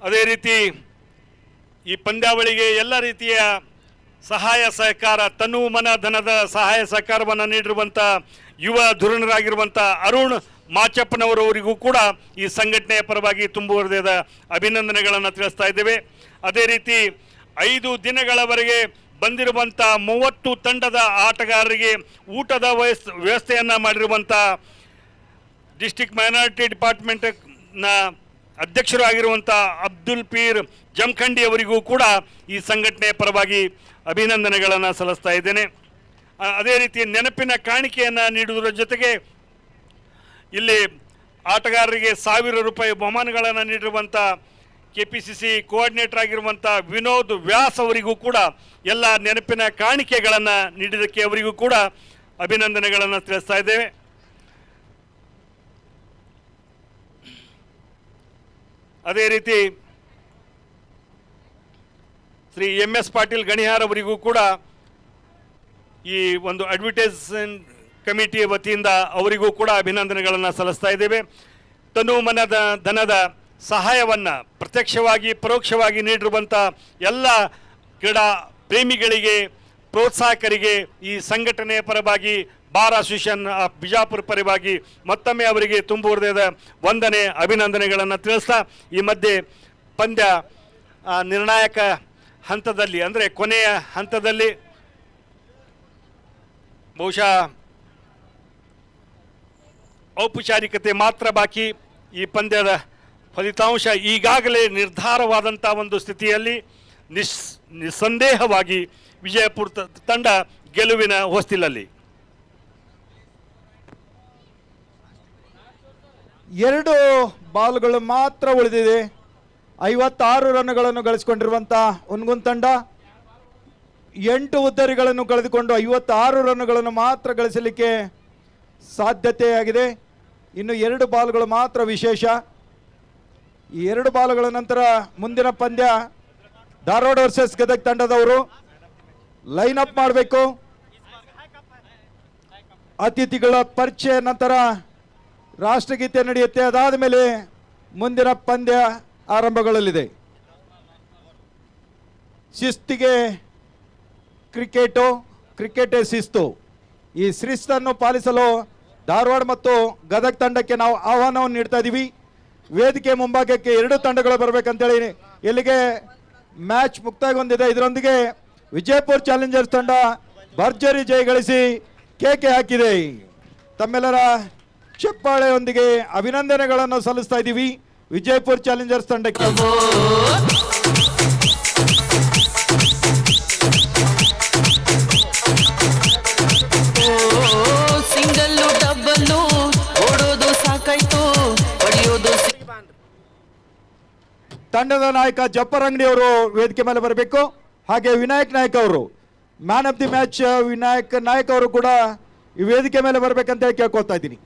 ಅದೇ ರೀತಿ ಈ ಪಂದ್ಯಾವಳಿಗೆ ಎಲ್ಲ ರೀತಿಯ ಸಹಾಯ ಸಹಕಾರ, ತನು ಮನ ಧನದ ಸಹಾಯ ಸಹಕಾರವನ್ನು ನೀಡಿರುವಂಥ ಯುವ ಧುರೀಣರಾಗಿರುವಂಥ ಅರುಣ್ ಮಾಚಪ್ಪನವರವರಿಗೂ ಕೂಡ ಈ ಸಂಘಟನೆಯ ಪರವಾಗಿ ತುಂಬ ಹೃದಯದ ಅಭಿನಂದನೆಗಳನ್ನು ತಿಳಿಸ್ತಾ ಇದ್ದೇವೆ. ಅದೇ ರೀತಿ 5 ದಿನಗಳವರೆಗೆ ಬಂದಿರುವಂಥ 30 ತಂಡದ ಆಟಗಾರರಿಗೆ ಊಟದ ವ್ಯವಸ್ಥೆಯನ್ನು ಮಾಡಿರುವಂಥ ಡಿಸ್ಟ್ರಿಕ್ಟ್ ಮೈನಾರಿಟಿ ಡಿಪಾರ್ಟ್ಮೆಂಟ್ನ ಅಧ್ಯಕ್ಷರು ಆಗಿರುವಂಥ ಅಬ್ದುಲ್ ಪೀರ್ ಜಮಖಂಡಿ ಅವರಿಗೂ ಕೂಡ ಈ ಸಂಘಟನೆಯ ಪರವಾಗಿ ಅಭಿನಂದನೆಗಳನ್ನು ಸಲ್ಲಿಸ್ತಾ ಇದ್ದೇನೆ. ಅದೇ ರೀತಿ ನೆನಪಿನ ಕಾಣಿಕೆಯನ್ನು ನೀಡುವುದರ ಜೊತೆಗೆ ಇಲ್ಲಿ ಆಟಗಾರರಿಗೆ 1,000 ರೂಪಾಯಿ ಬಹುಮಾನಗಳನ್ನು ನೀಡಿರುವಂಥ KPCC ಕೋಆರ್ಡಿನೇಟರ್ ಆಗಿರುವಂಥ ವಿನೋದ್ ವ್ಯಾಸ್ ಅವರಿಗೂ ಕೂಡ ಎಲ್ಲ ನೆನಪಿನ ಕಾಣಿಕೆಗಳನ್ನು ನೀಡಿದ್ದಕ್ಕೆ ಅವರಿಗೂ ಕೂಡ ಅಭಿನಂದನೆಗಳನ್ನು ತಿಳಿಸ್ತಾ ಇದ್ದೇವೆ. ಅದೇ ರೀತಿ ಶ್ರೀ MS ಪಾಟೀಲ್ ಗಣಿಹಾರ್ ಅವರಿಗೂ ಕೂಡ ಈ ಒಂದು ಅಡ್ವರ್ಟೈಸ್ಮೆಂಟ್ ಕಮಿಟಿ ವತಿಯಿಂದ ಅವರಿಗೂ ಕೂಡ ಅಭಿನಂದನೆಗಳನ್ನು ಸಲ್ಲಿಸ್ತಾ ಇದ್ದೇವೆ. ತನು ಮನದ ಧನದ ಸಹಾಯವನ್ನು ಪ್ರತ್ಯಕ್ಷವಾಗಿ ಪರೋಕ್ಷವಾಗಿ ನೀಡಿರುವಂಥ ಎಲ್ಲ ಕ್ರೀಡಾ ಪ್ರೇಮಿಗಳಿಗೆ, ಪ್ರೋತ್ಸಾಹಕರಿಗೆ ಈ ಸಂಘಟನೆಯ ಪರವಾಗಿ ಬಾರ್ ಅಸೋಸಿಯೇಷನ್ ಆಫ್ ಬಿಜಾಪುರ ಪರವಾಗಿ ಮತ್ತೊಮ್ಮೆ ಅವರಿಗೆ ತುಂಬ ಹೃದಯದ ವಂದನೆ ಅಭಿನಂದನೆಗಳನ್ನು ತಿಳಿಸ್ತಾ ಈ ಮಧ್ಯೆ ಪಂದ್ಯ ನಿರ್ಣಾಯಕ ಹಂತದಲ್ಲಿ ಅಂದರೆ ಕೊನೆಯ ಹಂತದಲ್ಲಿ ಬಹುಶಃ ಔಪಚಾರಿಕತೆ ಮಾತ್ರ ಬಾಕಿ. ಈ ಪಂದ್ಯದ ಫಲಿತಾಂಶ ಈಗಾಗಲೇ ನಿರ್ಧಾರವಾದಂಥ ಒಂದು ಸ್ಥಿತಿಯಲ್ಲಿ ನಿಸ್ಸಂದೇಹವಾಗಿ ವಿಜಯಪುರ ತಂಡ ಗೆಲುವಿನ ಹೊಸ್ತಿಲಲ್ಲಿ. 2 ಬಾಲ್ಗಳು ಮಾತ್ರ ಉಳಿದಿದೆ. 56 ರನ್ಗಳನ್ನು ಗಳಿಸಿಕೊಂಡಿರುವಂಥ ಹುನಗುಂದ ತಂಡ 8 ಉದ್ದರಿಗಳನ್ನು ಕಳೆದುಕೊಂಡು 56 ರನ್ಗಳನ್ನು ಮಾತ್ರ ಗಳಿಸಲಿಕ್ಕೆ ಸಾಧ್ಯತೆಯಾಗಿದೆ. ಇನ್ನು 2 ಬಾಲ್ಗಳು ಮಾತ್ರ ವಿಶೇಷ. ಈ 2 ಬಾಲ್ಗಳ ನಂತರ ಮುಂದಿನ ಪಂದ್ಯ ಧಾರವಾಡ ವರ್ಸಸ್ ಗದಗ ತಂಡದವರು ಲೈನ್ ಅಪ್ ಮಾಡಬೇಕು. ಅತಿಥಿಗಳ ಪರಿಚಯ ನಂತರ ರಾಷ್ಟ್ರಗೀತೆ ನಡೆಯುತ್ತೆ. ಅದಾದ ಮೇಲೆ ಮುಂದಿನ ಪಂದ್ಯ ಆರಂಭಗೊಳ್ಳಲಿದೆ. ಶಿಸ್ತಿಗೆ ಕ್ರಿಕೆಟೇ ಶಿಸ್ತು. ಈ ಶಿಸ್ತನ್ನು ಪಾಲಿಸಲು ಧಾರವಾಡ ಮತ್ತು ಗದಗ ತಂಡಕ್ಕೆ ನಾವು ಆಹ್ವಾನವನ್ನು ನೀಡ್ತಾ ಇದ್ದೀವಿ. ವೇದಿಕೆ ಮುಂಭಾಗಕ್ಕೆ 2 ತಂಡಗಳು ಬರಬೇಕಂತೇಳಿ ಇಲ್ಲಿಗೆ ಮ್ಯಾಚ್ ಮುಕ್ತಾಯಗೊಂಡಿದೆ. ಇದರೊಂದಿಗೆ ವಿಜಯಪುರ ಚಾಲೆಂಜರ್ಸ್ ತಂಡ ಭರ್ಜರಿ ಜಯ ಗಳಿಸಿ ಕೇಕೆ ಹಾಕಿದೆ. ತಮ್ಮೆಲ್ಲರ ಚಪ್ಪಾಳೆಯೊಂದಿಗೆ ಅಭಿನಂದನೆಗಳನ್ನು ಸಲ್ಲಿಸ್ತಾ ಇದ್ದೀವಿ ವಿಜಯಪುರ ಚಾಲೆಂಜರ್ಸ್ ತಂಡಕ್ಕೆ. ಸಿಂಗಲ್ಲು ಡಬ್ಬಲ್ಲು ಓಡೋದು ಸಾಕಾಯ್ತು, ಹೊಡೆಯೋದು. ತಂಡದ ನಾಯಕ ಜಪ್ಪರ್ ಅಂಗಡಿ ಅವರು ವೇದಿಕೆ ಮೇಲೆ ಬರಬೇಕು. ಹಾಗೆ ವಿನಾಯಕ್ ನಾಯಕ್ ಅವರು, man of the match Vinayak Nayak ಅವರು ಕೂಡ ಈ ವೇದಿಕೆ ಮೇಲೆ ಬರಬೇಕಂತ ಕೇಳ್ಕೊಳ್ತಾ ಇದ್ದೀನಿ.